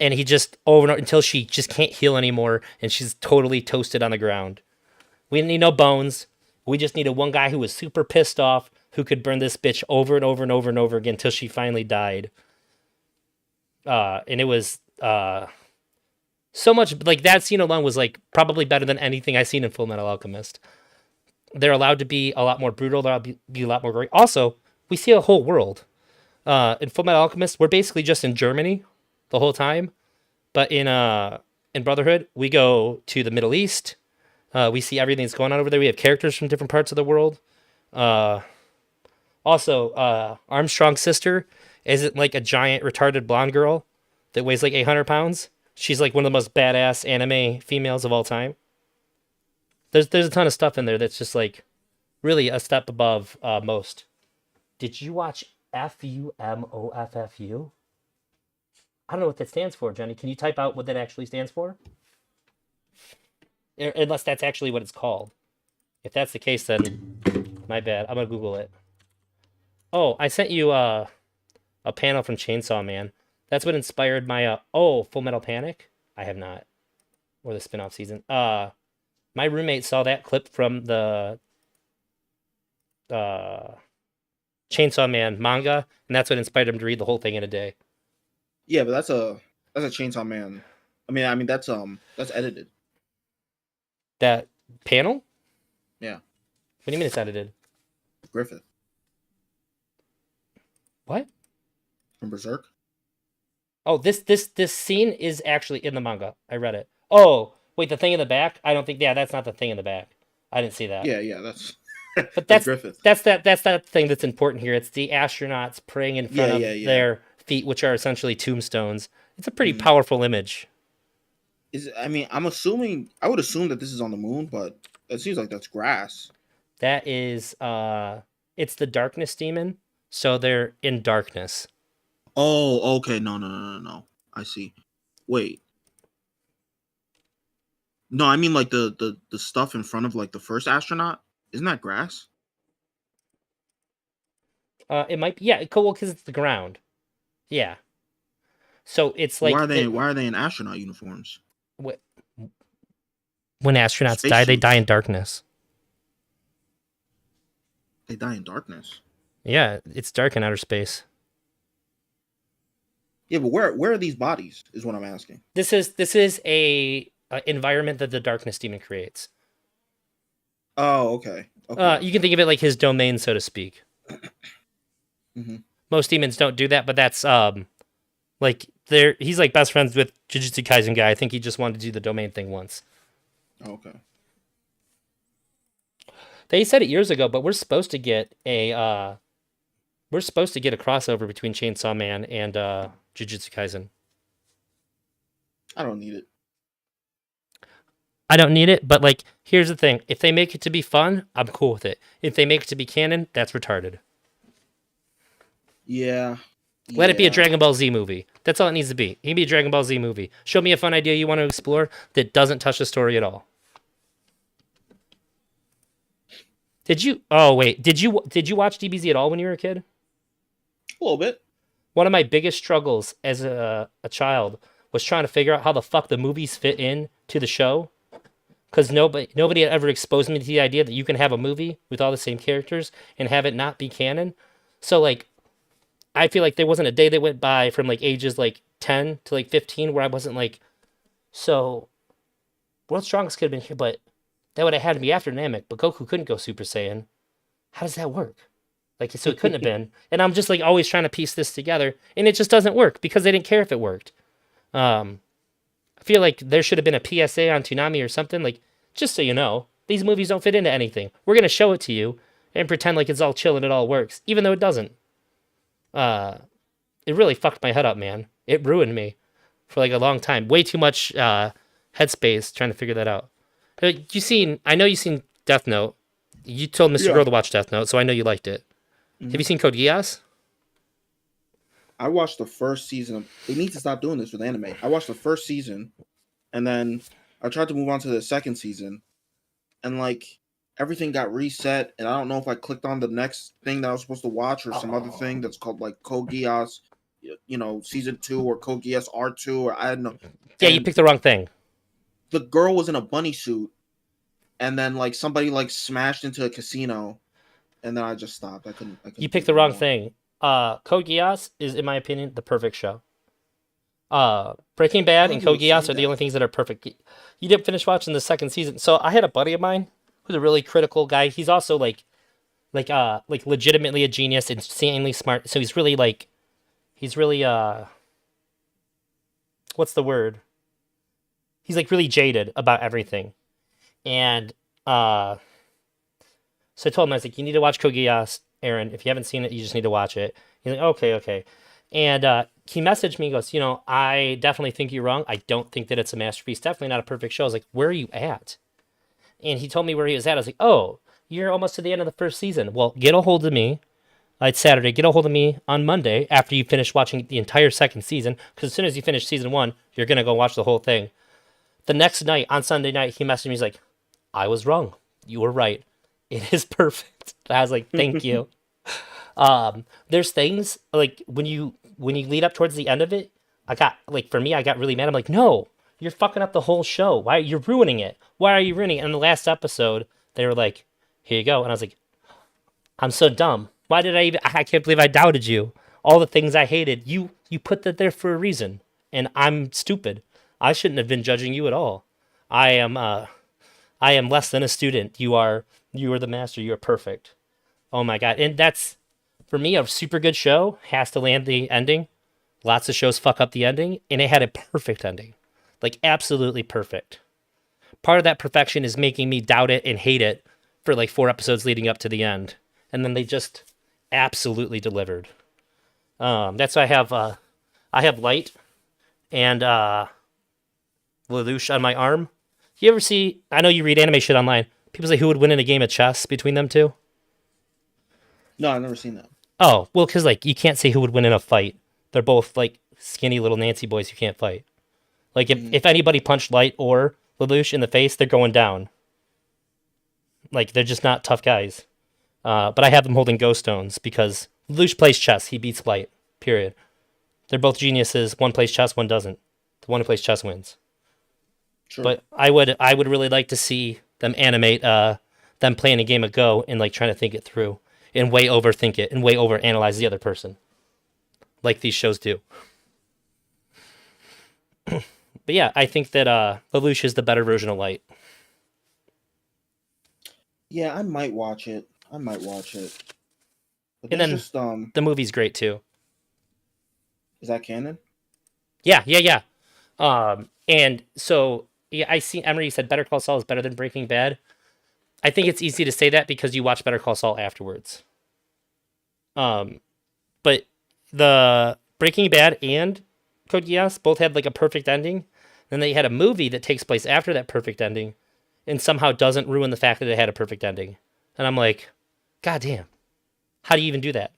and he just over and over until she just can't heal anymore, and she's totally toasted on the ground. We didn't need no bones. We just needed one guy who was super pissed off who could burn this bitch over and over and over and over again until she finally died. And it was so much like that scene alone was like probably better than anything I've seen in Full Metal Alchemist. They're allowed to be a lot more brutal. They're allowed to be a lot more great. Also, we see a whole world. In Full Metal Alchemist, we're basically just in Germany the whole time. But in Brotherhood, we go to the Middle East. We see everything that's going on over there. We have characters from different parts of the world. Uh, Armstrong's sister isn't like a giant retarded blonde girl that weighs like 800 pounds. She's like one of the most badass anime females of all time. There's a ton of stuff in there that's just like really a step above most. Did you watch FUMOFFU? I don't know what that stands for, Jenny. Can you type out what that actually stands for? Unless that's actually what it's called. If that's the case, then my bad. I'm gonna Google it. Oh, I sent you a panel from Chainsaw Man. That's what inspired my Full Metal Panic. I have not, or the spin-off season. My roommate saw that clip from the uh Chainsaw Man manga, and that's what inspired him to read the whole thing in a day. Yeah, but that's a Chainsaw Man. I mean that's edited. That panel? Yeah, What do you mean it's edited? Griffith What? from Berserk. Oh, this scene is actually in the manga. I read it. Oh, wait, the thing in the back? I don't think. Yeah, that's not the thing in the back. I didn't see that. Yeah, that's But that's Griffith. that's that thing that's important here. It's the astronauts praying in front Yeah, of yeah, yeah. their feet, which are essentially tombstones. It's a pretty Mhm. powerful image. I mean, I would assume that this is on the moon, but it seems like that's grass. That is it's the darkness demon, so they're in darkness. Oh, okay. No. I see. Wait. No, I mean like the stuff in front of like the first astronaut. Isn't that grass? It might be, yeah, cool, because it's the ground. Yeah. So it's like Why are they in astronaut uniforms? when astronauts die, they die Spacesuits. in darkness. They die in darkness. Yeah, it's dark in outer space. Yeah, but where are these bodies? Is what I'm asking. This is a environment that the darkness demon creates. Oh, okay. Okay. You can think of it like his domain, so to speak. Hmm. Most demons don't do that, but that's like he's like best friends with Jujutsu Kaisen guy. I think he just wanted to do the domain thing once. Okay. They said it years ago, but we're supposed to get a crossover between Chainsaw Man and Jujutsu Kaisen. I don't need it. I don't need it, but like here's the thing: if they make it to be fun, I'm cool with it. If they make it to be canon, that's retarded. Yeah. Let it be a Yeah. Dragon Ball Z movie. That's all it needs to be. It can be a Dragon Ball Z movie. Show me a fun idea you want to explore that doesn't touch the story at all. Did you? Oh wait, did you watch DBZ at all when you were a kid? A little bit. One of my biggest struggles as a child was trying to figure out how the fuck the movies fit in to the show. Because nobody had ever exposed me to the idea that you can have a movie with all the same characters and have it not be canon. So like, I feel like there wasn't a day that went by from like ages like 10 to like 15 where I wasn't like, so World's Strongest could have been here, but that would have had to be after Namek. But Goku couldn't go Super Saiyan. How does that work? Like, so it couldn't have been. And I'm just like always trying to piece this together, and it just doesn't work because they didn't care if it worked. I feel like there should have been a PSA on Toonami or something, like, just so you know, these movies don't fit into anything. We're going to show it to you and pretend like it's all chill and it all works, even though it doesn't. It really fucked my head up, man. It ruined me for like a long time. Way too much headspace trying to figure that out. I know you've seen Death Note. You told Mr. Yeah. Girl to watch Death Note, so I know you liked it. Have you seen Code Geass? I watched the first season. They need to stop doing this with anime. I watched the first season, and then I tried to move on to the second season, and like everything got reset. And I don't know if I clicked on the next thing that I was supposed to watch or some other thing that's called like Code Geass, season 2 or Code Geass R2 or I don't know. Yeah, you And picked the wrong thing. the girl was in a bunny suit, and then like somebody like smashed into a casino, and then I just stopped. I couldn't. You picked the wrong thing. Code Geass is, in my opinion, the perfect show. Breaking Bad Why and do you Code Geass say are the that? only things that are perfect. You didn't finish watching the second season, so I had a buddy of mine who's a really critical guy. He's also like legitimately a genius, insanely smart. So he's really what's the word? He's like really jaded about everything, and so I told him, I was like, you need to watch Code Geass, Aaron. If you haven't seen it, you just need to watch it. He's like, okay. And he messaged me, he goes, I definitely think you're wrong. I don't think that it's a masterpiece. Definitely not a perfect show. I was like, where are you at? And he told me where he was at. I was like, oh, you're almost to the end of the first season. Well, get a hold of me. It's Saturday. Get a hold of me on Monday after you finish watching the entire second season. Because as soon as you finish season 1, you're going to go watch the whole thing. The next night, on Sunday night, he messaged me. He's like, I was wrong. You were right. It is perfect. I was like, thank you. There's things like when you lead up towards the end of it, I got really mad. I'm like, no, you're fucking up the whole show. Why you're ruining it? Why are you ruining it? And in the last episode, they were like, here you go. And I was like, I'm so dumb. Why did I can't believe I doubted you. All the things I hated, you put that there for a reason. And I'm stupid. I shouldn't have been judging you at all. I am less than a student. You are the master. You are perfect. Oh my God. And that's, for me, a super good show has to land the ending. Lots of shows fuck up the ending, and it had a perfect ending. Like, absolutely perfect. Part of that perfection is making me doubt it and hate it for like 4 episodes leading up to the end. And then they just absolutely delivered. That's why I have Light and Lelouch on my arm. You ever see, I know you read anime shit online. People say who would win in a game of chess between them two? No, I've never seen that. Oh, well, because like you can't say who would win in a fight. They're both like skinny little Nancy boys who can't fight. Like if anybody punched Light or Lelouch in the face, they're going down. Like they're just not tough guys. But I have them holding ghost stones because Lelouch plays chess. He beats Light. Period. They're both geniuses. One plays chess, one doesn't. The one who plays chess wins. Sure. But I would really like to see them animate them playing a game of Go and like trying to think it through and way overthink it and way overanalyze the other person, like these shows do. But yeah, I think that Lelouch is the better version of Light. Yeah, I might watch it. But And there's then just the movie's great too. is that canon? Yeah. And so yeah, I see Emery said Better Call Saul is better than Breaking Bad. I think it's easy to say that because you watch Better Call Saul afterwards. But the Breaking Bad and Code Geass both had like a perfect ending. Then they had a movie that takes place after that perfect ending and somehow doesn't ruin the fact that it had a perfect ending. And I'm like, God damn. How do you even do that?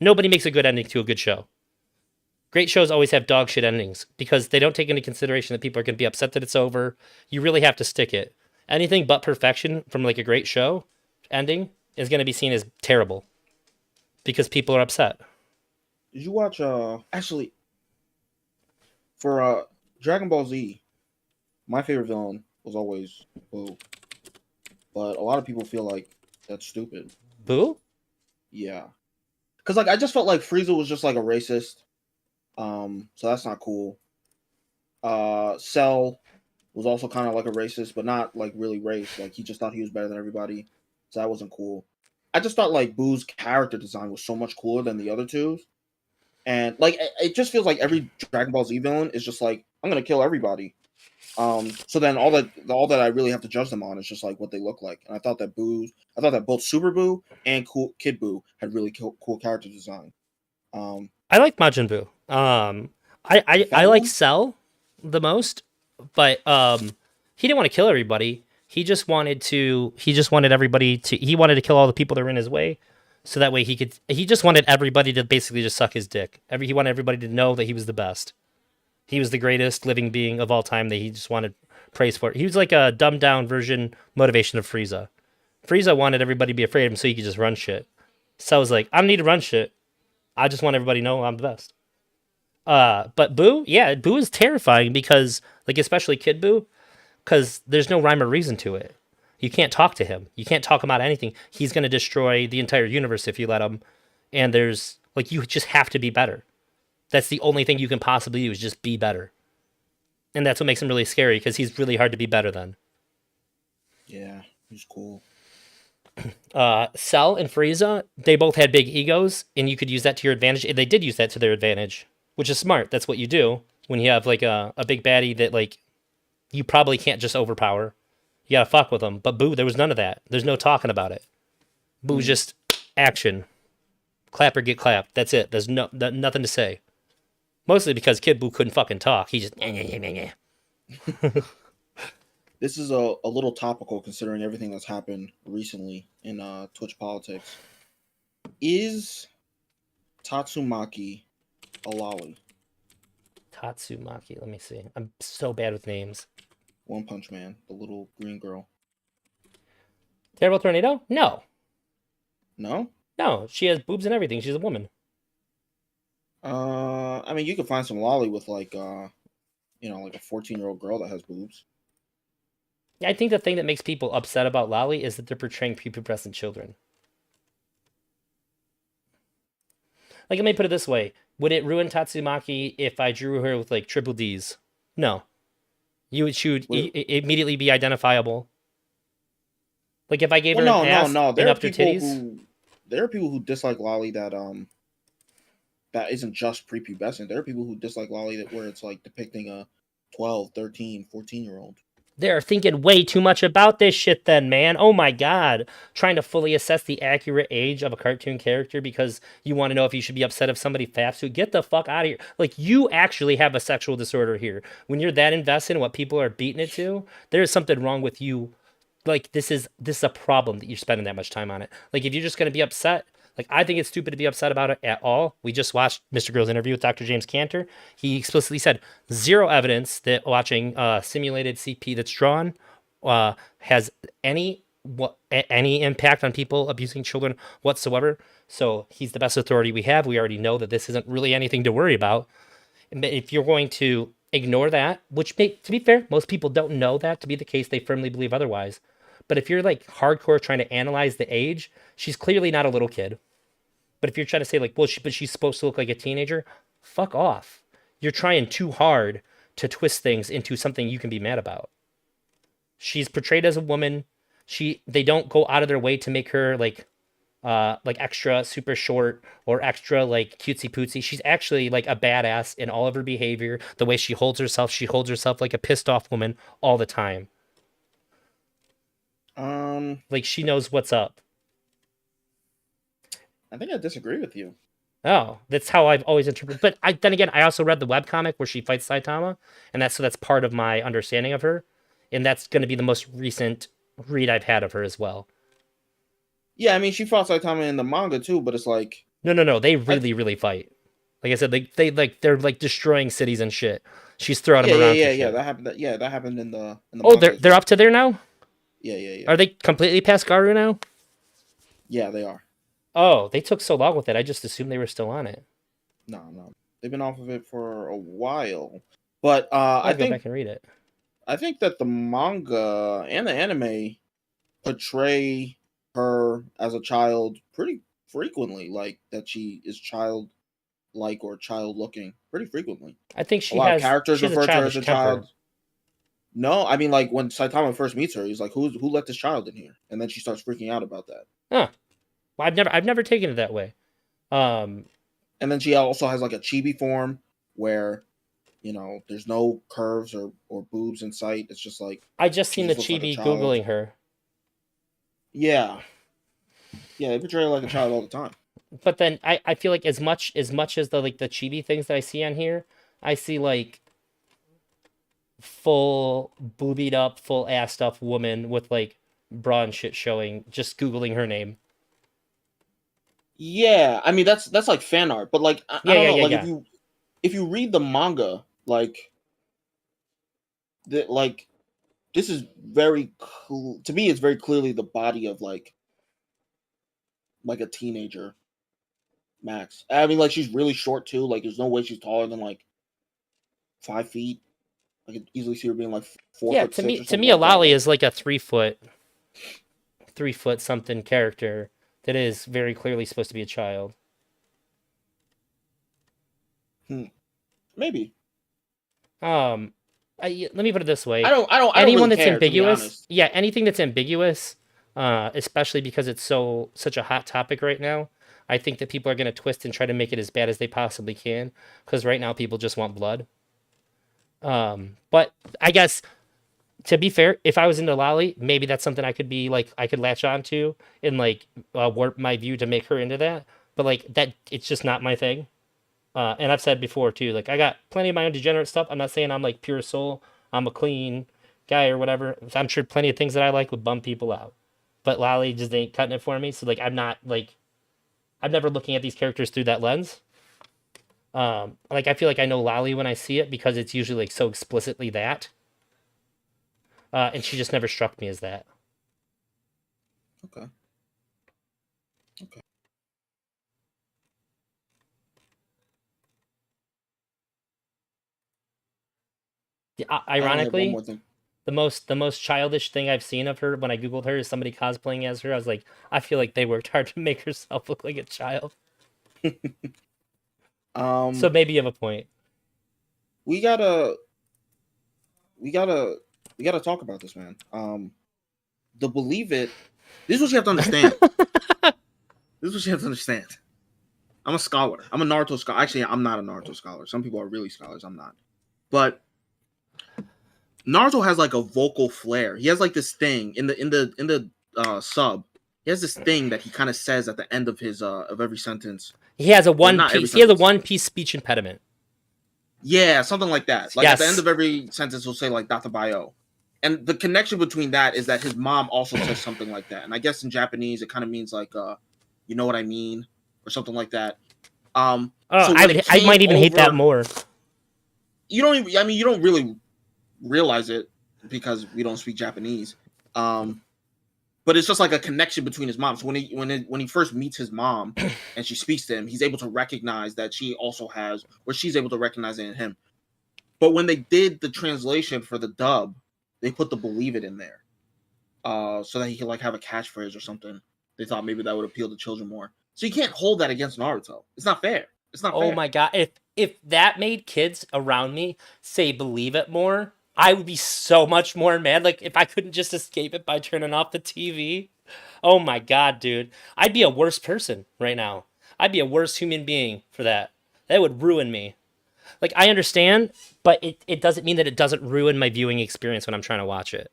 Nobody makes a good ending to a good show. Great shows always have dog shit endings because they don't take into consideration that people are going to be upset that it's over. You really have to stick it. Anything but perfection from like a great show ending is going to be seen as terrible because people are upset. Did you watch actually for Dragon Ball Z, my favorite villain was always Boo. But a lot of people feel like that's stupid. Boo? Yeah. Cuz like I just felt like Frieza was just like a racist. So that's not cool. Cell was also kind of like a racist, but not like really race. Like he just thought he was better than everybody. So that wasn't cool. I just thought like Boo's character design was so much cooler than the other two's. And like it just feels like every Dragon Ball Z villain is just like, I'm gonna kill everybody. So then all that I really have to judge them on is just like what they look like. And I thought that both Super Boo and Kid Boo had really cool character design. I like Majin Buu. I like Cell the most, but he didn't want to kill everybody. He just wanted everybody to. He wanted to kill all the people that were in his way, so that way he could. He just wanted everybody to basically just suck his dick. He wanted everybody to know that he was the best. He was the greatest living being of all time. That he just wanted praise for. He was like a dumbed down version motivation of Frieza. Frieza wanted everybody to be afraid of him so he could just run shit. Cell was like, I don't need to run shit. I just want everybody to know I'm the best. But Boo, yeah, Boo is terrifying because, like, especially Kid Boo, because there's no rhyme or reason to it. You can't talk to him. You can't talk him out of anything. He's going to destroy the entire universe if you let him. And there's, like, you just have to be better. That's the only thing you can possibly do is just be better. And that's what makes him really scary because he's really hard to be better than. Yeah, he's cool. Cell and Frieza, they both had big egos, and you could use that to your advantage. And they did use that to their advantage, which is smart. That's what you do when you have like a big baddie that like you probably can't just overpower. You gotta fuck with them. But Boo, there was none of that. There's no talking about it. Boo's just action, clap or get clapped. That's it. There's nothing to say. Mostly because Kid Boo couldn't fucking talk. He just. This is a little topical considering everything that's happened recently in Twitch politics. Is Tatsumaki a lolly? Tatsumaki. Let me see. I'm so bad with names. One Punch Man, the little green girl. Terrible Tornado? No. No? No. She has boobs and everything. She's a woman. I mean, you could find some lolly with like, like a 14-year-old girl that has boobs. I think the thing that makes people upset about Lolly is that they're portraying prepubescent children. Like, let me put it this way. Would it ruin Tatsumaki if I drew her with, like, triple Ds? No. She would immediately be identifiable. Like, if I gave her an ass and upped her titties? There are people who dislike Lolly that that isn't just prepubescent. There are people who dislike lolly that where it's like depicting a 12, 13, 14-year-old. They're thinking way too much about this shit then, man. Oh my god. Trying to fully assess the accurate age of a cartoon character because you want to know if you should be upset if somebody faps you. Get the fuck out of here. Like, you actually have a sexual disorder here. When you're that invested in what people are beating it to, there's something wrong with you. Like, this is a problem that you're spending that much time on it. Like, if you're just going to be upset, like, I think it's stupid to be upset about it at all. We just watched Mr. Grill's interview with Dr. James Cantor. He explicitly said zero evidence that watching simulated CP that's drawn has any impact on people abusing children whatsoever. So he's the best authority we have. We already know that this isn't really anything to worry about. And if you're going to ignore that, which to be fair, most people don't know that to be the case. They firmly believe otherwise. But if you're like hardcore trying to analyze the age, she's clearly not a little kid. But if you're trying to say like, well, but she's supposed to look like a teenager, fuck off. You're trying too hard to twist things into something you can be mad about. She's portrayed as a woman. They don't go out of their way to make her like extra super short or extra like cutesy pootsy. She's actually like a badass in all of her behavior. The way she holds herself like a pissed off woman all the time. Like, she knows what's up. I think I disagree with you. Oh, that's how I've always interpreted. But then again, I also read the webcomic where she fights Saitama, and that's part of my understanding of her, and that's going to be the most recent read I've had of her as well. Yeah, I mean, she fought Saitama in the manga too, but it's like no, they really fight. Like I said, they're like destroying cities and shit. She's throwing them around. Yeah. That happened. That happened in the. Oh, they're up to there now. Yeah. Are they completely past Garu now? Yeah, they are. Oh, they took so long with it. I just assumed they were still on it. No. They've been off of it for a while. But I'll go back and read it. I think that the manga and the anime portray her as a child pretty frequently, like that she is childlike or child looking pretty frequently. I think she a lot has of characters refer to her as a temper. child. No, I mean, like when Saitama first meets her, he's like, who let this child in here? And then she starts freaking out about that. Huh. Well, I've never taken it that way. And then she also has like a chibi form where, there's no curves or boobs in sight. It's just like I just seen the chibi like Googling her. Yeah, they portray her like a child all the time. But then I feel like as much as the like the chibi things that I see on here, I see like full boobied up, full assed up woman with like bra and shit showing, just Googling her name. Yeah, I mean that's like fan art, but like I don't know, like if you read the manga, like this is very cool to me. It's very clearly the body of like a teenager, max. I mean, like she's really short too. Like there's no way she's taller than like 5 feet. I could easily see her being like 4 foot. Yeah, to me, a lolly is like a 3 foot something character that is very clearly supposed to be a child. Maybe. Let me put it this way. I don't anyone really that's care, ambiguous. Yeah, anything that's ambiguous, especially because it's such a hot topic right now. I think that people are going to twist and try to make it as bad as they possibly can, because right now people just want blood. But I guess, to be fair, if I was into lolly, maybe that's something I could latch onto and like warp my view to make her into that. But like that, it's just not my thing. And I've said before too, like I got plenty of my own degenerate stuff. I'm not saying I'm like pure soul. I'm a clean guy or whatever. I'm sure plenty of things that I like would bum people out. But lolly just ain't cutting it for me. So like I'm never looking at these characters through that lens. Like I feel like I know lolly when I see it because it's usually like so explicitly that. And she just never struck me as that. Okay. Ironically, the most childish thing I've seen of her when I googled her is somebody cosplaying as her. I was like, I feel like they worked hard to make herself look like a child. So maybe you have a point. We gotta talk about this, man. The Believe It. This is what you have to understand. I'm a scholar. I'm a Naruto scholar. Actually, I'm not a Naruto scholar. Some people are really scholars. I'm not. But Naruto has like a vocal flair. He has like this thing in the sub. He has this thing that he kind of says at the end of his of every sentence. He has a Well, one not every piece. He has a sentence. one piece speech impediment. Yeah, something like that. Like at the Yes. end of every sentence, he'll say like "Data Bio," and the connection between that is that his mom also says something like that. And I guess in Japanese, it kind of means like you know what I mean, or something like that. Oh, So when it I might came even hate that over- more. You don't even. I mean, you don't really realize it because we don't speak Japanese. But it's just like a connection between his mom. So when he first meets his mom and she speaks to him, he's able to recognize that she also has, or she's able to recognize it in him. But when they did the translation for the dub, they put the "believe it" in there, so that he could like have a catchphrase or something. They thought maybe that would appeal to children more. So you can't hold that against Naruto. It's not fair. It's not Oh fair. my god! If that made kids around me say "believe it" more, I would be so much more mad. Like if I couldn't just escape it by turning off the TV. Oh my god, dude! I'd be a worse person right now. I'd be a worse human being for that. That would ruin me. Like I understand, but it doesn't mean that it doesn't ruin my viewing experience when I'm trying to watch it.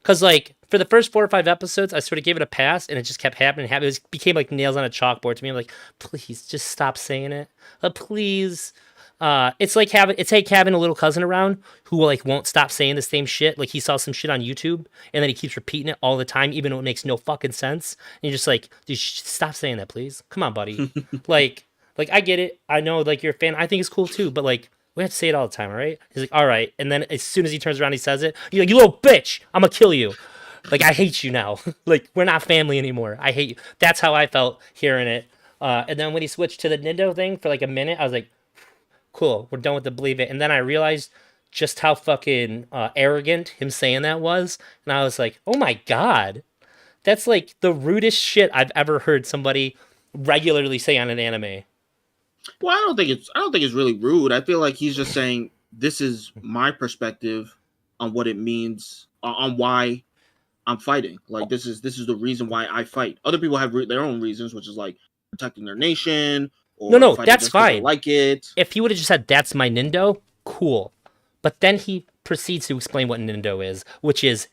Cause like for the first 4 or 5 episodes, I sort of gave it a pass, and it just kept happening. It became like nails on a chalkboard to me. I'm like, please, just stop saying it, please. It's like having a little cousin around who like won't stop saying the same shit. Like he saw some shit on YouTube, and then he keeps repeating it all the time, even though it makes no fucking sense. And you're just like, dude, stop saying that, please. Come on, buddy. like I get it. I know like you're a fan. I think it's cool too, but like. We have to say it all the time, all right? He's like, all right. And then as soon as he turns around, he says it. You're like, you little bitch. I'm going to kill you. Like, I hate you now. Like, we're not family anymore. I hate you. That's how I felt hearing it. And then when he switched to the Nindo thing for like a minute, I was like, cool. We're done with the believe it. And then I realized just how fucking arrogant him saying that was. And I was like, oh my God. That's like the rudest shit I've ever heard somebody regularly say on an anime. Well, I don't think it's really rude. I feel like he's just saying this is my perspective on what it means, on why I'm fighting. Like this is the reason why I fight. Other people have their own reasons, which is like protecting their nation. Or No, fighting that's just 'cause they fine. like it. If he would have just said that's my Nindo, cool. But then he proceeds to explain what Nindo is, which is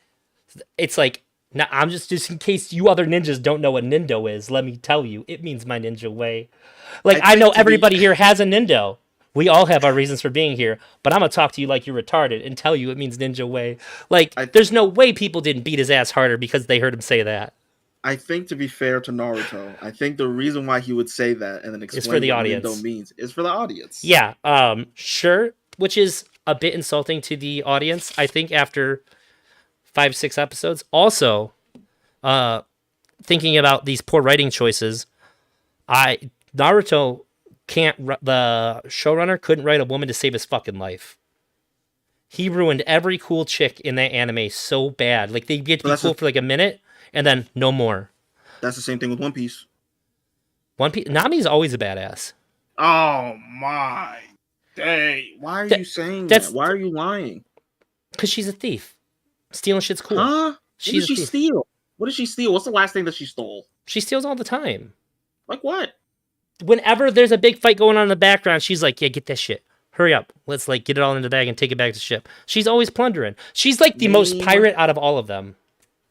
it's like now I'm just in case you other ninjas don't know what Nindo is, let me tell you, it means my ninja way. Like I know everybody here has a Nindo. We all have our reasons for being here, but I'm gonna talk to you like you're retarded and tell you it means ninja way. Like there's no way people didn't beat his ass harder because they heard him say that. I think to be fair to Naruto, I think the reason why he would say that and then explain for the what audience. Nindo means is for the audience. Yeah, sure, which is a bit insulting to the audience. I think after 5-6 episodes. Also, thinking about these poor writing choices, Naruto the showrunner couldn't write a woman to save his fucking life. He ruined every cool chick in that anime so bad. Like they get to be cool for like a minute and then no more. That's the same thing with One Piece. Nami's always a badass. Oh my day. Why are you saying that? Why are you lying? Because she's a thief. Stealing shit's cool. Huh? What did she steal? What did she steal? What's the last thing that she stole? She steals all the time. Like what? Whenever there's a big fight going on in the background, she's like, yeah, get that shit. Hurry up. Let's like get it all in the bag and take it back to the ship. She's always plundering. She's like the most pirate out of all of them.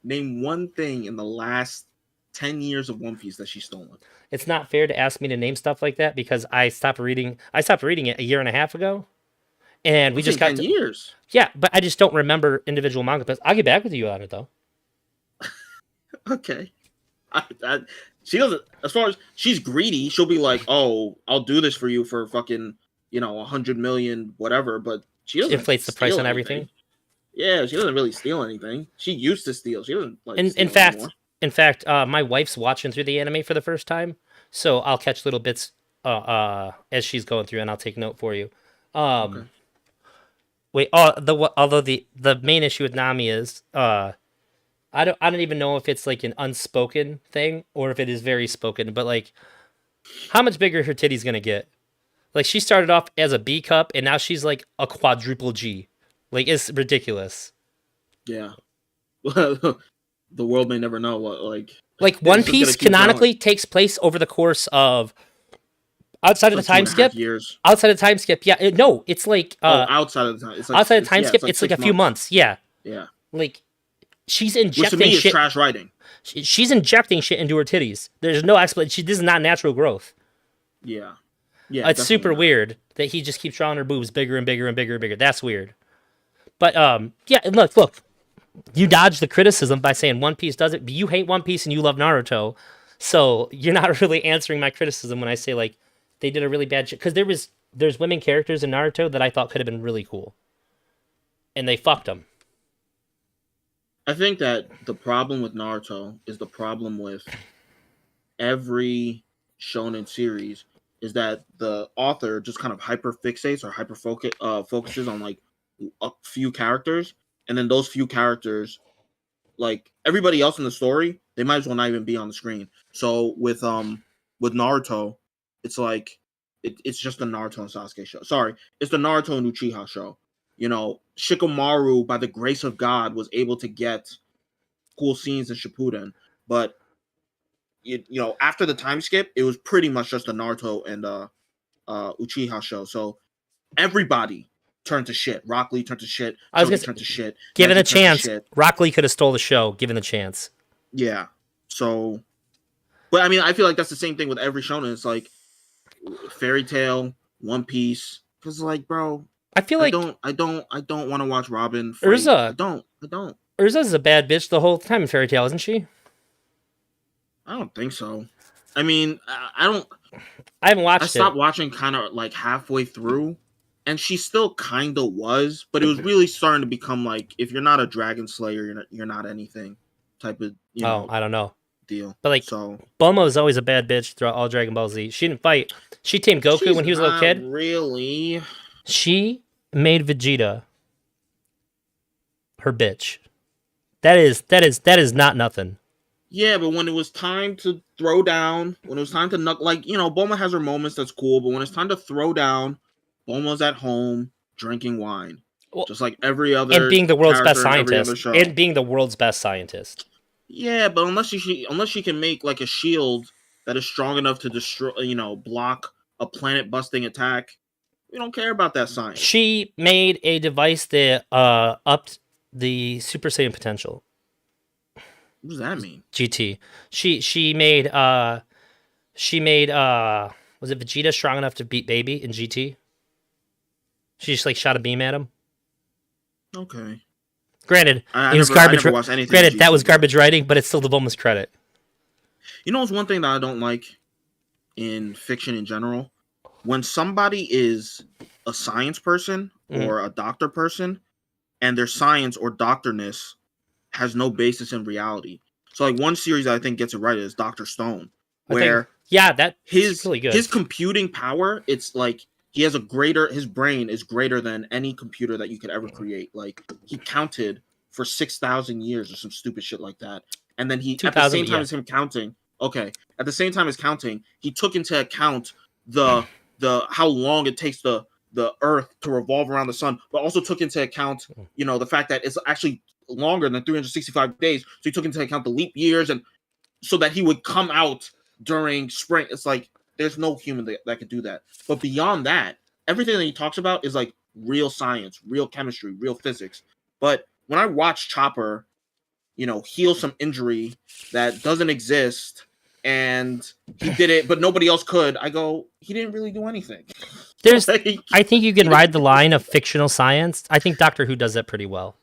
Name one thing in the last 10 years of One Piece that she's stolen. It's not fair to ask me to name stuff like that because I stopped reading it 1.5 years ago. And we just got 10 years. Yeah, but I just don't remember individual manga. But I'll get back with you on it though. Okay. She doesn't. As far as she's greedy, she'll be like, "Oh, I'll do this for you for fucking, 100 million, whatever." But she doesn't inflates the price on everything. Yeah, she doesn't really steal anything. She used to steal. She doesn't like. In fact, my wife's watching through the anime for the first time, so I'll catch little bits as she's going through, and I'll take note for you. Okay. Wait. Although the main issue with Nami is I don't even know if it's like an unspoken thing or if it is very spoken, but like how much bigger her titty's gonna get? Like she started off as a B cup and now she's like a quadruple G. Like it's ridiculous. Yeah. The world may never know what like One Piece canonically takes place over the course of outside It's of the like time skip. years. Outside of the time skip, yeah. No, it's like Outside of the time, it's like outside of time skip, it's like a 6 few months. Yeah, Yeah, like she's which to injecting me is shit. trash writing. She's injecting shit into her titties. There's no explanation. This is not natural growth. Yeah, yeah, It's super definitely not. weird that he just keeps drawing her boobs bigger and bigger and bigger and bigger. That's weird. But yeah. And look. You dodged the criticism by saying One Piece does it, but you hate One Piece and you love Naruto, so you're not really answering my criticism when I say like they did a really bad shit. Because there's women characters in Naruto that I thought could have been really cool, and they fucked them. I think that the problem with Naruto is the problem with every shonen series is that the author just kind of hyper fixates or focuses on like a few characters, and then those few characters, like everybody else in the story, they might as well not even be on the screen. So with Naruto, it's like it's just the Naruto and Sasuke show. Sorry, it's the Naruto and Uchiha show. Shikamaru, by the grace of God, was able to get cool scenes in Shippuden, but after the time skip, it was pretty much just the Naruto and Uchiha show. So everybody turned to shit. Rock Lee turned to shit. I was Toby gonna turned to shit. given Neji a turned to chance, shit. Rock Lee could have stole the show. Given the chance, Yeah. So, but I mean, I feel like that's the same thing with every shonen. It's like Fairy Tail, One Piece, because like, bro, I feel like I don't want to watch Robin fight. Urza. I don't. Urza's a bad bitch the whole time in Fairy Tail, isn't she? I don't think so. I mean, I don't. I haven't watched I stopped watching kind of like halfway through, and she still kind of was, but it was really starting to become like, if you're not a Dragon Slayer, you're not anything type of I don't know. deal. But like, so Bulma is always a bad bitch throughout all Dragon Ball Z. She didn't fight. She tamed Goku when he was a little kid. Really? She made Vegeta her bitch. That is not nothing. Yeah, but when it was time to throw down, when it was time to Bulma has her moments, that's cool, but when it's time to throw down, Bulma's at home drinking wine. Well, just like every other and being the world's best character in every other scientist. show. And being the world's best scientist. Yeah, but unless she can make like a shield that is strong enough to destroy, block a planet-busting attack, we don't care about that science. She made a device that upped the Super Saiyan potential. What does that mean? GT. She made was it Vegeta strong enough to beat Baby in GT? She just like shot a beam at him. Okay. Granted, it was garbage. Granted, that was garbage writing, but it's still the Bulma's credit. You know, it's one thing that I don't like in fiction in general. When somebody is a science person or a doctor person, and their science or doctorness has no basis in reality. So, like one series that I think gets it right is Dr. Stone, where his really good. His computing power, it's like he has his brain is greater than any computer that you could ever create. Like he counted for 6,000 years or some stupid shit like that. And then at the same time as him counting, at the same time as counting, he took into account the how long it takes the Earth to revolve around the sun, but also took into account, the fact that it's actually longer than 365 days. So he took into account the leap years, and so that he would come out during spring. It's like there's no human that could do that. But beyond that, everything that he talks about is like real science, real chemistry, real physics. But when I watch Chopper, heal some injury that doesn't exist, and he did it, but nobody else could, I go, he didn't really do anything. I think you can ride the line of fictional science. I think Doctor Who does that pretty well.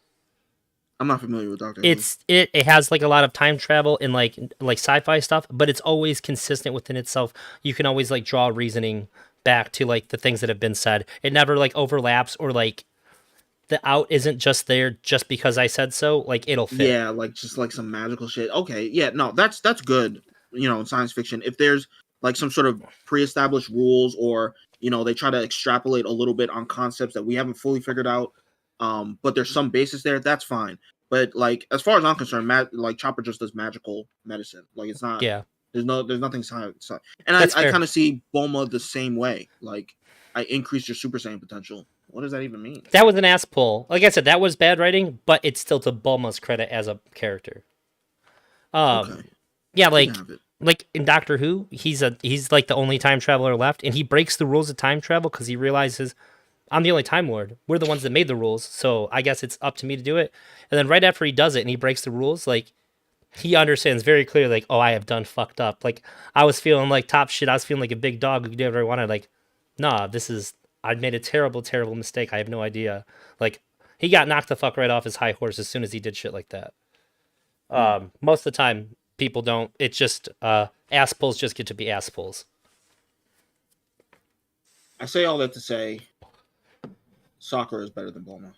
I'm not familiar with Doctor Who. It has like a lot of time travel and like sci-fi stuff, but it's always consistent within itself. You can always like draw reasoning back to like the things that have been said. It never like overlaps, or like the out isn't just there just because I said so. Like it'll fit. Yeah, like just like some magical shit. Okay, yeah, no, that's good. In science fiction, if there's like some sort of pre-established rules, or they try to extrapolate a little bit on concepts that we haven't fully figured out, but there's some basis there, that's fine. But like as far as I'm concerned, like Chopper just does magical medicine. Like it's not. Yeah. There's nothing science. And I kind of see Bulma the same way. Like I increased your Super Saiyan potential. What does that even mean? That was an ass pull. Like I said, that was bad writing, but it's still to Bulma's credit as a character. Okay. Yeah, like like in Doctor Who, he's like the only time traveler left, and he breaks the rules of time travel because he realizes I'm the only Time Lord. We're the ones that made the rules, so I guess it's up to me to do it. And then right after he does it and he breaks the rules, like he understands very clearly, like, oh, I have done fucked up. Like I was feeling like top shit. I was feeling like a big dog who could do whatever I wanted. Like, nah, I made a terrible, terrible mistake. I have no idea. Like he got knocked the fuck right off his high horse as soon as he did shit like that. Most of the time, people don't. It's just ass pulls just get to be ass pulls. I say all that to say, Sakura is better than Bulma.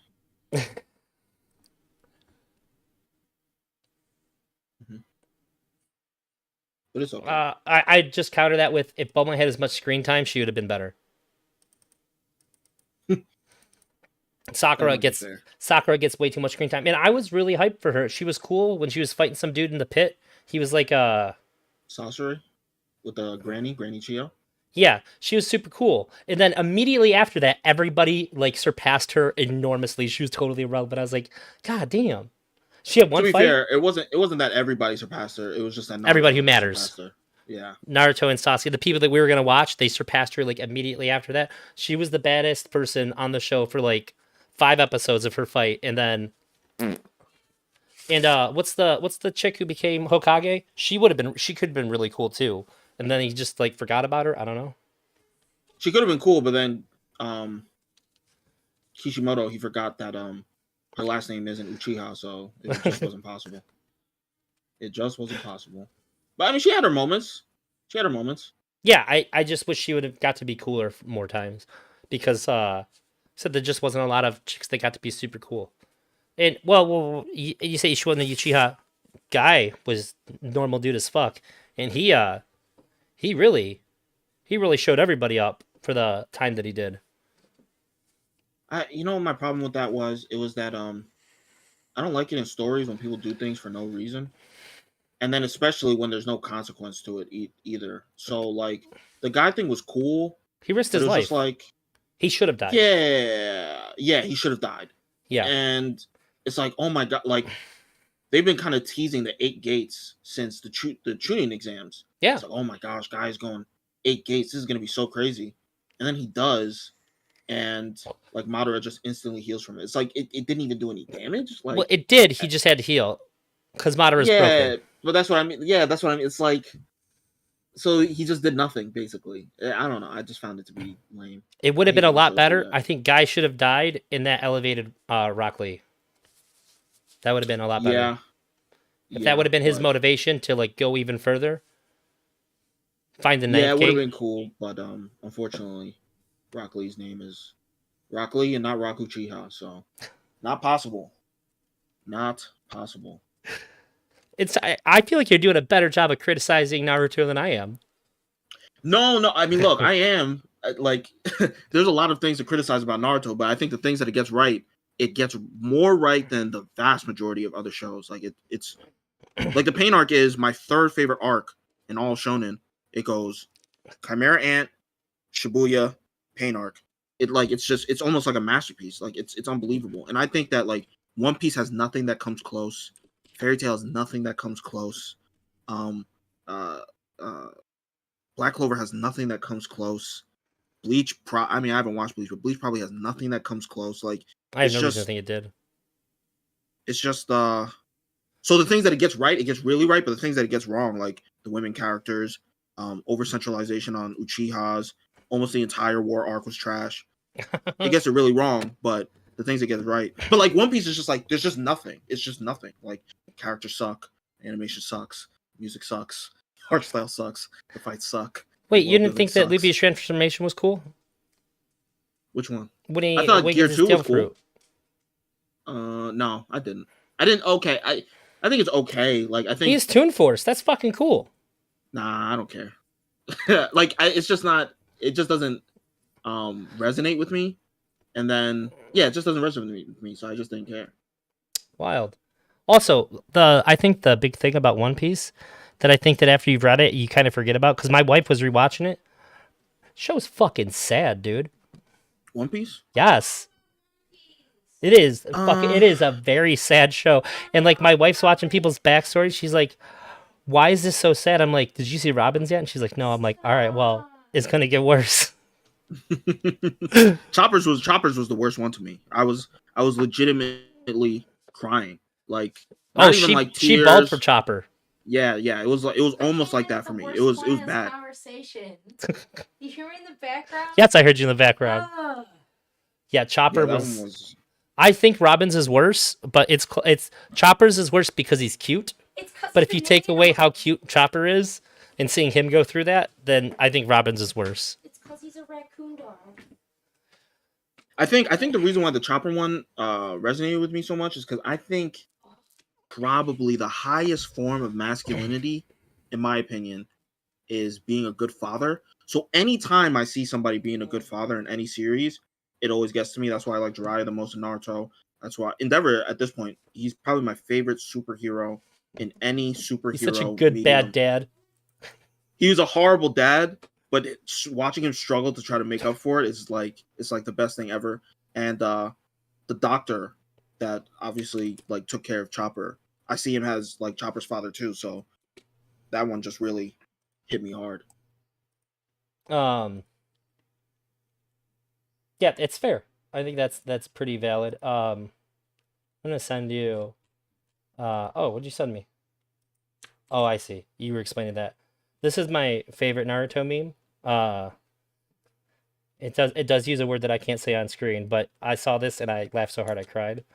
But it's okay. I just counter that with if Bulma had as much screen time, she would have been better. Sakura gets way too much screen time, and I was really hyped for her. She was cool when she was fighting some dude in the pit. He was like Sorcery with the Granny Chio. Yeah, she was super cool. And then immediately after that, everybody like surpassed her enormously. She was totally irrelevant. I was like, God damn. She had one To be fight. fair, it wasn't that everybody surpassed her. It was just that Everybody who matters. Yeah. Naruto and Sasuke, the people that we were gonna watch, they surpassed her like immediately after that. She was the baddest person on the show for like 5 episodes of her fight, and then what's the chick who became Hokage? She could have been really cool too. And then he just like forgot about her. I don't know. She could have been cool, but then Kishimoto, he forgot that her last name isn't Uchiha, so it just wasn't possible. It just wasn't possible. But I mean, she had her moments. Yeah, I just wish she would have got to be cooler more times, because said there just wasn't a lot of chicks that got to be super cool. And well, you say she wasn't a Uchiha guy, was normal dude as fuck, and he really showed everybody up for the time that he did. You know what my problem with that was? It was that I don't like it in stories when people do things for no reason, and then especially when there's no consequence to it either. So like the guy thing was cool. He risked his life. Just like he should have died. Yeah, he should have died. Yeah, and it's like, oh my god, like they've been kind of teasing the 8 gates since the Chunin exams. Yeah, it's like, oh my gosh, guy's going 8 gates. This is gonna be so crazy, and then he does. And like Madara just instantly heals from it. It's like it didn't even do any damage. Like, well, it did. He just had to heal because Madara's broken. But that's what I mean. Yeah, that's what I mean. It's like, so he just did nothing basically. I don't know. I just found it to be lame. It would have been a lot better. I think Guy should have died in that elevated Rock Lee. That would have been a lot better. Yeah. If that would have been his motivation to like go even further, find the ninth gate. Yeah, it would have been cool, but unfortunately, Rock Lee's name is Rock Lee and not Rock Uchiha, so not possible. Not possible. I feel like you're doing a better job of criticizing Naruto than I am. No. I mean, look, I am. Like, there's a lot of things to criticize about Naruto, but I think the things that it gets right, it gets more right than the vast majority of other shows. Like, it's like the Pain arc is my 3rd favorite arc in all shonen. It goes Chimera Ant, Shibuya, Pain arc. It's almost like a masterpiece. Like, it's unbelievable. And I think that like One Piece has nothing that comes close. Fairy Tail has nothing that comes close. Black Clover has nothing that comes close. Bleach, I mean, I haven't watched Bleach, but Bleach probably has nothing that comes close. Like, I have no reason to think it did. It's just so the things that it gets right, it gets really right, but the things that it gets wrong, like the women characters, over centralization on Uchihas, almost the entire war arc was trash. It gets it really wrong, but the things it gets right. But like One Piece is just like there's just nothing. It's just nothing. Like characters suck, animation sucks, music sucks, art style sucks, the fights suck. Wait, you didn't think that Luffy's transformation was cool? Which one? I thought Gear 2 was cool. No, I didn't. Okay, I think it's okay. Like I think he's Toon Force. That's fucking cool. Nah, I don't care. Like it's just not. It just doesn't resonate with me. And then it just doesn't resonate with me. So I just didn't care. Wild. Also, I think the big thing about One Piece that I think that after you've read it, you kind of forget about, because my wife was rewatching it. Show's fucking sad, dude. One Piece? Yes. It is. It is a very sad show. And like my wife's watching people's backstories. She's like, why is this so sad? I'm like, did you see Robin's yet? And she's like, no. I'm like, all right, well, it's gonna get worse. Choppers was the worst one to me. I was legitimately crying. Like not even like tears. She bawled for Chopper. Yeah, it was almost like that for me. It was bad. Conversation. You hear me in the background? Yes, I heard you in the background. Yeah, Chopper Yeah, was. I think Robin's is worse, but it's Chopper's is worse because he's cute. But if you take away how cute Chopper is and seeing him go through that, then I think Robin's is worse. It's because he's a raccoon dog. I think the reason why the Chopper one resonated with me so much is because I think probably the highest form of masculinity, in my opinion, is being a good father. So anytime I see somebody being a good father in any series, it always gets to me. That's why I like Jiraiya the most in Naruto. That's why Endeavor at this point, he's probably my favorite superhero in any superhero. He's such a good medium. bad dad. He was a horrible dad, but watching him struggle to try to make up for it is like it's like the best thing ever. And the doctor that obviously like took care of Chopper, I see him as like Chopper's father too. So that one just really hit me hard. Yeah, it's fair. I think that's pretty valid. I'm gonna send you. Oh, what'd you send me? Oh, I see. You were explaining that. This is my favorite Naruto meme. It does use a word that I can't say on screen, but I saw this and I laughed so hard I cried.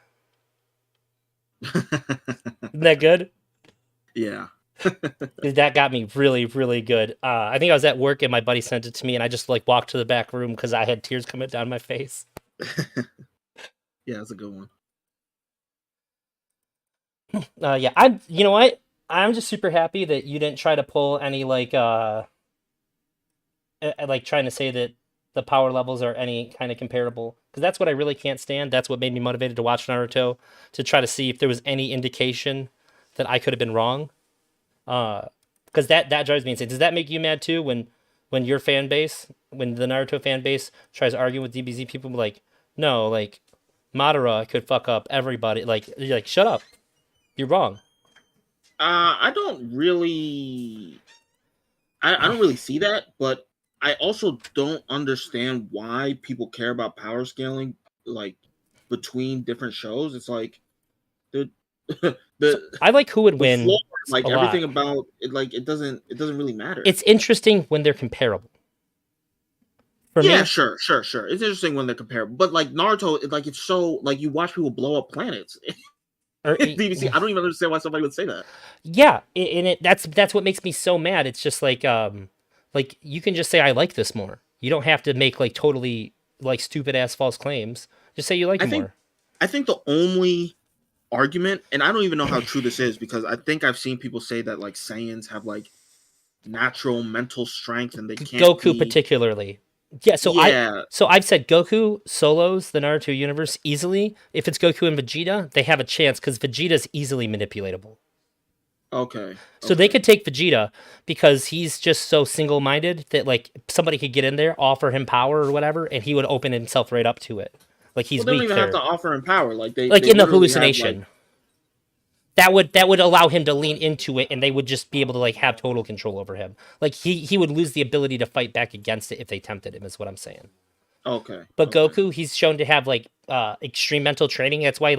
Isn't that good? Yeah. That got me really, really good. I think I was at work and my buddy sent it to me, and I just like walked to the back room because I had tears coming down my face. Yeah, that's a good one. Yeah, you know what? I'm just super happy that you didn't try to pull any like trying to say that the power levels are any kind of comparable, because that's what I really can't stand. That's what made me motivated to watch Naruto, to try to see if there was any indication that I could have been wrong. Because that drives me insane. Does that make you mad too when your fan base, when the Naruto fan base tries to argue with DBZ people, like, no, like Madara could fuck up everybody, like you're like, shut up, you're wrong. I don't really see that, but I also don't understand why people care about power scaling like between different shows. It's like I like who would win. Floor, like everything about it, like it doesn't really matter. It's interesting when they're comparable. For me, sure. It's interesting when they're comparable, but like Naruto, like it's so like you watch people blow up planets. BBC, I don't even understand why somebody would say that. Yeah, and that's what makes me so mad. It's just like you can just say I like this more. You don't have to make like totally like stupid ass false claims. Just say you like it more. I think the only argument, and I don't even know how true this is, because I think I've seen people say that like Saiyans have like natural mental strength and they can't. Goku particularly. Yeah, so I've said Goku solos the Naruto universe easily. If it's Goku and Vegeta, they have a chance because Vegeta's easily manipulatable. Okay. So they could take Vegeta because he's just so single-minded that like somebody could get in there, offer him power or whatever, and he would open himself right up to it. Like he's weak there. They don't even have to offer him power. Like they in the hallucination. That would allow him to lean into it, and they would just be able to like have total control over him. Like he would lose the ability to fight back against it if they tempted him. Is what I'm saying. Okay. But Goku, he's shown to have like extreme mental training. That's why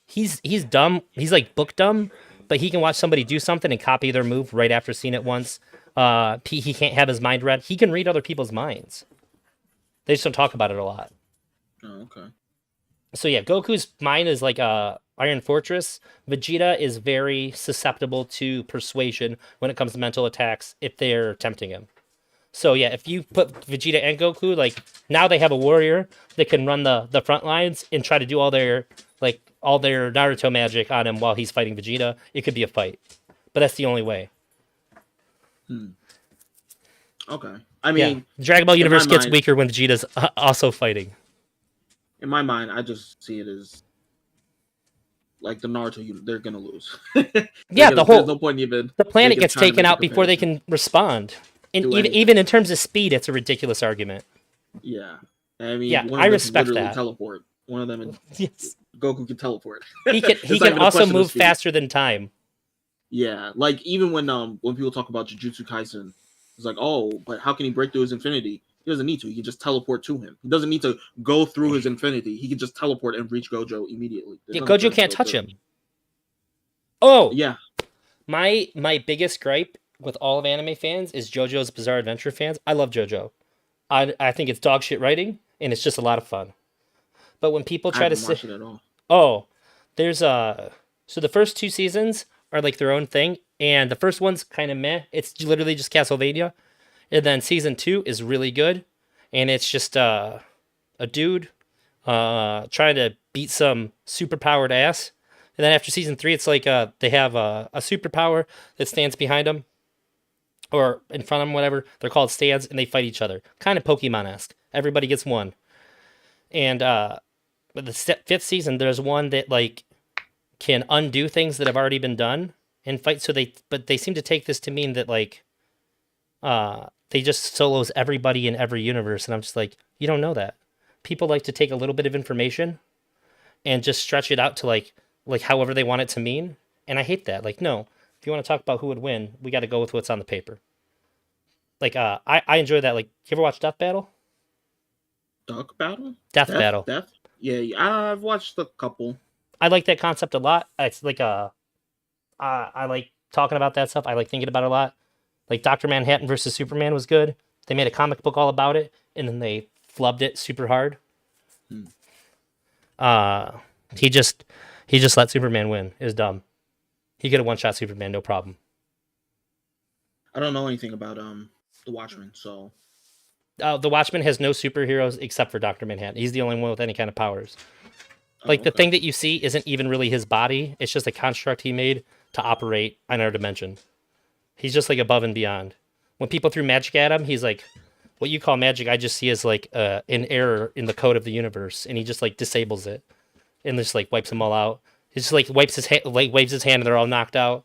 he's dumb. He's like book dumb, but he can watch somebody do something and copy their move right after seeing it once. He can't have his mind read. He can read other people's minds. They just don't talk about it a lot. Oh, okay. So yeah, Goku's mind is like Iron Fortress. Vegeta is very susceptible to persuasion when it comes to mental attacks if they're tempting him. So yeah, if you put Vegeta and Goku, like now they have a warrior that can run the front lines and try to do all their Naruto magic on him while he's fighting Vegeta. It could be a fight, but that's the only way. Okay, I mean, Dragon Ball Universe gets weaker when Vegeta's also fighting. In my mind, I just see it as like the Naruto, they're gonna lose. There's no point even. The planet gets taken out before they can respond. And even in terms of speed, it's a ridiculous argument. Yeah, I mean, I respect that. Teleport. One of them, yes. Goku can teleport. He can also move faster than time. Yeah, like even when people talk about Jujutsu Kaisen, it's like, oh, but how can he break through his infinity? He doesn't need to. He can just teleport to him. He doesn't need to go through his infinity. He can just teleport and reach Gojo immediately. There's Yeah, nothing for Gojo him to can't go touch through. him. Oh, Yeah, my biggest gripe with all of anime fans is JoJo's Bizarre Adventure fans. I love JoJo. I think it's dog shit writing, and it's just a lot of fun. But when people I try to haven't say, watched it at all. oh, there's so the first two seasons are like their own thing, and the first one's kind of meh. It's literally just Castlevania, and then season two is really good, and it's just a dude trying to beat some superpowered ass. And then after season three, it's like they have a superpower that stands behind them or in front of them, whatever. They're called stands, and they fight each other. Kind of Pokemon esque. Everybody gets one. And but the fifth season, there's one that like can undo things that have already been done and fight. But they seem to take this to mean that like they just solos everybody in every universe, and I'm just like, you don't know that. People like to take a little bit of information and just stretch it out to like however they want it to mean, and I hate that. Like, no, if you want to talk about who would win, we got to go with what's on the paper. Like, I enjoy that. Like, you ever watch Death Battle? Duck Battle? Death Battle. Death? Yeah, I've watched a couple. I like that concept a lot. It's like I like talking about that stuff. I like thinking about it a lot. Like Doctor Manhattan versus Superman was good. They made a comic book all about it, and then they flubbed it super hard. Hmm. He just let Superman win. It was dumb. He could have one shot Superman, no problem. I don't know anything about the Watchmen, so The Watchman has no superheroes except for Doctor Manhattan. He's the only one with any kind of powers. oh, Like the okay. thing that you see isn't even really his body. It's just a construct he made to operate on our dimension. He's just like above and beyond. When people threw magic at him, he's like, what you call magic, I just see as like an error in the code of the universe, and he just like disables it, and just like wipes them all out. He just like wipes his hand, like waves his hand, and they're all knocked out.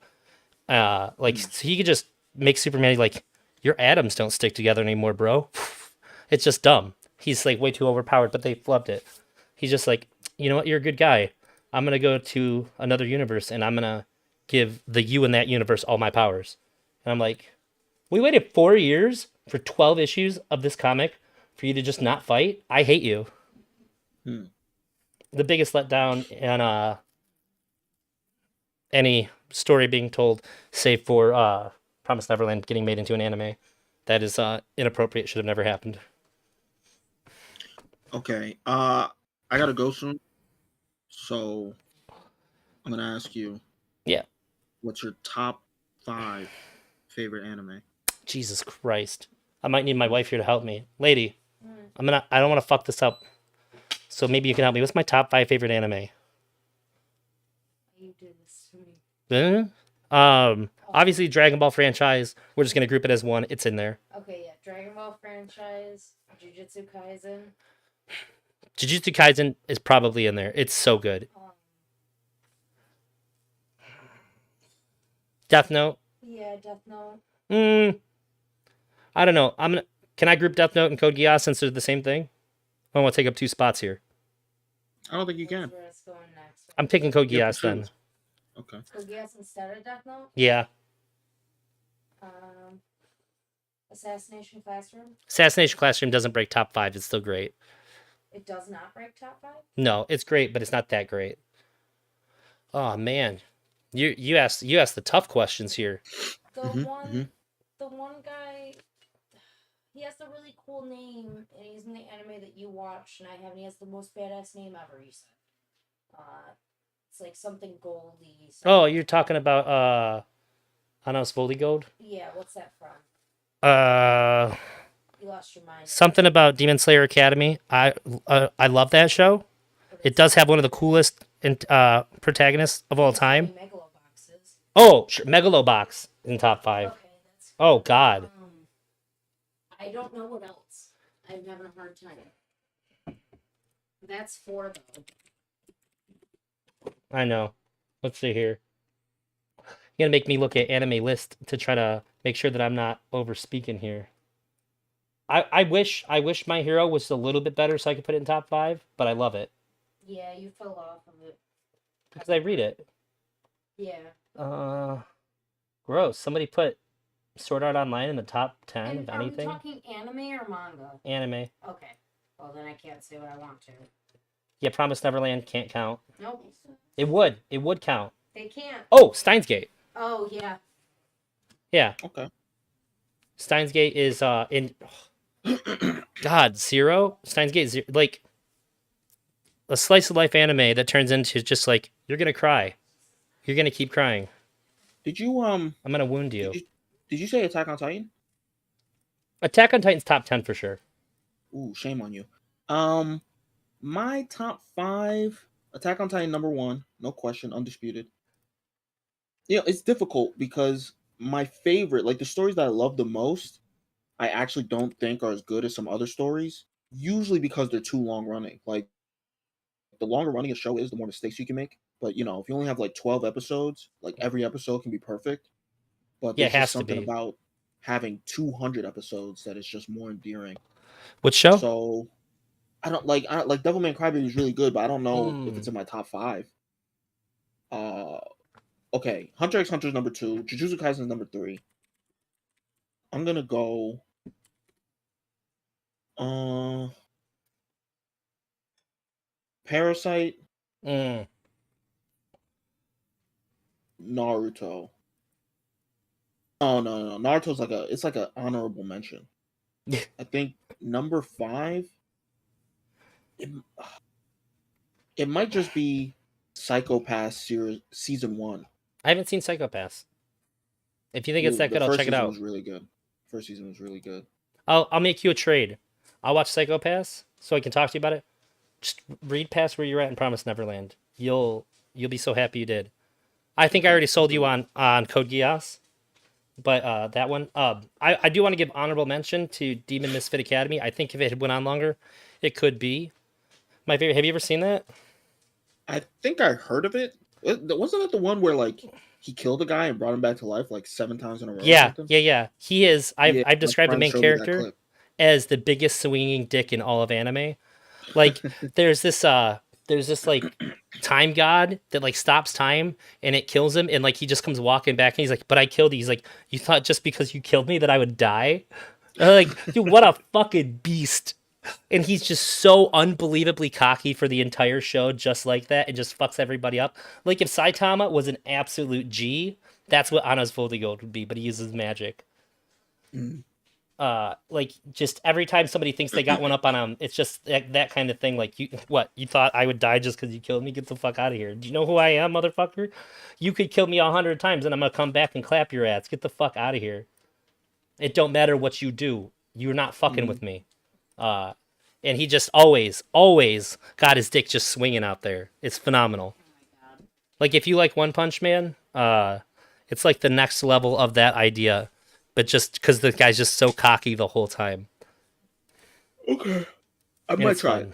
Like so he could just make Superman like your atoms don't stick together anymore, bro. It's just dumb. He's like way too overpowered, but they flubbed it. He's just like, you know what, you're a good guy. I'm gonna go to another universe, and I'm gonna give the you in that universe all my powers. And I'm like, we waited 4 years for 12 issues of this comic for you to just not fight? I hate you. Hmm. The biggest letdown in any story being told, save for Promise Neverland getting made into an anime. That is inappropriate, should have never happened. Okay. I gotta go soon. So I'm gonna ask you, Yeah. what's your top 5 favorite anime? Jesus Christ. I might need my wife here to help me. Lady, Mm. I don't want to fuck this up. So maybe you can help me. What's my top 5 favorite anime? You did this to me. Obviously Dragon Ball franchise. We're just gonna group it as one. It's in there. Okay, yeah. Dragon Ball franchise, Jujutsu Kaisen. Jujutsu Kaisen is probably in there. It's so good. Death Note. Yeah, Death Note. I don't know. Can I group Death Note and Code Geass since they're the same thing? I don't want to take up 2 spots here. I don't think you That's can. where it's going next. I'm picking Code You have Geass to then. choose. Okay. Code Geass instead of Death Note. Yeah. Assassination Classroom. Assassination Classroom doesn't break top 5. It's still great. It does not break top 5. No, it's great, but it's not that great. Oh man, you asked the tough questions here. The Mhm, one, mhm. the one guy, he has the really cool name, and he's in the anime that you watch, and I haven't. He has the most badass name ever. You said, it's like something Goldie. Oh, you're talking about Anos Voldigold? Yeah, what's that from? You lost your mind. Something about Demon Slayer Academy. I love that show. It does have one of the coolest protagonists of all time. Megaloboxes. Oh, sure, Megalobox in top 5. Okay, that's. Oh God. I don't know what else. I'm having a hard time. That's 4 though. I know. Let's see here. You're gonna make me look at anime list to try to make sure that I'm not over speaking here. I wish My Hero was a little bit better so I could put it in top 5, but I love it Yeah, you fell off of it. because I read it. Yeah. Gross. Somebody put Sword Art Online in the top 10 And of are we anything. talking anime or manga? Anime. Okay. Well, then I can't say what I want to. Yeah, Promised Neverland can't count. Nope. It would. It would count. They can't. Oh, Steins Gate. Oh, yeah. Yeah, Okay. Steins Gate is in God, Zero. Steins Gate Zero, like a slice of life anime that turns into just like you're gonna cry. You're gonna keep crying. Did you I'm gonna wound you. did you say Attack on Titan? Attack on Titan's top 10 for sure. Ooh, shame on you. My top 5, Attack on Titan number 1, no question, undisputed. You know, it's difficult because my favorite, like the stories that I love the most, I actually don't think are as good as some other stories. Usually because they're too long running. Like the longer running a show is, the more mistakes you can make. But you know, if you only have like 12 episodes, like every episode can be perfect. But Yeah, there's it just has to something be. about having 200 episodes that is just more endearing. Which show? So I don't like Devilman Crybaby is really good, but I don't know if it's Mm. in my top 5. Uh okay, Hunter x Hunter is number 2, Jujutsu Kaisen is number 3. I'm gonna go uh Parasite, Mm. Naruto. Oh no, Naruto's like a honorable mention. I think number 5, it, it might just be Psycho-Pass season 1. I haven't seen Psycho Pass. If you think it's Ooh, that the good, I'll first check it season out. was really good. First season was really good. I'll make you a trade. I'll watch Psycho Pass so I can talk to you about it. Just read past where you're at in Promised Neverland. You'll be so happy you did. I think I Okay, already let's sold do you it. on Code Geass, but that one, I do want to give honorable mention to Demon Misfit Academy. I think if it had went on longer, it could be my favorite. Have you ever seen that? I think I heard of it. Wasn't it the one where like he killed a guy and brought him back to life like 7 times in a row or Yeah, something? yeah, yeah. He is. Yeah, I've my described the friend main showed me that character clip. as the biggest swinging dick in all of anime. Like there's this like time god that like stops time and it kills him and like he just comes walking back and he's like, but I killed you. He's like, you thought just because you killed me that I would die? Like, dude, what a fucking beast. And he's just so unbelievably cocky for the entire show, just like that, and just fucks everybody up. Like if Saitama was an absolute G, that's what Anna's Voldigold would be, but he uses magic. Mm. Like just every time somebody thinks they got one up on him, it's just that kind of thing. Like you thought I would die just because you killed me? Get the fuck out of here. Do you know who I am, motherfucker? You could kill me 100 times and I'm gonna come back and clap your ass. Get the fuck out of here. It don't matter what you do. You're not fucking with me. Uh, and he just always got his dick just swinging out there. It's phenomenal. Like if you like One Punch Man, it's like the next level of that idea, but just because the guy's just so cocky the whole time. Okay, I And might it's try fun. it.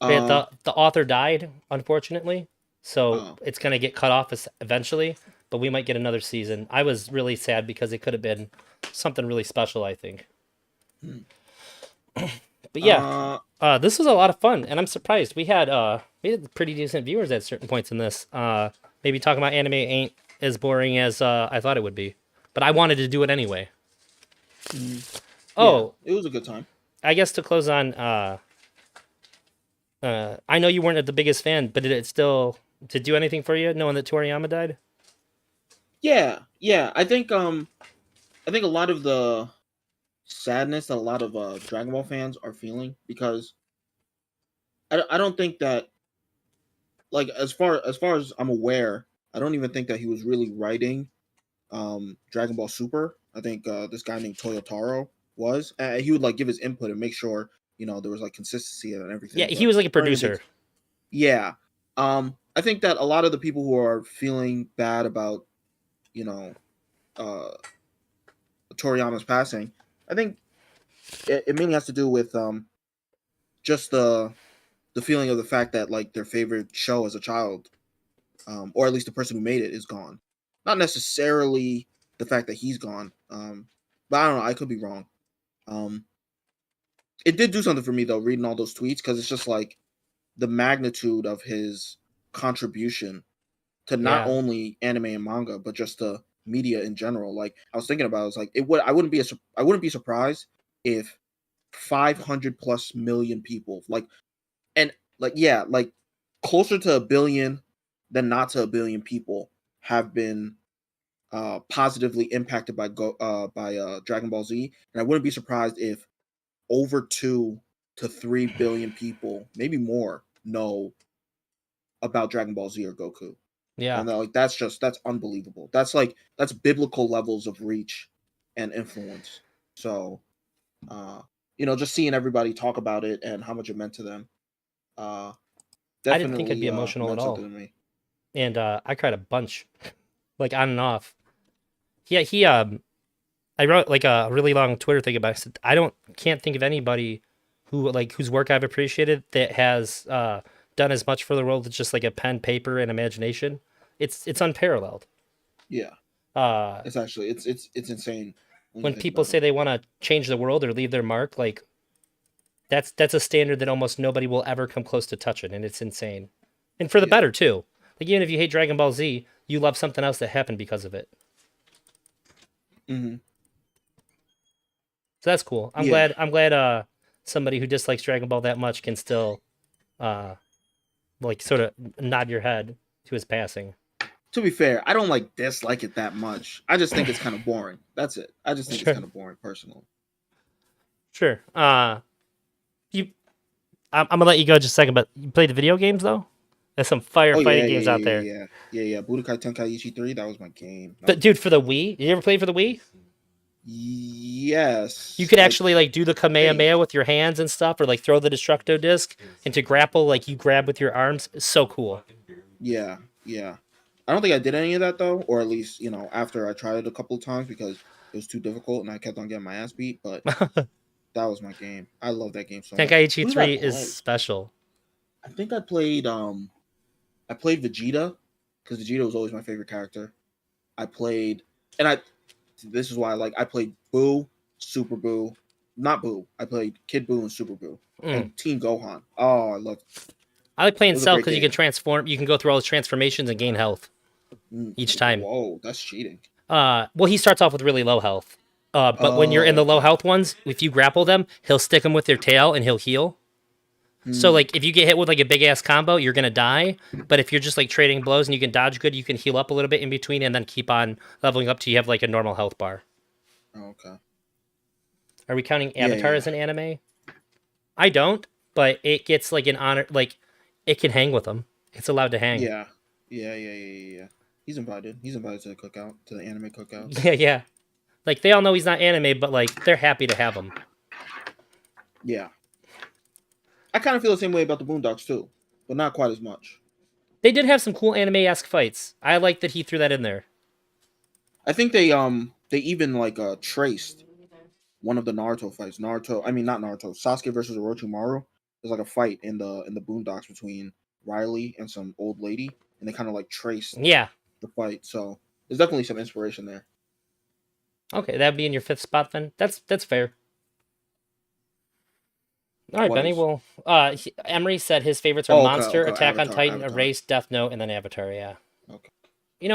But yeah, Uh, the author died, unfortunately, so oh, it's gonna get cut off eventually. But we might get another season. I was really sad because it could have been something really special, I think. Hmm. But yeah, this was a lot of fun, and I'm surprised we had pretty decent viewers at certain points in this. Maybe talking about anime ain't as boring as I thought it would be, but I wanted to do it anyway. yeah, Oh, it was a good time. I guess to close on, I know you weren't the biggest fan, but did it still to do anything for you knowing that Toriyama died? Yeah. I think a lot of the sadness that a lot of Dragon Ball fans are feeling because I don't think that like as far as I'm aware, I don't even think that he was really writing Dragon Ball Super. I think this guy named Toyotaro was. He would like give his input and make sure there was like consistency and Yeah, everything. he But was like a I don't even think. producer. Yeah, I think that a lot of the people who are feeling bad about you know uh Toriyama's passing, I think it mainly has to do with just the feeling of the fact that like their favorite show as a child, or at least the person who made it, is gone. Not necessarily the fact that he's gone, but I don't know. I could be wrong. Um, it did do something for me though, reading all those tweets, because it's just like the magnitude of his contribution to not Yeah, only anime and manga, but just to media in general. Like I was thinking about, it, I was like, I wouldn't be surprised if 500 plus million people, and yeah, like closer to a billion than not to a billion people have been positively impacted by Dragon Ball Z, and I wouldn't be surprised if over 2 to 3 billion people, maybe more, know about Dragon Ball Z or Goku. Yeah. And that's unbelievable. That's biblical levels of reach and influence. So, just seeing everybody talk about it and how much it meant to them, I didn't think I'd be definitely emotional at meant all. something to me. And I cried a bunch, like on and off. Yeah, I wrote like a really long Twitter thing about it. I said, can't think of anybody whose work I've appreciated that has done as much for the world with just like a pen, paper, and imagination. It's unparalleled. Yeah, Uh, it's actually it's insane when you think people about say it. they want to change the world or leave their mark, like that's a standard that almost nobody will ever come close to touching, and it's insane. And for the Yeah. better too. Like even if you hate Dragon Ball Z, you love something else that happened because of it. Mm-hmm. So that's cool. Yeah. I'm glad somebody who dislikes Dragon Ball that much can still like sort of nod your head to his passing. To be fair, I don't dislike it that much. I just think it's kind of boring. That's it. I just think Sure. it's kind of boring, personally. Sure. I'm gonna let you go just a second, but you play the video games though? There's some firefighting games out there. Yeah. Budokai Tenkaichi 3, that was my game. But dude, for the Wii, you ever played for the Wii? Yes. You could actually like do the Kamehameha with your hands and stuff, or like throw the Destructo Disc, and to grapple, like you grab with your arms. It's so cool. Yeah. I don't think I did any of that though, or at least, after I tried it a couple of times because it was too difficult and I kept on getting my ass beat, but that was my game. I love that game so much. Tenkaichi Who did I 3 play? is special. I think I played Vegeta, because Vegeta was always my favorite character. I played, this is why I played Boo, Super Boo, not Boo. I played Kid Boo and Super Boo and Team Gohan. Oh, I love. I like playing It was a Cell great because you game. can transform. You can go through all the transformations and gain health each time. Whoa, that's cheating. Well, he starts off with really low health. But when you're in the low health ones, if you grapple them, he'll stick them with their tail and he'll heal. So like if you get hit with like a big ass combo, you're gonna die. But if you're just like trading blows and you can dodge good, you can heal up a little bit in between and then keep on leveling up till you have like a normal health bar. Oh, okay. Are we counting Avatar as an anime? I don't, but it gets like an honor. Like it can hang with them. It's allowed to hang. Yeah. He's invited. He's invited to the cookout, to the anime cookout. Yeah. Like they all know he's not anime, but like they're happy to have him. Yeah. I kind of feel the same way about the Boondocks too, but not quite as much. They did have some cool anime-esque fights. I like that he threw that in there. I think they even traced one of the Naruto fights. Not Naruto. Sasuke versus Orochimaru. There's like a fight in the Boondocks between Riley and some old lady, and they kind of traced Yeah. the fight. So there's definitely some inspiration there. Okay, that'd be in your 5th spot then. That's fair. All right, What Benny. is? Well, Emery said his favorites are Oh, okay, Monster, okay, Attack on Avatar, Titan, Avatar. Erased, Death Note, and then Avatar. Yeah. Okay.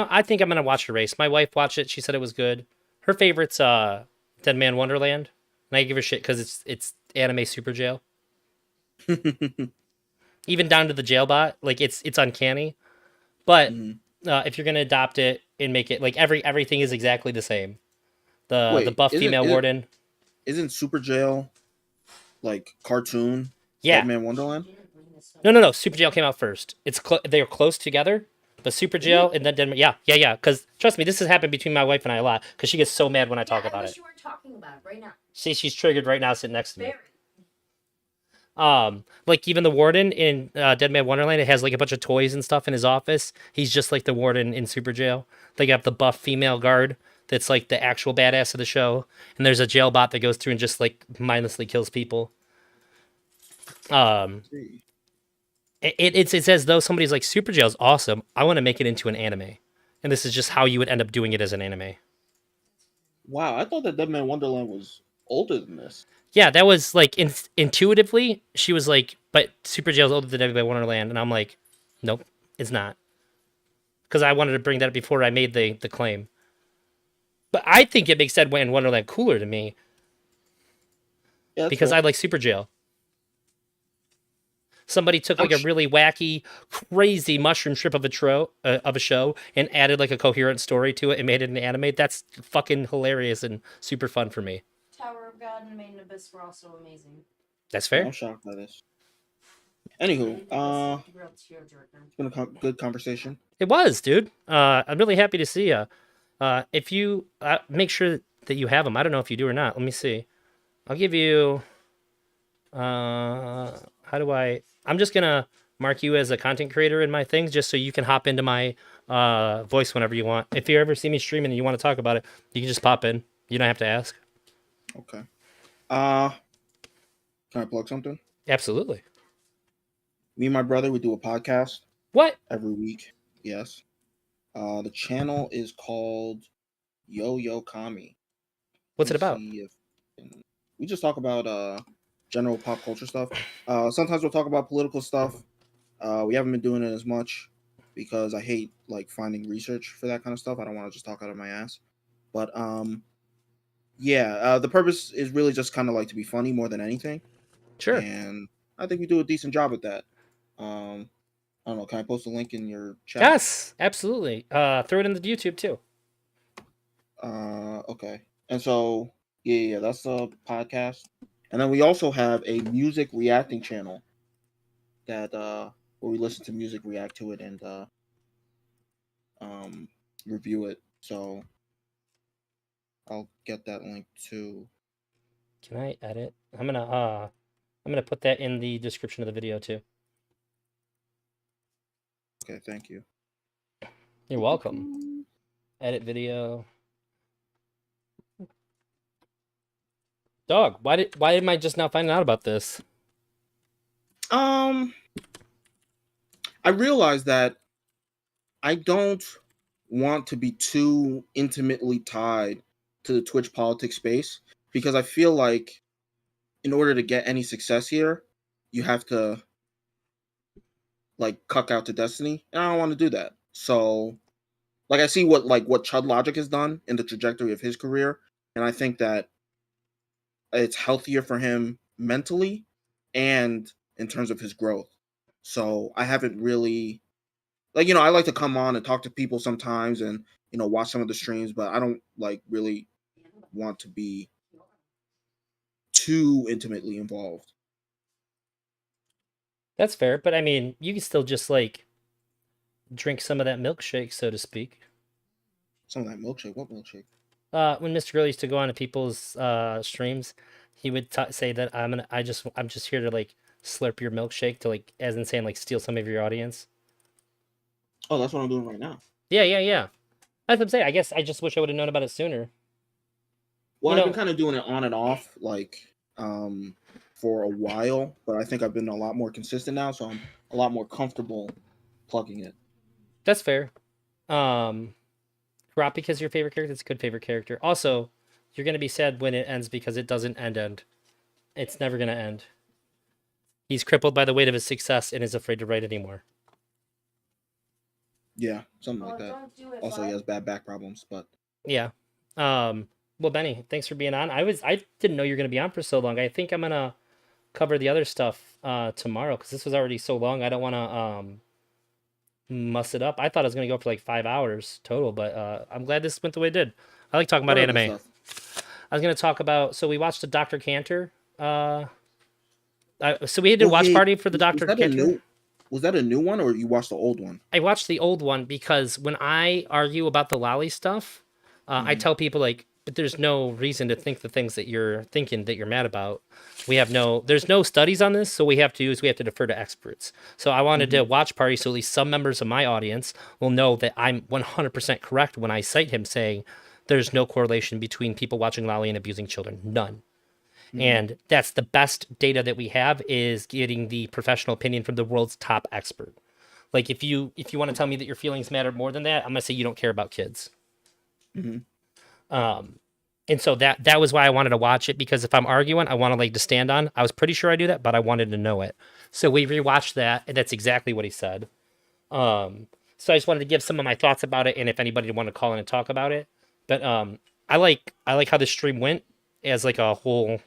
I think I'm gonna watch Erased. My wife watched it. She said it was good. Her favorite's Dead Man Wonderland, and I give her shit because it's anime super jail. Even down to the jailbot, like it's uncanny. But if you're gonna adopt it and make it like everything is exactly the same. The Wait, buff female warden. Isn't Super Jail cartoon? Yeah. Dead Man Wonderland. No. Super Jail came out first. They're close together, but Super Jail and then Denver. Yeah. Because trust me, this has happened between my wife and I a lot. Because she gets so mad when I talk I about wish it. you weren't talking about it right now. See, she's triggered right now, sitting next to me. Very. Like even the warden in Dead Man Wonderland, it has like a bunch of toys and stuff in his office. He's just like the warden in Super Jail. They got the buff female guard that's like the actual badass of the show, and there's a jail bot that goes through and just like mindlessly kills people. It's as though somebody's like, Super Jail's awesome. I want to make it into an anime, and this is just how you would end up doing it as an anime. Wow, I thought that Dead Man Wonderland was older than this. Yeah, that was like intuitively, she was like, but Super Jail's older than Dead Man Wonderland, and I'm like, nope, it's not, because I wanted to bring that up before I made the claim. But I think it makes Dead Man Wonderland cooler to me Yeah, that's because fair. I like Super Jail. Somebody took I'm like a sh- really wacky, crazy mushroom strip of a show and added like a coherent story to it and made it an anime. That's fucking hilarious and super fun for me. Tower of God and Made in Abyss were also amazing. That's yeah, I'm fair. shocked by this. Made Anywho, in Abyss is a real tearjerker. it's been a good conversation. It was, dude. I'm really happy to see you. If you make sure that you have them, I don't know if you do or not. Let me see. I'll give you. How do I? I'm just gonna mark you as a content creator in my things, just so you can hop into my voice whenever you want. If you ever see me streaming and you want to talk about it, you can just pop in. You don't have to ask. Okay. Can I plug something? Absolutely. Me and my brother, we do a podcast What? every week. Yes. The channel is called Yo Yo Kami. What's Let it me about? see if we just talk about general pop culture stuff. Sometimes we'll talk about political stuff. We haven't been doing it as much because I hate like finding research for that kind of stuff. I don't want to just talk out of my ass. But yeah, the purpose is really just kind of like to be funny more than anything, Sure. and I think we do a decent job at that. I don't know. Can I post a link in your chat? Yes, absolutely. Throw it in the YouTube too. Okay. And so yeah, that's a podcast. And then we also have a music reacting channel that where we listen to music, react to it, and um review it. So I'll get that link too. Can I edit? I'm gonna put that in the description of the video too. Okay, thank you. You're welcome. Edit video. Dog, why am I just now finding out about this? I realized that I don't want to be too intimately tied to the Twitch politics space because I feel like in order to get any success here, you have to like cuck out to Destiny, and I don't want to do that. So, like, I see what Chud Logic has done in the trajectory of his career, and I think that it's healthier for him mentally and in terms of his growth. So I haven't really like I like to come on and talk to people sometimes and watch some of the streams, but I don't like really want to be too intimately involved. That's fair, but I mean, you can still just like drink some of that milkshake, so to speak. Some of that milkshake. What milkshake? When Mr. Girl used to go on to people's streams, he would say that I'm just here to like slurp your milkshake to like, as in saying like steal some of your audience. Oh, that's what I'm doing right now. Yeah. That's what I'm saying. I guess I just wish I would have known about it sooner. Well, You I've been know, kind of doing it on and off, like for a while, but I think I've been a lot more consistent now, so I'm a lot more comfortable plugging it. that's fair. Kurapika's your favorite character. It's a good favorite character. Also, you're gonna be sad when it ends because it doesn't end. It's never gonna end. He's crippled by the weight of his success and is afraid to write anymore. Yeah, something like Oh, that. don't do it, Also, he bud. has bad back problems, but Yeah. Well, Benny, thanks for being on. I didn't know you were gonna be on for so long. I think I'm gonna cover the other stuff tomorrow because this was already so long. I don't want to muss it up. I thought I was gonna go for like 5 hours total, but I'm glad this went the way it did. I like talking about what other anime. stuff? I was gonna talk about. So we watched the Dr. Cantor. So we did a Oh, watch yeah, party for the was Dr. that a Cantor. new? Was that a new one, or you watched the old one? I watched the old one because when I argue about the lolly stuff, I Mhm. tell people like, but there's no reason to think the things that you're thinking that you're mad about. There's no studies on this, so we have to defer to experts. So I wanted to watch party so at least some members of my audience will know that I'm 100% correct when I cite him saying there's no correlation between people watching lolly and abusing children. None. And that's the best data that we have is getting the professional opinion from the world's top expert. Like if you want to tell me that your feelings matter more than that, I'm gonna say you don't care about kids. Mm-hmm. And so that was why I wanted to watch it because if I'm arguing, I want to like to stand on. I was pretty sure I do that, but I wanted to know it. So we rewatched that, and that's exactly what he said. So I just wanted to give some of my thoughts about it, and if anybody wanted to call in and talk about it. But I like how the stream went as like a whole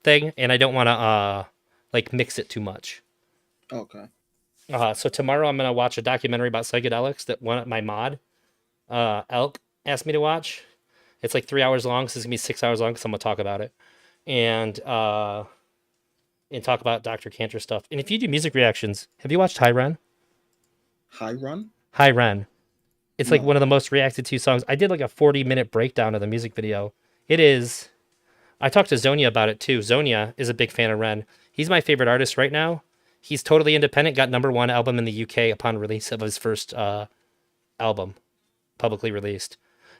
thing, and I don't want to like mix it too much. Okay. So tomorrow I'm gonna watch a documentary about psychedelics that my mod, Elk, asked me to watch. It's like 3 hours long, so it's gonna be 6 hours long because I'm gonna talk about it, and talk about Dr. Cantor stuff. And if you do music reactions, have you watched High Ren? High Run? High Ren. It's like No. one of the most reacted to songs. I did like a 40-minute breakdown of the music video. It is. I talked to Zonia about it too. Zonia is a big fan of Ren. He's my favorite artist right now. He's totally independent. Got #1 album in the UK upon release of his first album, publicly released.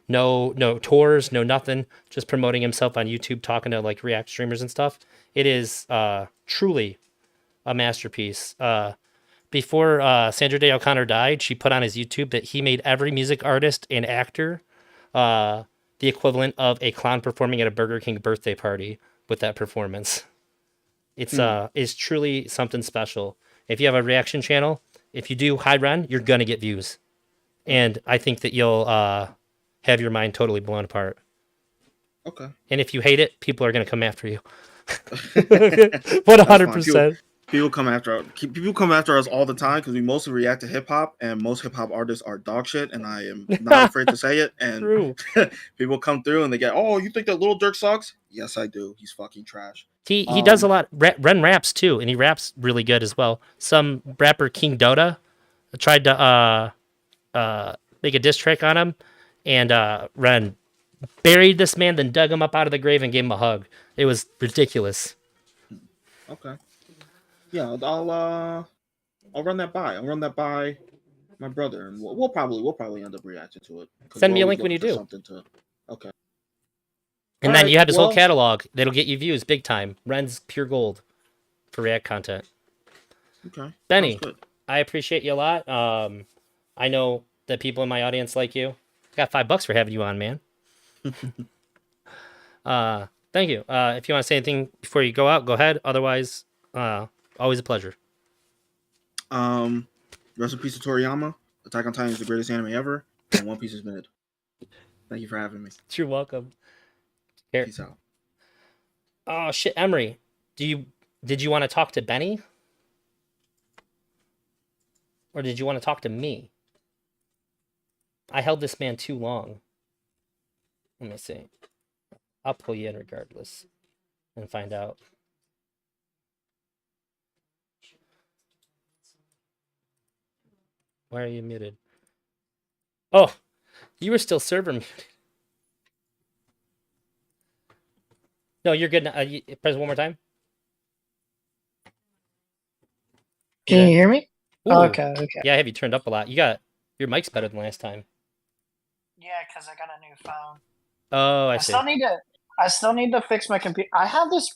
No tours, no nothing. Just promoting himself on YouTube, talking to like React streamers and stuff. It is truly a masterpiece. Before Sandra Day O'Connor died, she put on his YouTube that he made every music artist and actor the equivalent of a clown performing at a Burger King birthday party with that performance. It's truly something special. If you have a reaction channel, if you do high run, you're gonna get views, and I think that you'll have your mind totally blown apart. Okay. And if you hate it, people are gonna come after you. That's 100%. People come after us all the time because we mostly react to hip hop, and most hip hop artists are dog shit, and I am not afraid to say it. And True. people come through and they get, "Oh, you think that Little Dirk sucks?" Yes, I do. He's fucking trash. He does a lot. Ren raps too, and he raps really good as well. Some rapper King Dota tried to make a diss track on him, and Ren buried this man, then dug him up out of the grave and gave him a hug. It was ridiculous. Okay. Yeah, I'll run that by. I'll run that by my brother, and we'll probably end up reacting to it. 'Cause Send we're me a always link when you looking for do. something to. Okay. And All then right, you have his whole well- catalog that'll get you views big time. Ren's pure gold for React content. Okay. Benny, Sounds good. I appreciate you a lot. I know that people in my audience like you. I got $5 for having you on, man. Thank you. If you want to say anything before you go out, go ahead. Otherwise, always a pleasure. Rest in peace to Toriyama. Attack on Titan is the greatest anime ever, and One Piece is mid. Thank you for having me. You're welcome. Here. Peace out. Oh shit, Emery. Did you want to talk to Benny? Or did you want to talk to me? I held this man too long. Let me see. I'll pull you in regardless and find out. Why are you muted? Oh, you were still server muted. No, you're good now. Press one more time. Can you hear me? Ooh. Okay. Yeah, I have you turned up a lot. Your mic's better than last time. Yeah, because I got a new phone. Oh, I I see. still need to fix my computer. I have this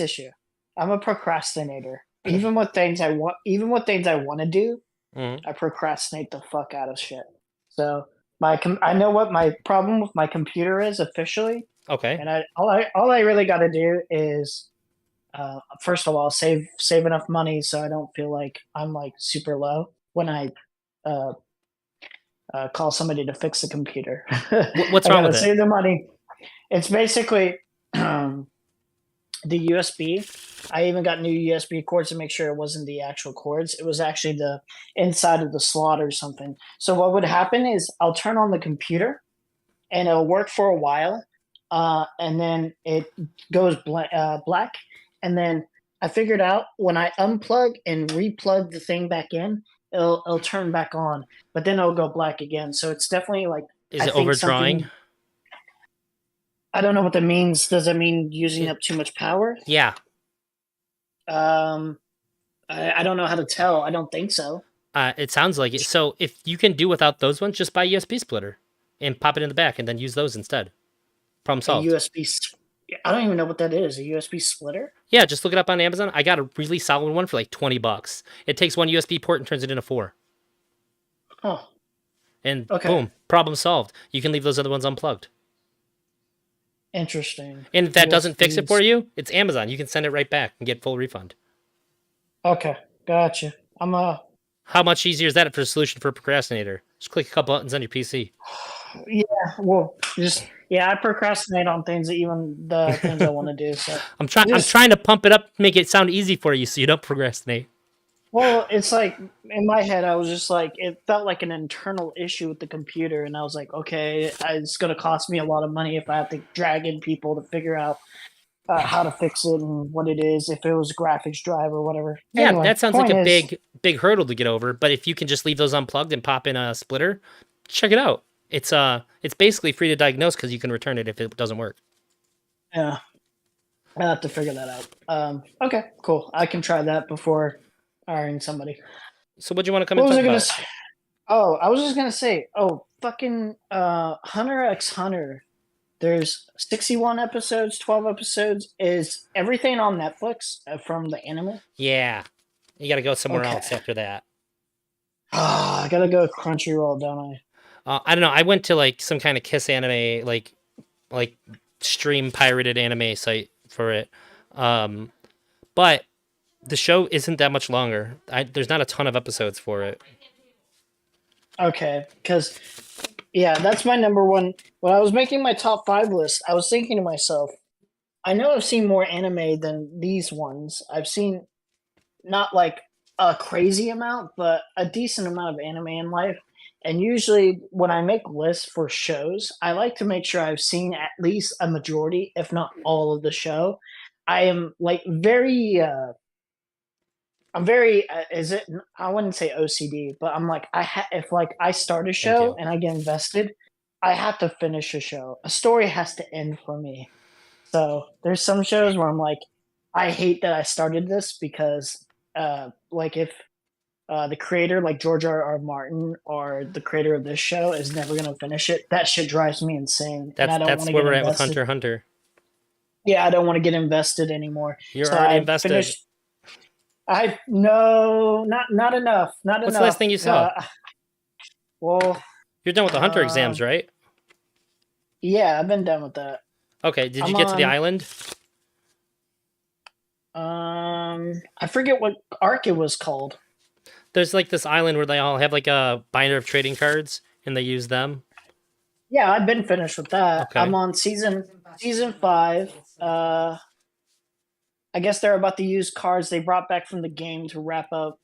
issue. I'm a procrastinator. Even with things I want to do, Mhm. I procrastinate the fuck out of shit. So I know what my problem with my computer is officially, Okay. and all I really got to do is, first of all, save enough money so I don't feel like I'm like super low when I call somebody to fix the computer. What's I wrong gotta with it? save the money. It's basically the USB. I even got new USB cords to make sure it wasn't the actual cords. It was actually the inside of the slot or something. So what would happen is I'll turn on the computer and it'll work for a while, and then it goes black. And then I figured out when I unplug and replug the thing back in, it'll turn back on, but then it'll go black again. So it's definitely like, Is I it think overdrawing? something- I don't know what that means. Does it mean using up too much power? Yeah. I don't know how to tell. I don't think so. It sounds like it. So if you can do without those ones, just buy a USB splitter and pop it in the back and then use those instead. Problem solved. I don't even know what that is. A USB splitter? Yeah, just look it up on Amazon. I got a really solid one for like $20. It takes one USB port and turns it into 4. Oh, And Okay. boom, problem solved. You can leave those other ones unplugged. interesting. And if that doesn't fix it USBs. for you, it's Amazon. You can send it right back and get full refund. Okay, gotcha. How much easier is that for a solution for a procrastinator? Just click a couple buttons on your PC. Yeah, well, just I procrastinate on things, even the things I want to do. So I'm trying. I'm just trying to pump it up, make it sound easy for you, so you don't procrastinate. well, it's like in my head, I was just like, it felt like an internal issue with the computer, and I was like, okay, it's going to cost me a lot of money if I have to drag in people to figure out how to fix it and what it is, if it was a graphics drive or whatever. Yeah, Anyway, that sounds like point a is, big hurdle to get over. But if you can just leave those unplugged and pop in a splitter, check it out. It's basically free to diagnose because you can return it if it doesn't work. yeah, I have to figure that out. Okay, cool. I can try that before hiring somebody. So, what do you want to come What and was talk I gonna about? say? Oh, I was just gonna say, fucking Hunter x Hunter. There's 61 episodes, 12 episodes. Is everything on Netflix from the anime? Yeah, you got to go somewhere Okay. else after that. I gotta go Crunchyroll, don't I? I don't know. I went to like some kind of Kiss anime, like stream pirated anime site for it. Um, but the show isn't that much longer. There's not a ton of episodes for it. Okay, because that's my number one. When I was making my top 5 list, I was thinking to myself, I know I've seen more anime than these ones. I've seen not like a crazy amount, but a decent amount of anime in life. And usually, when I make lists for shows, I like to make sure I've seen at least a majority, if not all, of the show. I am like very, I'm very, is it? I wouldn't say OCD, but I'm like, if like I start a Thank show you. and I get invested, I have to finish a show. A story has to end for me. So there's some shows where I'm like, I hate that I started this because, like, if the creator, like George R. R. Martin, or the creator of this show, is never gonna finish it, that shit drives me insane, and I don't want That's to where get we're at with invested. Hunter x Hunter. Yeah, I don't want to get invested anymore. You're So already I invested. finished. I no, not enough, not What's the last enough. thing you saw? Well, You're done with the Hunter uh, exams, right? yeah, I've been done with that. Okay. Did you I'm get to the on. island? I forget what arc it was called. There's like this island where they all have like a binder of trading cards, and they use them. Yeah, I've been finished with that. Okay. I'm on season 5. I guess they're about to use cards they brought back from the game to wrap up.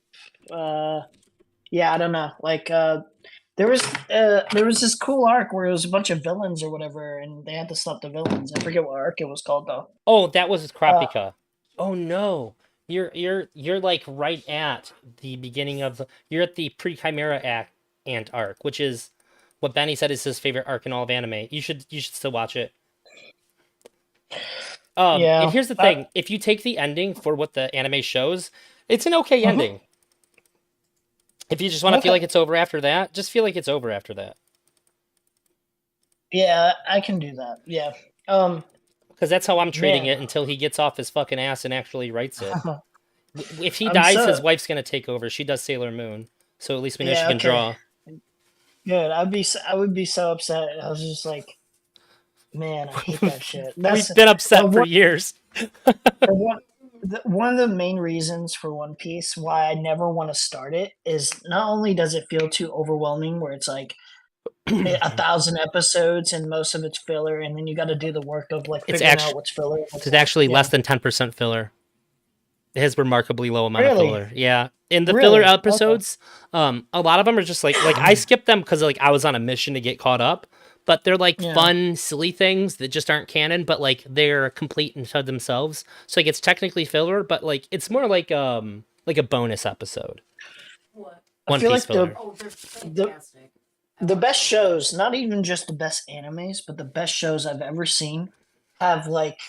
Yeah, I don't know. Like, there was this cool arc where it was a bunch of villains or whatever, and they had to stop the villains. I forget what arc it was called though. Oh, that was Uh, Krapika. Oh no. You're like right at the beginning of the you're at the pre-Chimera Ant arc, which is what Benny said is his favorite arc in all of anime. You should still watch it. And yeah. here's the thing: if you take the ending for what the anime shows, it's an okay Mhm. ending. If you just want to feel Okay. like it's over after that, just feel like it's over after that. Yeah, I can do that. Yeah. Because that's how I'm treating Man. it until he gets off his fucking ass and actually writes it. If he I'm dies, so his wife's gonna take over. She does Sailor Moon, so at least we know she yeah. can Okay. draw. Good. I would be so upset. I was just like, man, I hate that shit. We've been upset for one, years. one, one of the main reasons for One Piece why I never want to start it is not only does it feel too overwhelming, where it's like 1,000 episodes and most of it's filler, and then you got to do the work of like It's figuring actually out what's filler. and what's it's not. actually Yeah. less than 10% filler. It has remarkably low amount of Really? filler. Yeah, in the Really? filler Okay. episodes, a lot of them are just like I skipped them because like I was on a mission to get caught up. But they're like Yeah. fun, silly things that just aren't canon, but like they're complete unto themselves. So like it's technically filler, but like it's more like a bonus episode. What? I One feel Piece like filler. Oh, they're fantastic. the best shows, not even just the best animes, but the best shows I've ever seen, have like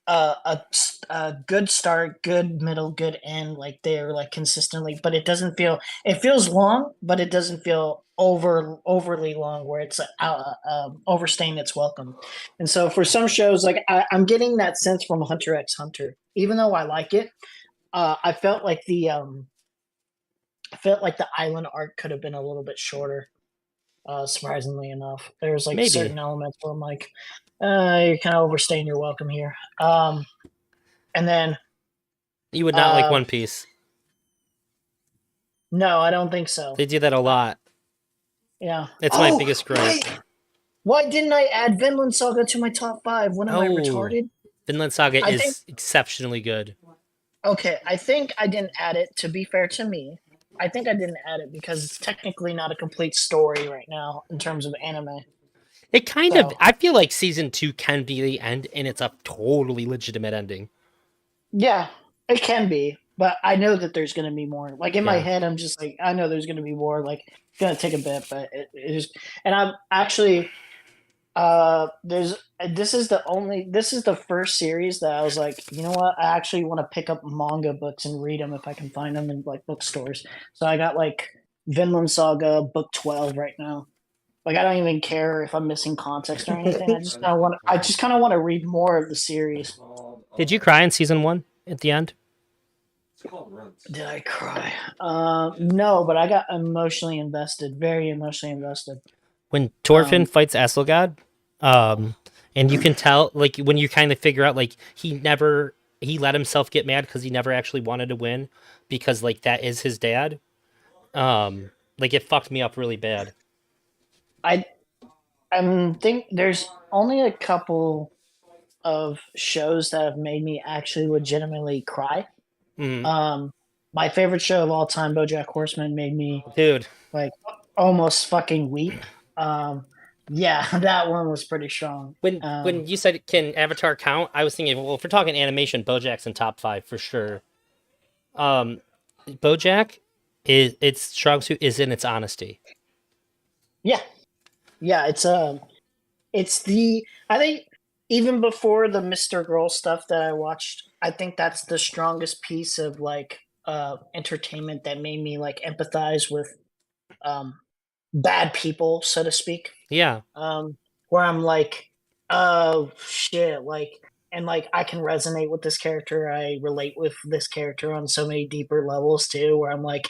a good start, good middle, good end. Like they're like consistently, but it doesn't feel. It feels long, but it doesn't feel overly long, where it's overstaying its welcome. And so for some shows, like I'm getting that sense from Hunter x Hunter. Even though I like it, I felt like the island arc could have been a little bit shorter. Surprisingly enough, there's like Maybe. certain elements where I'm like, you're kind of overstaying your welcome here. And then You would not like One Piece. no, I don't think so. They do that a lot. Yeah, It's my biggest gripe. Wait, Why didn't I add Vinland Saga to my top 5? What am I Oh, retarded? Vinland Saga I think is exceptionally good. okay, I think I didn't add it to be fair to me. I think I didn't add it because it's technically not a complete story right now in terms of anime. It kind of, So, I feel like season 2 can be the end, and it's a totally legitimate ending. yeah, it can be, but I know that there's going to be more. Like in my Yeah. head, I'm just like, I know there's going to be more. Like, it's going to take a bit, but it is. And I'm actually, there's, this is the first series that I was like, you know what? I actually want to pick up manga books and read them if I can find them in like bookstores. So I got like Vinland Saga book 12 right now. Like I don't even care if I'm missing context or anything. I just kind of want to read more of the series. Did you cry in season 1 at the end? Did I cry? No, but I got emotionally invested, very emotionally invested. When Thorfinn Um, fights Esselgod, and you can tell, like, when you kind of figure out, like, he let himself get mad because he never actually wanted to win, because, like, that is his dad. Like, it fucked me up really bad. I think there's only a couple of shows that have made me actually legitimately cry. Mhm. My favorite show of all time, BoJack Horseman, made me Dude, like almost fucking weep. Yeah, that one was pretty strong. when you said can Avatar count, I was thinking, well, if we're talking animation, BoJack's in top 5 for sure. BoJack is its strong suit is in its honesty. Yeah, yeah, it's the I think even before the Mr. Girl stuff that I watched, I think that's the strongest piece of like entertainment that made me like empathize with um bad people, so to speak. Yeah, Where I'm like, oh shit, like and like I can resonate with this character. I relate with this character on so many deeper levels too, where I'm like,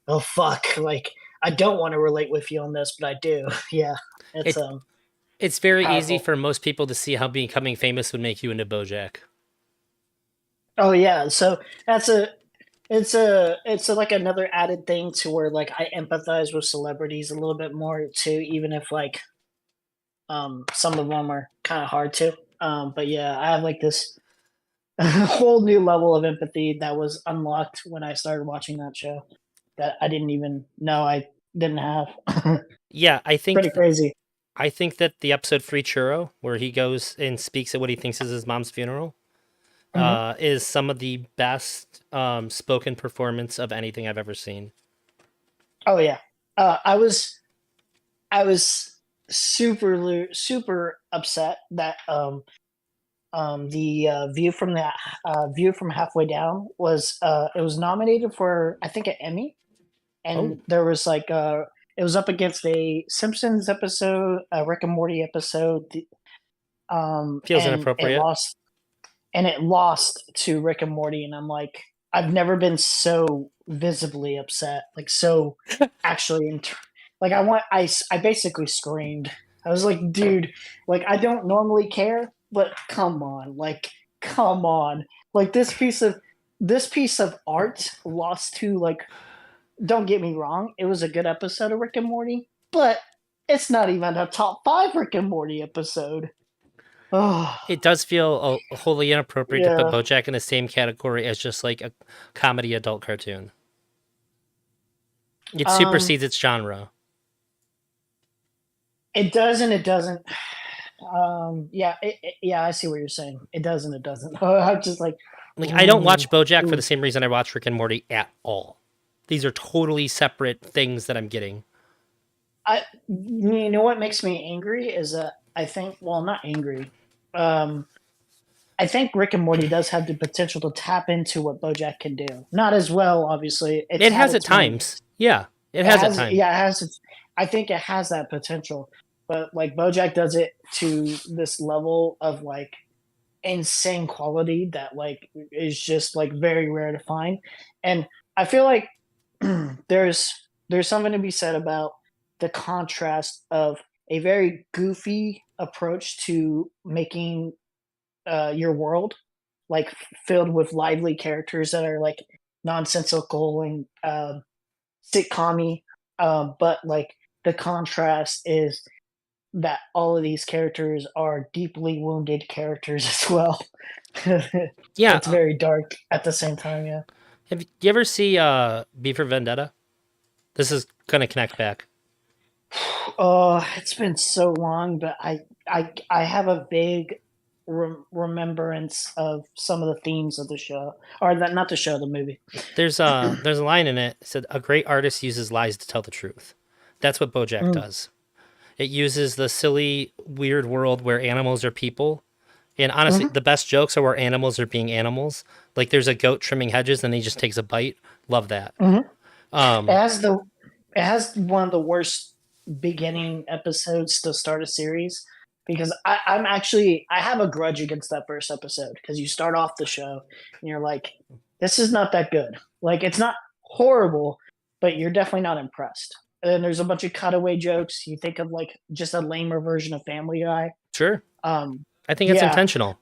oh fuck, like I don't want to relate with you on this, but I do. Yeah. It's it it's very easy powerful. for most people to see how becoming famous would make you into BoJack. Oh yeah, so that's it's a like another added thing to where like I empathize with celebrities a little bit more too, even if like some of them are kind of hard to. But yeah, I have like this whole new level of empathy that was unlocked when I started watching that show that I didn't even know I didn't have. Yeah, Pretty crazy. I think that the episode Free Churro, where he goes and speaks at what he thinks is his mom's funeral, Mhm. is some of the best spoken performance of anything I've ever seen. Oh yeah, I was super upset that the view from halfway down was it was nominated for I think an Emmy, Oh, and there was like it was up against a Simpsons episode, a Rick and Morty episode, feels and it inappropriate. lost to Rick and Morty, and I'm like, I've never been so visibly upset, like so actually, like I basically screamed. I was like, dude, like I don't normally care, but come on, like this piece of art lost to like. Don't get me wrong, it was a good episode of Rick and Morty, but it's not even a top 5 Rick and Morty episode. Oh, It does feel wholly inappropriate to put yeah. BoJack in the same category as just like a comedy adult cartoon. It Um, supersedes its genre. it does and it doesn't. Yeah, yeah, I see what you're saying. It does and it doesn't. I'm just like, Like, I don't ooh, watch BoJack for ooh. the same reason I watch Rick and Morty at all. These are totally separate things that I'm getting. You know what makes me angry is that I think, well, not angry. Um, I think Rick and Morty does have the potential to tap into what BoJack can do. Not as well, obviously. It's It had has at its times. moments. Yeah, it It has at has, times. yeah, it has. I think it has that potential, but like BoJack does it to this level of like insane quality that like is just like very rare to find, and I feel like there's something to be said about the contrast of a very goofy approach to making your world like filled with lively characters that are like nonsensical and sitcom but like the contrast is that all of these characters are deeply wounded characters as well. Yeah. It's very dark at the same time. Yeah. Have you ever see B for Vendetta? This is gonna connect back. Oh, it's been so long, but I have a big remembrance of some of the themes of the show, or that not the show, the movie. There's a line in it. It said a great artist uses lies to tell the truth. That's what BoJack Mm, does. It uses the silly, weird world where animals are people. And honestly, mhm, the best jokes are where animals are being animals. Like there's a goat trimming hedges, and he just takes a bite. Love that. mhm. It Um, has the it has one of the worst beginning episodes to start a series because I'm actually I have a grudge against that first episode because you start off the show and you're like, this is not that good. Like it's not horrible, but you're definitely not impressed. And then there's a bunch of cutaway jokes. You think of like just a lamer version of Family Guy. sure. Um, I think it's yeah, intentional.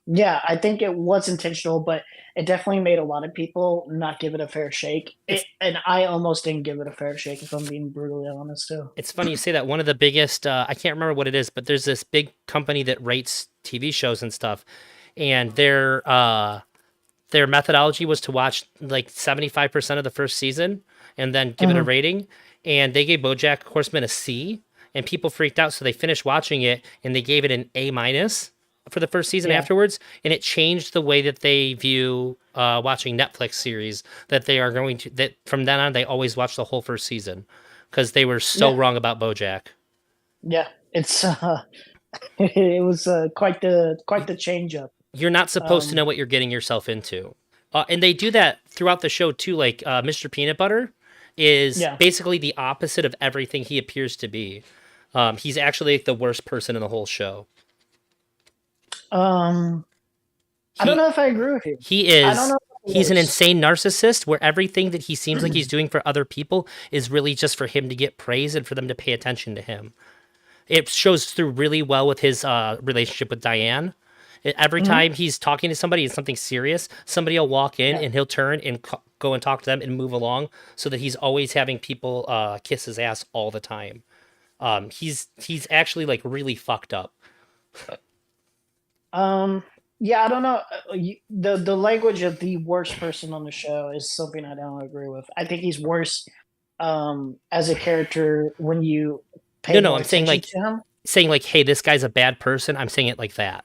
yeah, I think it was intentional, but it definitely made a lot of people not give it a fair shake. It's And I almost didn't give it a fair shake, if I'm being brutally honest, too. it's funny you say that. One of the biggest, I can't remember what it is, but there's this big company that rates TV shows and stuff, and their methodology was to watch like 75% of the first season and then give it a Mhm. rating. And they gave BoJack Horseman a C, and people freaked out, so they finished watching it and they gave it an A minus for the first season Yeah, afterwards, and it changed the way that they view watching Netflix series. That they are going to that from then on they always watch the whole first season because they were so yeah, wrong about BoJack. yeah. It's it was quite the change up. You're not supposed to Um, know what you're getting yourself into. And they do that throughout the show too. Like Mr. Peanut Butter is yeah. basically the opposite of everything he appears to be. He's actually like, the worst person in the whole show. Um, I don't He know if I agree with you. he I don't is know if it he's an works. insane narcissist where everything that he seems like he's doing for other people is really just for him to get praise and for them to pay attention to him. It shows through really well with his relationship with Diane. Every Mhm. time he's talking to somebody in something serious, somebody will walk in Yeah, and he'll turn and go and talk to them and move along, so that he's always having people kiss his ass all the time. He's actually like really fucked up. Um, yeah, I don't know. The language of the worst person on the show is something I don't agree with. I think he's worse as a character when you No, pay no, more I'm saying attention like to him. hey, this guy's a bad person. I'm saying it like that.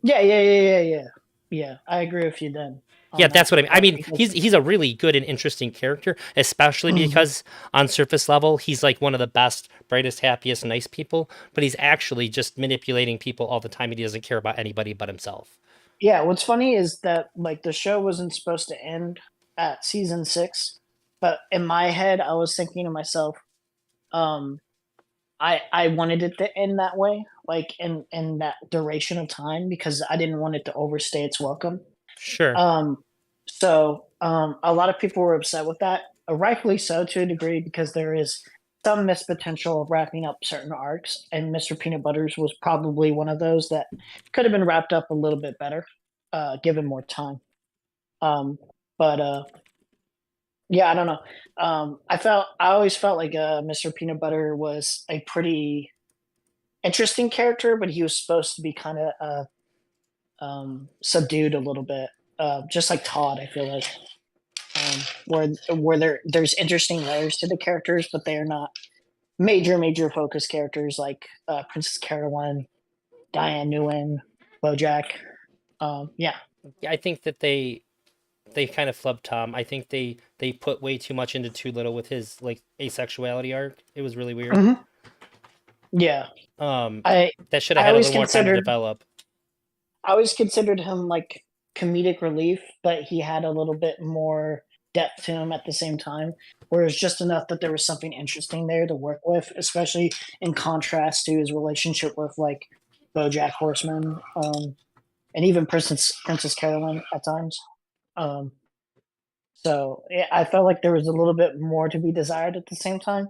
Yeah, yeah, yeah, yeah, yeah. Yeah, I agree with you then Yeah, on that that's what I mean. I part mean, because he's a really good and interesting character, especially because on surface level, he's like one of the best, brightest, happiest, nice people. But he's actually just manipulating people all the time. He doesn't care about anybody but himself. yeah, what's funny is that like the show wasn't supposed to end at season 6, but in my head I was thinking to myself, um I wanted it to end that way, like in that duration of time because I didn't want it to overstay its welcome. Sure. Um, a lot of people were upset with that, rightfully so to a degree because there is some missed potential of wrapping up certain arcs, and Mr. Peanut Butters was probably one of those that could have been wrapped up a little bit better, given more time. Um, but yeah, I don't know. I always felt like Mr. Peanut Butter was a pretty interesting character, but he was supposed to be kind of subdued a little bit, just like Todd. I feel like where there's interesting layers to the characters, but they are not major focus characters like Princess Caroline, Diane Nguyen, BoJack. Yeah, Yeah, I think that they kind of flubbed Tom. I think they put way too much into too little with his like asexuality arc. It was really weird. hmm yeah. Um, I that should have I had a always little more time to considered develop. I always considered him like comedic relief, but he had a little bit more depth to him at the same time, where it's just enough that there was something interesting there to work with, especially in contrast to his relationship with like BoJack Horseman, and even Princess Carolyn at times. Um, so yeah, I felt like there was a little bit more to be desired at the same time,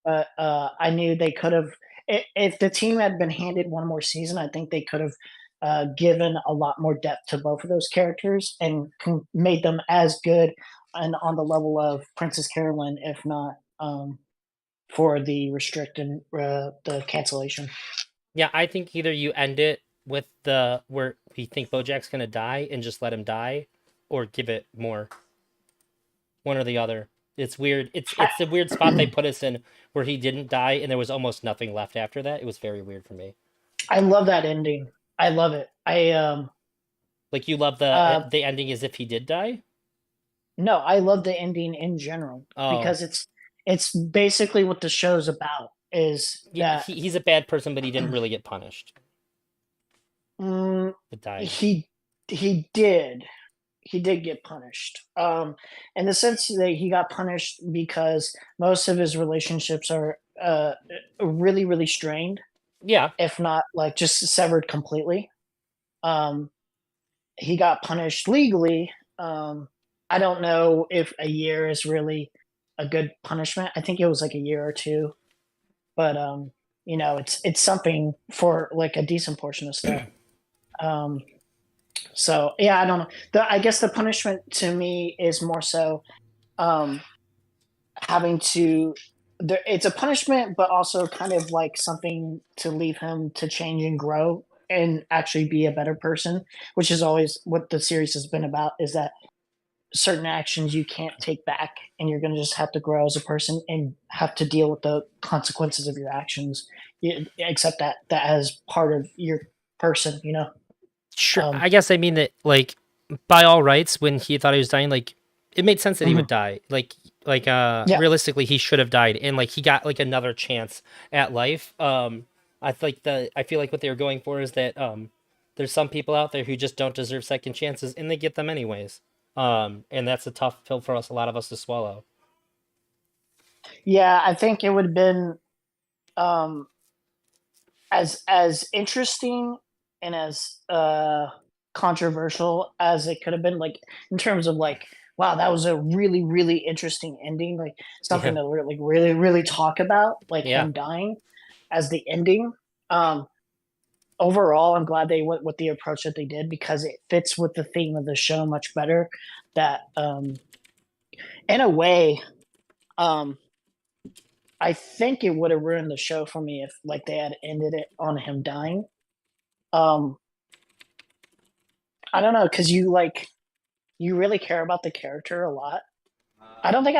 but I knew they could have. If the team had been handed one more season, I think they could have given a lot more depth to both of those characters and made them as good and on the level of Princess Carolyn, if not for the restricted the cancellation. Yeah, I think either you end it with the where we think Bojack's gonna die and just let him die, or give it more. One or the other. It's weird. It's a weird spot they put us in where he didn't die and there was almost nothing left after that. It was very weird for me. I love that ending. I love it. Like you love Uh the ending as if he did die. no, I love the ending in general Oh, because it's basically what the show's about is yeah, that he's a bad person, but he didn't really get punished. mm, But died. he did get punished. In the sense that he got punished because most of his relationships are really really strained, Yeah, if not like just severed completely. Um, he got punished legally. I don't know if a year is really a good punishment. I think it was like a year or two, but it's something for like a decent portion of stuff. Um, so yeah, I don't know. I guess the punishment to me is more so um, having to. It's a punishment, but also kind of like something to leave him to change and grow and actually be a better person, which is always what the series has been about. Is that certain actions you can't take back, and you're going to just have to grow as a person and have to deal with the consequences of your actions. Accept that as part of your person. sure. Um, I guess I mean that like by all rights, when he thought he was dying, like it made sense that he would mhm. die. Like Yeah, realistically he should have died and like he got like another chance at life. I feel like what they were going for is that there's some people out there who just don't deserve second chances and they get them anyways. And that's a tough pill for us, a lot of us to swallow. yeah. I think it would have been um, as interesting and as controversial as it could have been, like in terms of like, wow, that was a really really interesting ending, like something Yeah. to really really really talk about, like Yeah. him dying as the ending. Um, Overall, I'm glad they went with the approach that they did because it fits with the theme of the show much better. That in a way, um, I think it would have ruined the show for me if like they had ended it on him dying. Um, I don't know because you really care about the character a lot. I don't think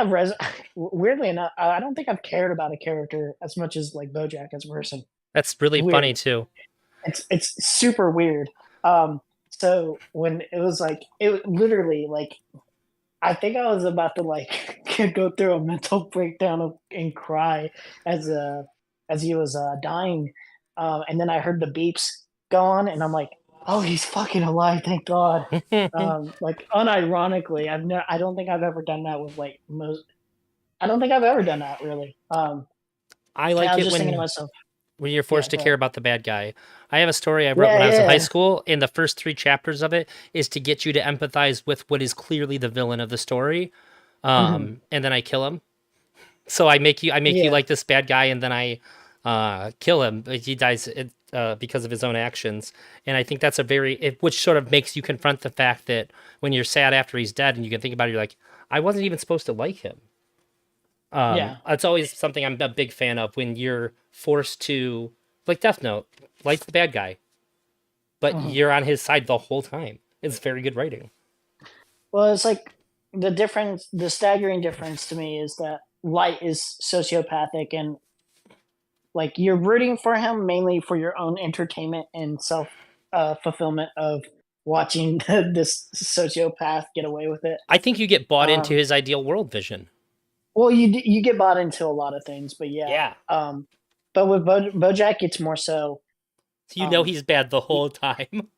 weirdly enough, I don't think I've cared about a character as much as like BoJack as a person. That's really Weird. funny too. It's super weird. So when it was like it literally like I think I was about to like go through a mental breakdown and cry as as he was dying, and then I heard the beeps go on, and I'm like, "Oh, he's fucking alive! Thank God!" Like unironically, I don't think I've ever done that with like most. I don't think I've ever done that really. I And I like was it just thinking to myself, when you're "Yeah, forced to go care ahead." about the bad guy. I have a story I wrote Yeah, when I was in high yeah. school, and the first 3 chapters of it is to get you to empathize with what is clearly the villain of the story. Mhm. And then I kill him. So I make you Yeah. like this bad guy, and then I kill him. He dies because of his own actions, and I think that's which sort of makes you confront the fact that when you're sad after he's dead, and you can think about it, you're like, I wasn't even supposed to like him. Yeah. It's always something I'm a big fan of when you're forced to, like Death Note, like the bad guy, but Mhm. you're on his side the whole time. It's very good writing. Well, it's like the staggering difference to me is that Light is sociopathic and like you're rooting for him mainly for your own entertainment and self fulfillment of watching this sociopath get away with it. I think you get bought into Um, his ideal world vision. well, you get bought into a lot of things, but yeah. Yeah. But with BoJack, it's more so You know um, he's bad the whole time.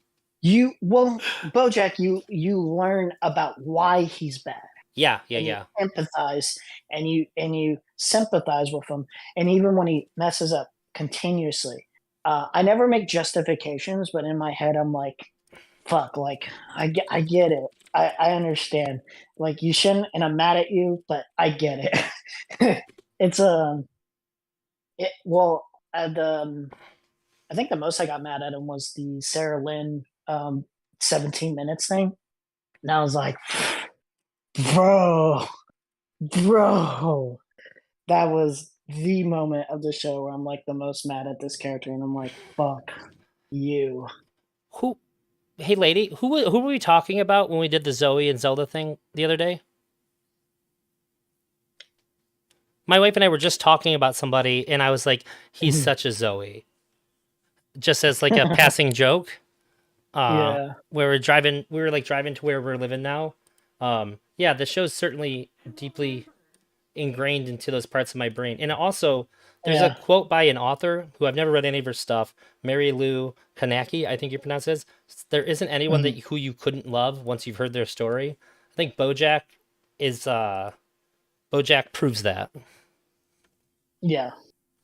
BoJack, you learn about why he's bad Yeah, yeah, and you yeah. empathize and you sympathize with him, and even when he messes up continuously, I never make justifications, but in my head I'm like, fuck, like I get it, I understand, like you shouldn't, and I'm mad at you, but I get it. It's it well the I think the most I got mad at him was the Sarah Lynn 17 minutes thing, and I was like, bro, bro, that was the moment of the show where I'm like the most mad at this character, and I'm like, fuck you. Who? Hey, lady, who were we talking about when we did the Zoe and Zelda thing the other day? My wife and I were just talking about somebody, and I was like, "He's such a Zoe," just as like a passing joke. Yeah. Where we were like driving to where we're living now. Yeah, the show's certainly deeply ingrained into those parts of my brain. And also, there's a Yeah. quote by an author who I've never read any of her stuff, Mary Lou Kanaki, I think you pronounce it. There isn't anyone Mhm. who you couldn't love once you've heard their story. I think is BoJack proves that. Yeah.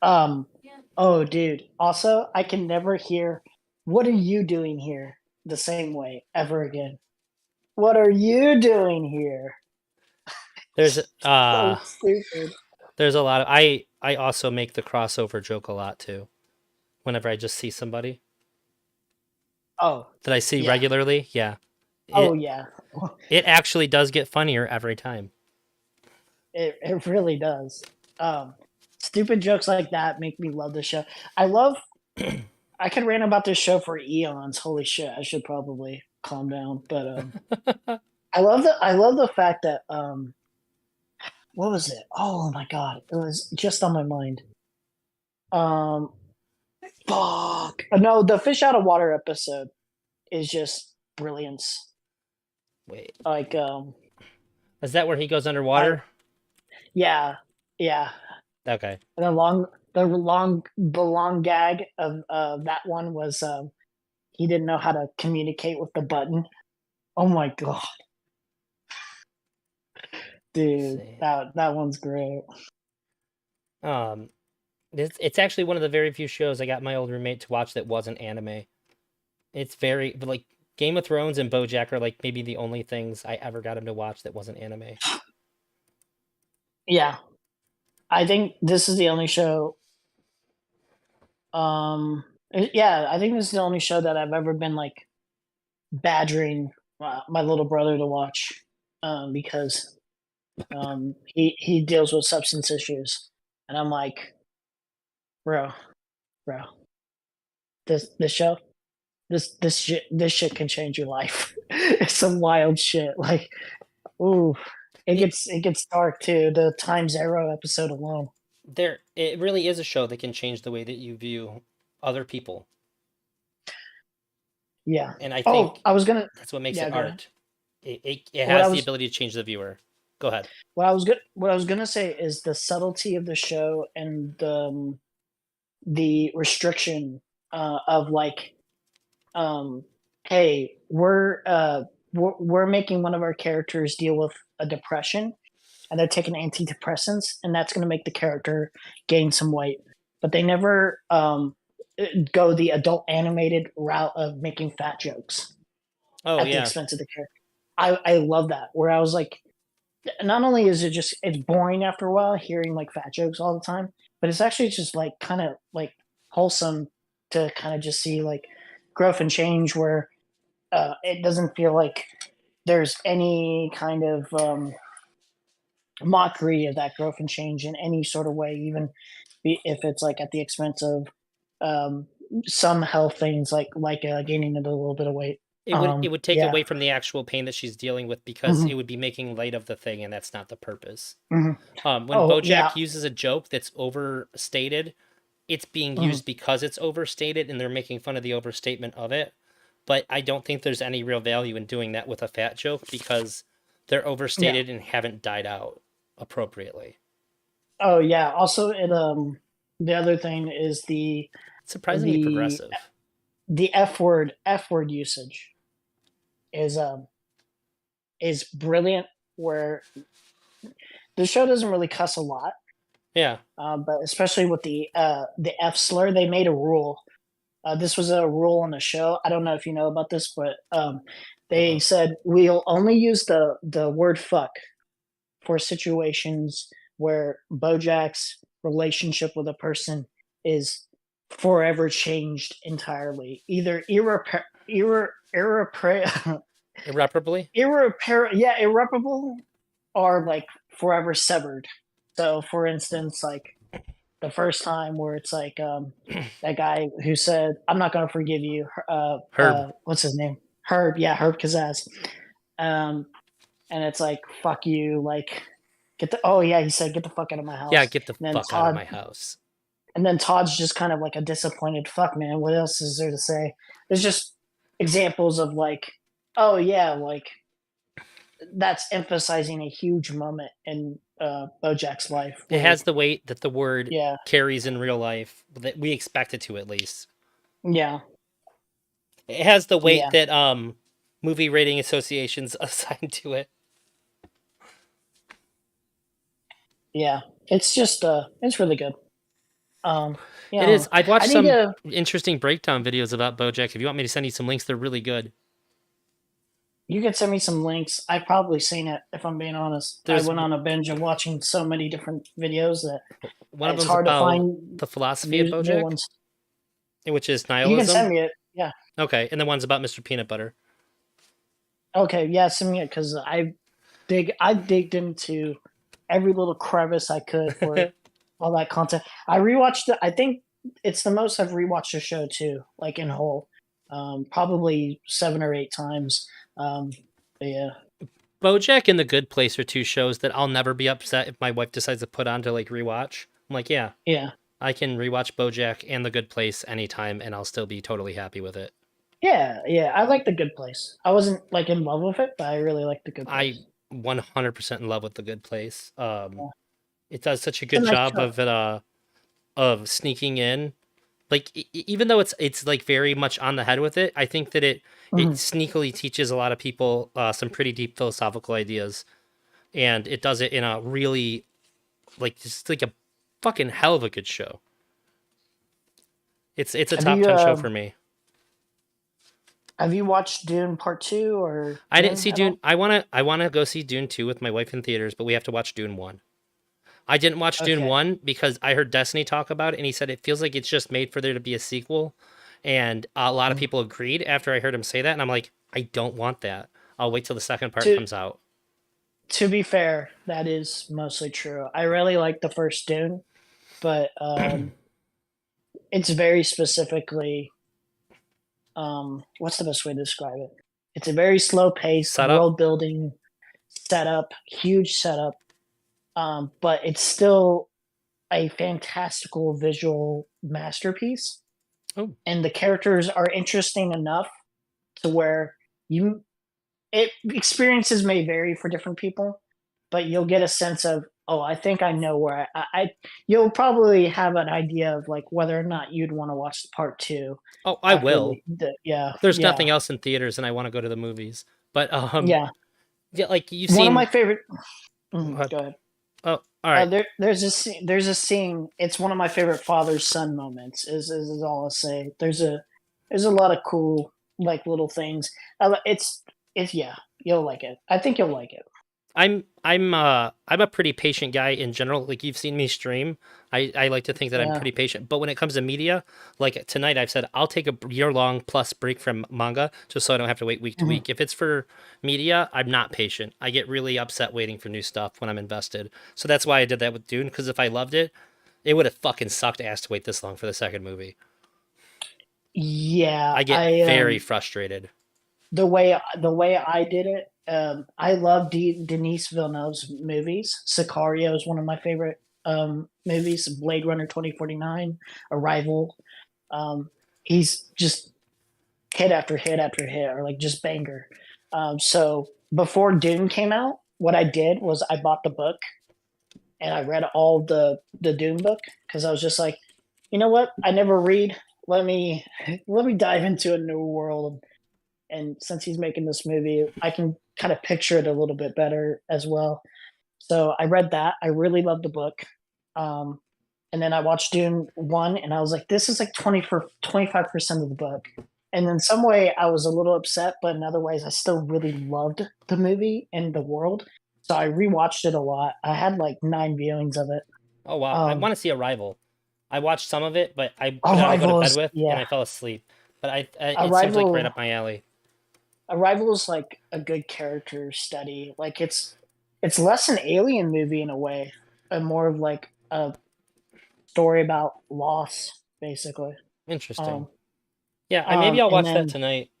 Um. Yeah. Oh, dude. Also, I can never hear "What are you doing here?" the same way ever again. What are you doing here? There's So stupid. there's a lot of I also make the crossover joke a lot too. Whenever I just see somebody Oh, that I see yeah. regularly, yeah. Oh, It yeah. it actually does get funnier every time. It really does. Um, Stupid jokes like that make me love the show. I love. I could rant about this show for eons. Holy shit! I should probably calm down. But I love the fact that what was it? Oh my god, it was just on my mind. Um, fuck. No, the fish out of water episode is just brilliance. Wait, Like is that where he goes I underwater? yeah yeah. Okay. And the long gag of that one was he didn't know how to communicate with the button. Oh my god, Let's dude, see. that one's great. Um, it's actually one of the very few shows I got my old roommate to watch that wasn't anime. But like Game of Thrones and BoJack are like maybe the only things I ever got him to watch that wasn't anime. Yeah, I think this is the only show. Yeah, I think this is the only show that I've ever been like badgering my little brother to watch, because he deals with substance issues, and I'm like, bro, bro, this show, this shit can change your life. It's some wild shit. Like, ooh, It it gets dark too. The Time Zero episode alone. it really is a show that can change the way that you view other people, Yeah. and I Oh, think I was gonna. that's what makes Yeah, it go ahead. art. It What I has the was ability to change the viewer. Go ahead. what I was gonna say is the subtlety of the show and the restriction of like, um, hey, we're making one of our characters deal with a depression, and they're taking antidepressants, and that's going to make the character gain some weight. But they never go the adult animated route of making fat jokes Oh at the yeah, expense of the character. I love that. Where I was like, not only is it just it's boring after a while hearing like fat jokes all the time, but it's actually just like kind of like wholesome to kind of just see like growth and change where it doesn't feel like there's any kind of mockery of that growth and change in any sort of way, even if it's like at the expense of um, some health things like gaining a little bit of weight. it would take Yeah. away from the actual pain that she's dealing with because Hmm. it would be making light of the thing, and that's not the purpose. Hmm. When Oh yeah. BoJack uses a joke that's overstated, it's being Hmm. used because it's overstated, and they're making fun of the overstatement of it. But I don't think there's any real value in doing that with a fat joke because they're Yeah. overstated and haven't died out appropriately. Oh yeah. Also, the other thing is It's surprisingly the progressive. the F word usage is brilliant. Where the show doesn't really cuss a lot, Yeah. but especially with the F slur, they made a rule. This was a rule on the show. I don't know if you know about this, but they Uh-uh. said we'll only use the word "fuck" for situations where BoJack's relationship with a person is forever changed entirely, either Irreparably? irreparable, or like forever severed. So, for instance, like the first time where it's like that guy who said, "I'm not gonna forgive you." Herb. What's his name? Herb. Yeah, Herb Kazaz. Um, and it's like, "Fuck you!" Like, get the. Oh yeah, he said, "Get the fuck out of my Yeah, house." get the And then fuck out of my house. Todd's just kind of like a disappointed fuck man. What else is there to say? There's just examples of like, oh yeah, like that's emphasizing a huge moment in Bojack's life. It Where, has the weight that the word yeah, carries in real life, that we expect it to at least. yeah, It has the weight yeah, that movie rating associations assign to it. yeah. It's just it's really good. You It know, is. I've watched I need some to. interesting breakdown videos about BoJack. If you want me to send you some links, they're really good. You could send me some links. I've probably seen it if I'm being honest. I There's went on a binge of watching so many different videos that one of it's them's hard to about find the philosophy of new BoJack, ones. which is You can send nihilism. me it. Yeah. Okay, and the one's about Mr. Peanut Butter. Okay. Yeah. Send me it because I digged into every little crevice I could for all that content. I rewatched it. I think it's the most I've rewatched a show too, like in whole. Probably 7 or 8 times. But yeah. BoJack and The Good Place are two shows that I'll never be upset if my wife decides to put on to like rewatch. I'm like, yeah, Yeah. I can rewatch BoJack and The Good Place anytime, and I'll still be totally happy with it. Yeah, yeah, I like The Good Place. I wasn't like in love with it, but I really like The Good I Place. 100% in love with The Good Place. Yeah. It does such a It's a good nice job show. of sneaking in. Like even though it's like very much on the head with it, I think that it Mhm. sneakily teaches a lot of people some pretty deep philosophical ideas, and it does it in a really like just like a fucking hell of a good show. It's a Have top you 10 show for me. have you watched Dune Part 2 or I didn't Dune see at Dune. all? I wanna go see Dune 2 with my wife in theaters, but we have to watch Dune 1. I didn't watch Dune Okay. 1 because I heard Destiny talk about it and he said it feels like it's just made for there to be a sequel. And a lot of Mhm. people agreed after I heard him say that. And I'm like, I don't want that. I'll wait till the second part To comes out. to be fair, that is mostly true. I really like the first Dune, but it's very specifically what's the best way to describe it? It's a very slow paced Setup. world building setup, huge setup. But it's still a fantastical visual masterpiece. Oh, And the characters are interesting enough to where you it experiences may vary for different people, but you'll get a sense of, oh, I think I know where I you'll probably have an idea of like whether or not you'd want to watch the part two oh, I after will. yeah, There's yeah, nothing else in theaters and I want to go to the movies. But yeah. yeah, like you've One of my seen favorite what? go ahead. Oh, all right. There's a scene. It's one of my favorite father son moments. Is all I'll say. There's a lot of cool like little things. It's yeah. You'll like it. I think you'll like it. I'm a pretty patient guy in general. Like you've seen me stream. I like to think that I'm Yeah. pretty patient. But when it comes to media, like tonight I've said I'll take a year long plus break from manga just so I don't have to wait week to Mhm. week. If it's for media, I'm not patient. I get really upset waiting for new stuff when I'm invested. So that's why I did that with Dune, because if I loved it, it would have fucking sucked ass to wait this long for the second movie. Yeah. I get very frustrated. The way I did it. I love Denise Villeneuve's movies. Sicario is one of my favorite movies. Blade Runner 2049, Arrival. He's just hit after hit after hit, or like just banger. So before Dune came out, what I did was I bought the book and I read all the Dune book because I was just like, you know what? I never read. Let me let me dive into a new world. And since he's making this movie, I can kind of picture it a little bit better as well. So I read that. I really loved the book. Um, and then I watched Dune 1 and I was like, this is like 25% of the book. And in some way I was a little upset, but in other ways I still really loved the movie and the world. So I rewatched it a lot. I had like 9 viewings of it. Oh wow, I Um, want to see Arrival. I watched some of it, but I put it on to go to Arrival bed is with, and yeah. I fell asleep. But it seems like right Arrival up my alley. Arrival is like a good character study. Like it's less an alien movie in a way, and more of like a story about loss, basically. Interesting. Um, Yeah, maybe I'll and watch that then tonight.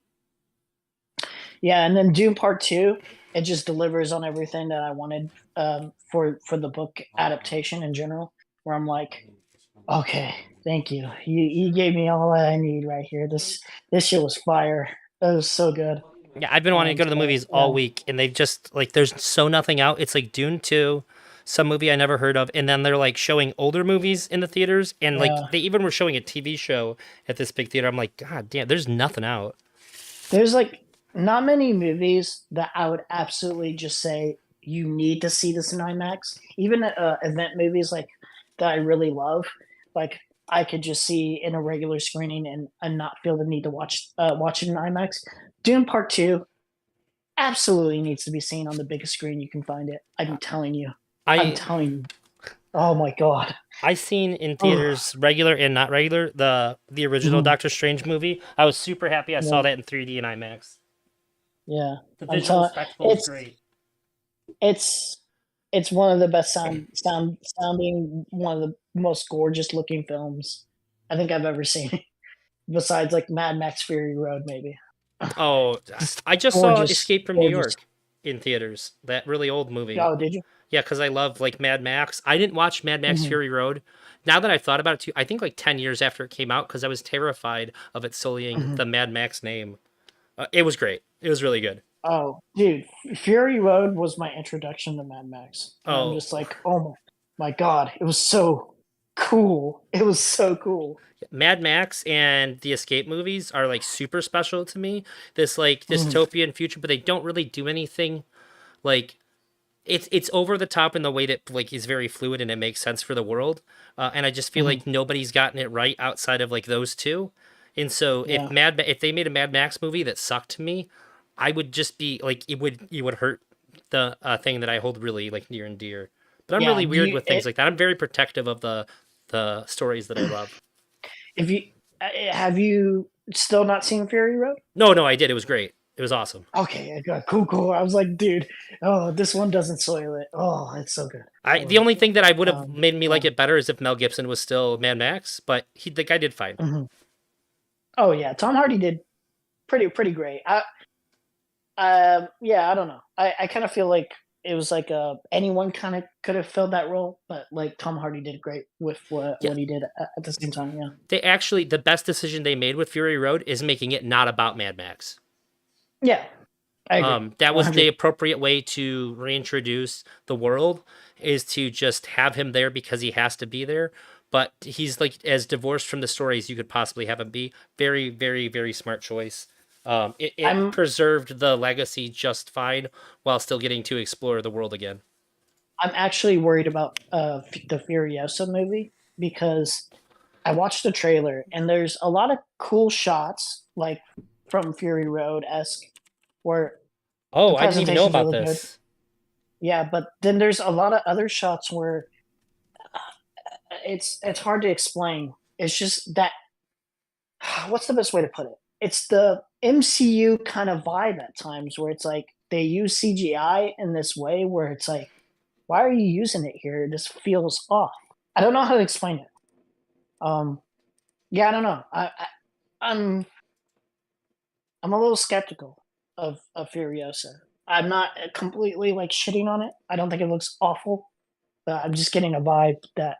yeah, and then Dune Part Two, it just delivers on everything that I wanted for the book adaptation in general. Where I'm like, okay, thank you. You gave me all that I need right here. This shit was fire. It was so good. Yeah, I've been wanting to go to the So movies yeah, all week, and they've just like there's so nothing out. It's like Dune 2, some movie I never heard of, and then they're like showing older movies in the theaters, and like yeah. they even were showing a TV show at this big theater. I'm like, God damn, there's nothing out. There's like not many movies that I would absolutely just say you need to see this in IMAX. Even event movies like that I really love, like I could just see in a regular screening and not feel the need to watch it in IMAX. Dune Part Two absolutely needs to be seen on the biggest screen you can find it. I'm telling you. I'm I telling you. Oh my god. I seen in Oh, theaters regular and not regular the original mhm, Doctor Strange movie. I was super happy I saw yeah, that in 3D and IMAX. yeah. The I'm visual telling. spectacle is It's great. it's it's one of the best sounding one of the most gorgeous looking films I think I've ever seen. Besides like Mad Max Fury Road, maybe. Oh, Just I just saw gorgeous, Escape from New gorgeous. York in theaters. That really old movie. Oh, did you? Yeah, because I love like Mad Max. I didn't watch Mad Max Hmm. Fury Road. Now that I've thought about it too, I think like 10 years after it came out because I was terrified of it sullying Hmm. the Mad Max name. It was great. It was really good. Oh, dude, Fury Road was my introduction to Mad Max, and I'm Oh, just like, oh my god, it was so cool. It was so cool. Mad Max and the Escape movies are like super special to me. This like Hmm. dystopian future, but they don't really do anything like it's over the top in the way that like is very fluid and it makes sense for the world. And I just feel Hmm. like nobody's gotten it right outside of like those two. And so Yeah, if they made a Mad Max movie that sucked to me, I would just be like it would hurt the thing that I hold really like near and dear. But I'm yeah. really weird with things like that. I'm very protective of the stories that I love. If you have you still not seen Fury Road? No, no, I did. It was great. It was awesome. Okay, yeah, cool, cool. I was like, dude, oh, this one doesn't soil it. Oh, it's so good. I The love it. only thing that I would have made me Yeah. like it better is if Mel Gibson was still Mad Max, but the guy did fine. Mhm. Oh yeah, Tom Hardy did pretty great. Yeah, I don't know. I kind of feel like it was like anyone kind of could have filled that role, but like Tom Hardy did great with Yeah, what he did at the same time. Yeah, they actually the best decision they made with Fury Road is making it not about Mad Max. yeah, I agree, That was the 100. appropriate way to reintroduce the world is to just have him there because he has to be there. But he's like as divorced from the stories you could possibly have him be. Very, very, very smart choice. It I'm preserved the legacy just fine while still getting to explore the world again. I'm actually worried about the Furiosa movie because I watched the trailer and there's a lot of cool shots like from Fury Road esque where the Oh, I didn't even know presentation's about really good. this. Yeah, but then there's a lot of other shots where it's hard to explain. It's just that what's the best way to put it? It's the MCU kind of vibe at times where it's like they use CGI in this way where it's like, why are you using it here? It just feels off. I don't know how to explain it. Um, yeah, I don't know. I'm I'm a little skeptical of Furiosa. I'm not completely like shitting on it. I don't think it looks awful, but I'm just getting a vibe that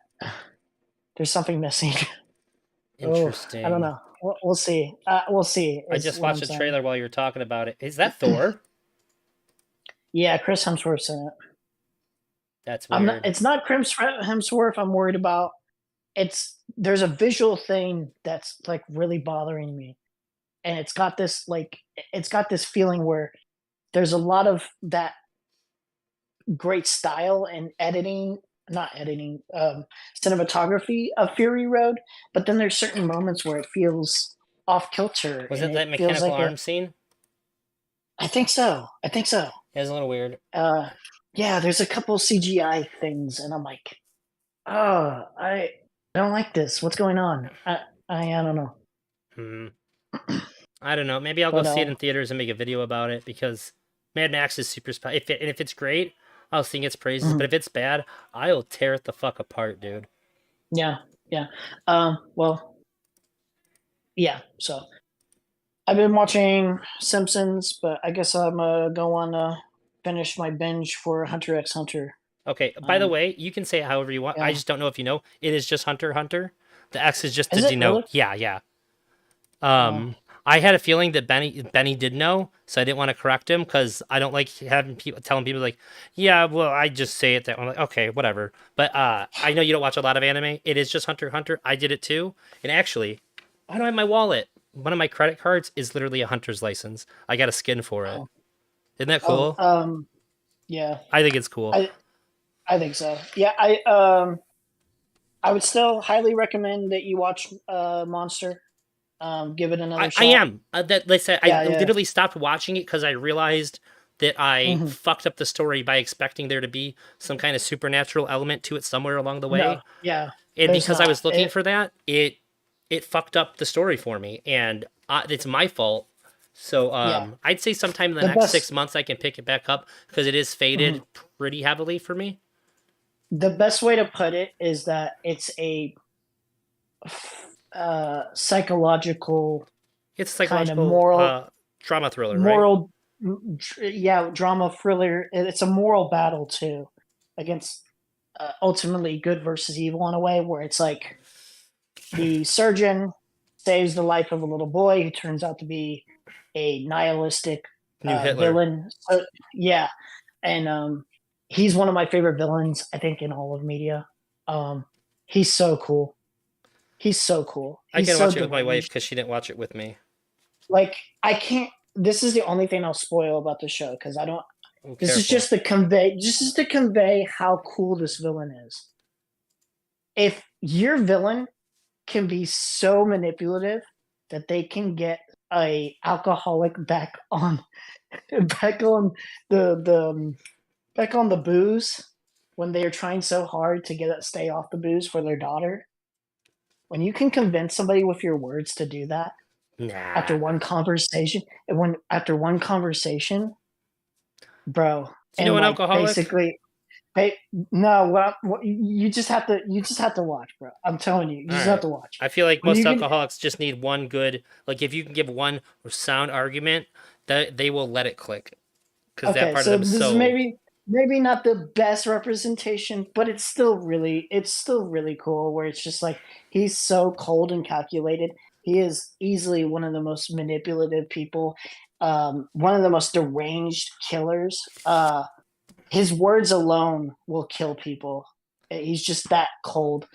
there's something missing. Oh, I don't Interesting. know. We'll see. We'll see. I Is just what watched I'm the saying. trailer while you were talking about it. Is that Thor? Yeah, Chris Hemsworth's in it. That's I'm not. weird. It's not Chris Hemsworth. I'm worried about. It's there's a visual thing that's like really bothering me, and it's got this feeling where there's a lot of that great style and editing, not editing, cinematography of Fury Road, but then there's certain moments where it feels off kilter, Was and it it that feels mechanical like a. arm scene? I think so. I think so. It was a little weird. Uh, yeah, there's a couple CGI things, and I'm like, oh, I don't like this. What's going on? I don't know, Hmm. I don't know. Maybe I'll go but see it in theaters and make a video about it because Mad Max is super special. If it's great, I'll sing its praises. But mhm, if it's bad, I'll tear it the fuck apart, dude. yeah, Well, yeah. So I've been watching Simpsons, but I guess I'm going to finish my binge for Hunter x Hunter. Okay. By the Um, way, you can say it however you want. I yeah. just don't know if you know. It is just Hunter x Hunter. The X is just to Is it really? denote. Yeah, yeah. Oh, I had a feeling that Benny did know, so I didn't want to correct him because I don't like having people telling people like, yeah, well, I just say it that way. I'm like, okay, whatever. But I know you don't watch a lot of anime. It is just Hunter x Hunter. I did it too, and actually, I don't have my wallet. One of my credit cards is literally a hunter's license. I got a skin for it. oh, Isn't that oh. cool? Yeah. I think it's cool. I think so. Yeah. I would still highly recommend that you watch Monster. Give it another I shot. am. That they said Yeah, I yeah. literally stopped watching it because I realized that I Mhm. fucked up the story by expecting there to be some kind of supernatural element to it somewhere along the way. No, yeah. And There's because I was not. looking for that, it fucked up the story for me, and it's my fault. So Yeah. I'd say sometime in the The next best 6 months I can pick it back up because it is faded mhm. pretty heavily for me. The best way to put it is that it's a psychological It's kind of psychological moral drama thriller, right? moral yeah, drama thriller. It's a moral battle too against ultimately good versus evil in a way where it's like the surgeon saves the life of a little boy who turns out to be a nihilistic New Hitler. villain. So, yeah, and he's one of my favorite villains. I think in all of media. Um, he's so cool. He's so cool. I He's can so watch it with my wife deranged. because she didn't watch it with me. Like I can't. This is the only thing I'll spoil about the show because I don't. Oh, This is careful. just to convey. Just to convey how cool this villain is. If your villain can be so manipulative that they can get a alcoholic back on the back on the booze when they are trying so hard to get it stay off the booze for their daughter. When you can convince somebody with your words to do that after Nah. one conversation, and when after one conversation, bro, Do you know and an like alcoholic? basically, hey, no, what you just have to watch, bro. I'm telling you, you All just have right. to watch. I feel like When most you can, alcoholics just need one good, like if you can give one sound argument, that they will let it click because that okay, part of so them is this is so. maybe not the best representation, but it's still really cool. Where it's just like he's so cold and calculated. He is easily one of the most manipulative people, one of the most deranged killers. His words alone will kill people. He's just that cold.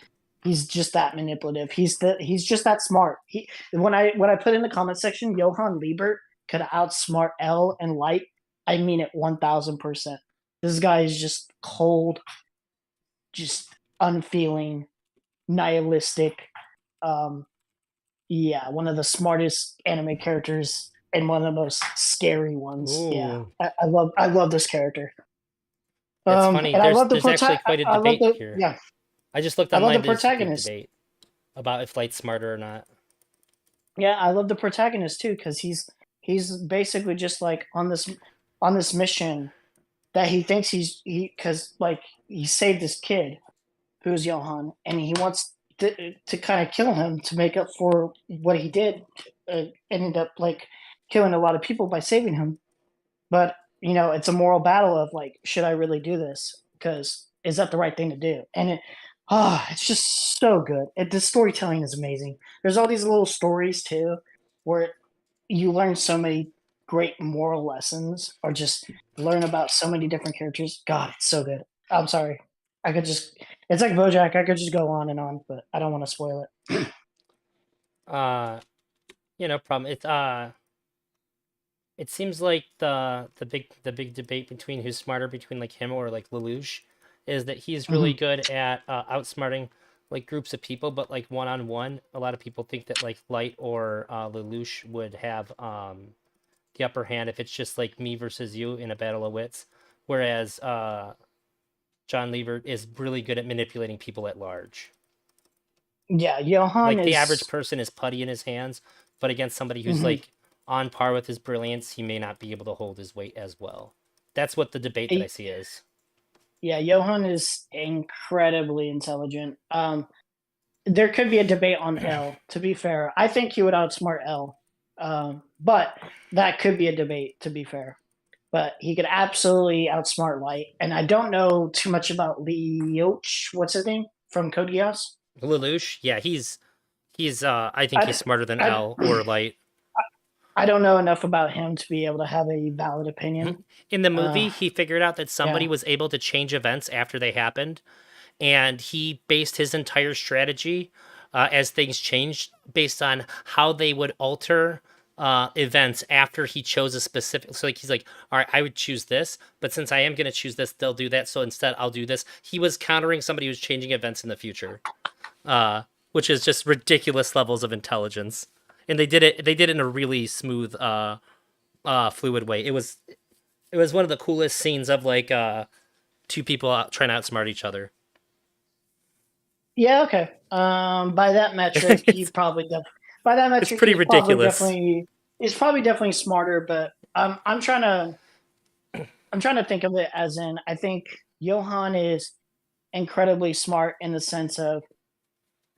He's just that manipulative. He's just that smart. When I put in the comment section, Johann Liebert could outsmart L and Light. I mean it 1000%. This guy is just cold, just unfeeling, nihilistic. Um, yeah, one of the smartest anime characters and one of the most scary ones. Yeah, Ooh, I love this character. it's funny. And I love the There's actually prota- quite a I love debate the here. yeah, I just looked I love the online. There's a big protagonist. debate about if Light's smarter or not. Yeah, I love the protagonist too because he's basically just like on this mission that he thinks he because like he saved this kid who's Johan and he wants to kind of kill him to make up for what he did. Ended up like killing a lot of people by saving him, but you know it's a moral battle of like should I really do this because is that the right thing to do? And it's just so good. The storytelling is amazing. There's all these little stories too where you learn so many great moral lessons or just learn about so many different characters. God, it's so good. I'm sorry. I could just it's like BoJack. I could just go on and on, but I don't want to spoil it. Uh, no problem. It seems like the big debate between who's smarter between like him or like Lelouch is that he's really Mhm. good at outsmarting like groups of people, but like one on one, a lot of people think that like Light or Lelouch would have the upper hand if it's just like me versus you in a battle of wits, whereas John Levert is really good at manipulating people at large. Yeah, Johan Like the average is person is putty in his hands, but against somebody who's mhm. like on par with his brilliance, he may not be able to hold his weight as well. That's what the debate that I see is. Yeah, Johan is incredibly intelligent. there could be a debate on L. To be fair, I think he would outsmart L, but that could be a debate. To be fair, but he could absolutely outsmart Light. And I don't know too much about Lelouch. What's his name from Code Geass? Lelouch, yeah, he's I think I, he's smarter than I, L or Light. I don't know enough about him to be able to have a valid opinion. In the movie, he figured out that somebody yeah. was able to change events after they happened, and he based his entire strategy as things changed based on how they would alter events after he chose a specific. So like he's like, all right, I would choose this, but since I am going to choose this, they'll do that. So instead, I'll do this. He was countering somebody who's changing events in the future, which is just ridiculous levels of intelligence. And they did it. They did it in a really smooth, fluid way. It was one of the coolest scenes of like two people trying to outsmart each other. Yeah. Okay. By that metric, he probably by that metric, it's pretty ridiculous. He's probably definitely smarter. But I'm trying to think of it as in I think Johan is incredibly smart in the sense of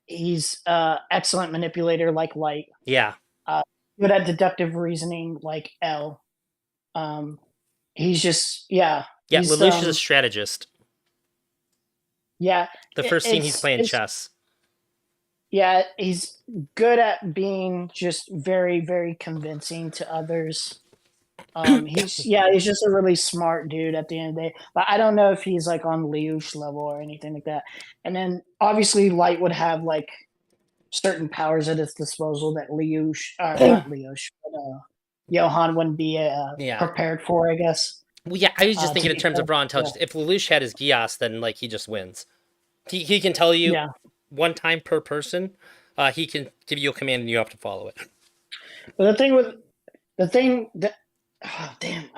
he's excellent manipulator like Light. Yeah. Good at deductive reasoning like L. He's just yeah. Yeah, he's, Lelouch is a strategist. Yeah. The first scene he's playing chess. Yeah, he's good at being just very, very convincing to others. He's just a really smart dude at the end of the day. But I don't know if he's like on Lelouch level or anything like that. And then obviously Light would have like certain powers at its disposal that not Lelouch, but Johan wouldn't be prepared for, I guess. Well, yeah, I was just thinking in terms of raw intelligence. Yeah. If Lelouch had his Geass, then like he just wins. He can tell you one time per person. He can give you a command and you have to follow it. But I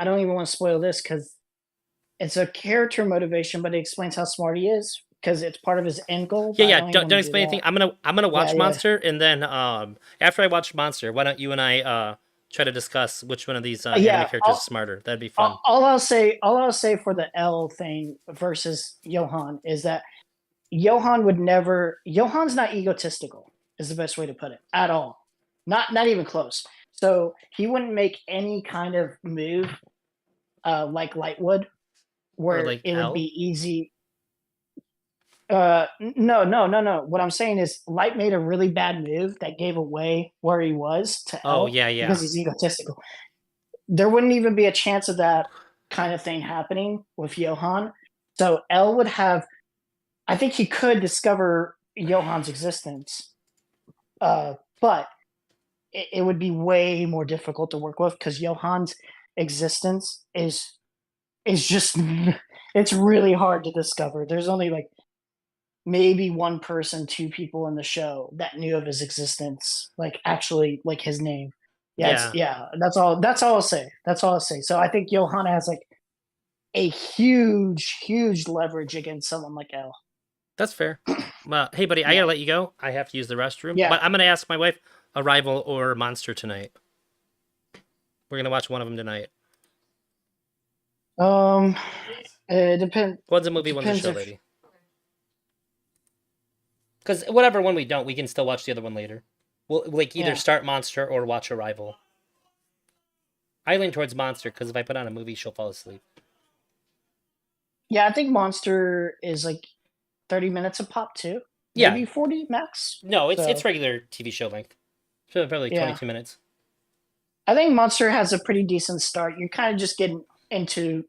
don't even want to spoil this because it's a character motivation, but it explains how smart he is because it's part of his end goal. Yeah. Don't explain anything. I'm gonna watch Monster, and then after I watch Monster, why don't you and I try to discuss which one of these anime characters is smarter? That'd be fun. All I'll say for the L thing versus Johan is that Johan's not egotistical is the best way to put it at all. Not even close. So he wouldn't make any kind of move like Light would, where like it would be easy. No. What I'm saying is Light made a really bad move that gave away where he was to L. Because he's egotistical. There wouldn't even be a chance of that kind of thing happening with Johan. So L would have, I think he could discover Johan's existence, but it would be way more difficult to work with because Johan's existence is just it's really hard to discover. There's only like maybe one person, two people in the show that knew of his existence, like actually like his name. That's all I'll say. So I think Johan has like a huge leverage against someone like L. That's fair. Hey, buddy, I gotta let you go. I have to use the restroom. Yeah. But I'm gonna ask my wife Arrival or Monster tonight. We're gonna watch one of them tonight. It depends. One's a movie, one's a show, lady. Because whatever one we don't, we can still watch the other one later. We'll like either start Monster or watch Arrival. I lean towards Monster because if I put on a movie, she'll fall asleep. Yeah, I think Monster is like 30 minutes a pop too. Maybe 40 max. No, it's regular TV show length. So probably 22 minutes. I think Monster has a pretty decent start. You're kind of just getting into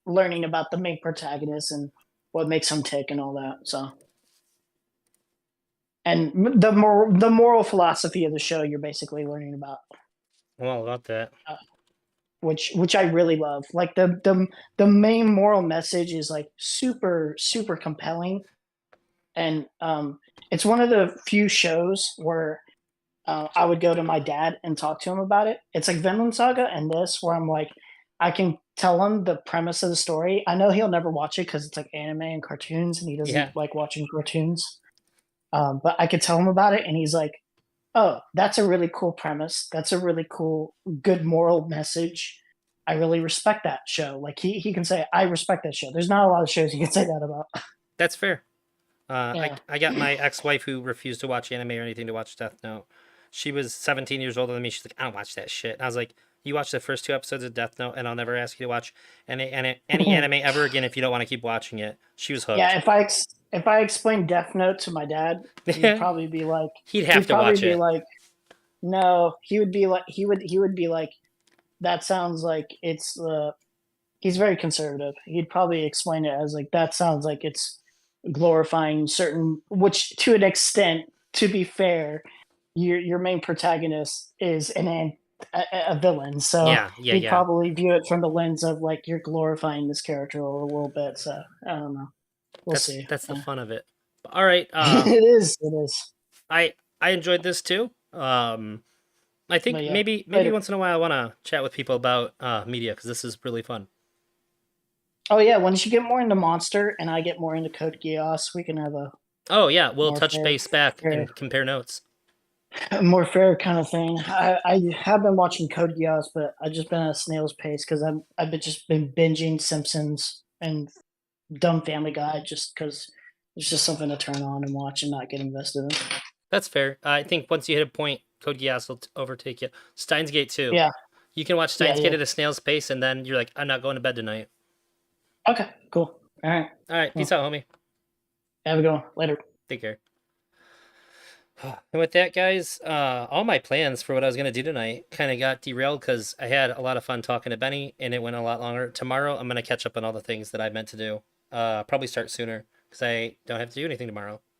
learning about the main protagonist and what makes him tick and all that. So, and the moral philosophy of the show, you're basically learning about. Well, about that. Which I really love. Like the main moral message is like super compelling, and it's one of the few shows where I would go to my dad and talk to him about it. It's like Vinland Saga and this, where I'm like, I can tell him the premise of the story. I know he'll never watch it because it's like anime and cartoons, and he doesn't like watching cartoons. But I could tell him about it, and he's like, oh, that's a really cool premise. That's a really cool, good moral message. I really respect that show. Like he can say, I respect that show. There's not a lot of shows you can say that about. That's fair. Yeah. I got my ex-wife who refused to watch anime or anything to watch Death Note. She was 17 years older than me. She's like, I don't watch that shit. And I was like, you watch the first 2 episodes of Death Note, and I'll never ask you to watch any anime ever again if you don't want to keep watching it. She was Yeah, hooked. if I explained Death Note to my dad, he'd probably be like, He'd have to watch it. no, he would be like, he would be like, that sounds like it's he's very conservative. He'd probably explain it as like, that sounds like it's glorifying certain, which to an extent, to be fair, your main protagonist is a villain, so Yeah. he'd probably view it from the lens of like, you're glorifying this character a little bit. So I don't know. We'll see. That's the Yeah. fun of it. All right. It is. It is. I enjoyed this too. I think But yeah, maybe later. once in a while I want to chat with people about media because this is really fun. Oh yeah, once you get more into Monster and I get more into Code Geass, we can have Oh yeah, we'll More touch fair- base back fair. and compare notes. a more fair kind of thing. I have been watching Code Geass, but I've just been at a snail's pace because I've just been binging Simpsons and dumb Family Guy just because it's just something to turn on and watch and not get invested in. That's fair. I think once you hit a point, Code Geass will overtake you. Steins Gate too. Yeah. You can watch Steins Yeah, Gate yeah. at a snail's pace, and then you're like, I'm not going to bed tonight. Okay, cool. All right, All right, peace out, homie. have a good one. Later. Take care. And with that, guys, all my plans for what I was gonna do tonight kind of got derailed because I had a lot of fun talking to Benny, and it went a lot longer. Tomorrow, I'm gonna catch up on all the things that I meant to do. Probably start sooner because I don't have to do anything tomorrow.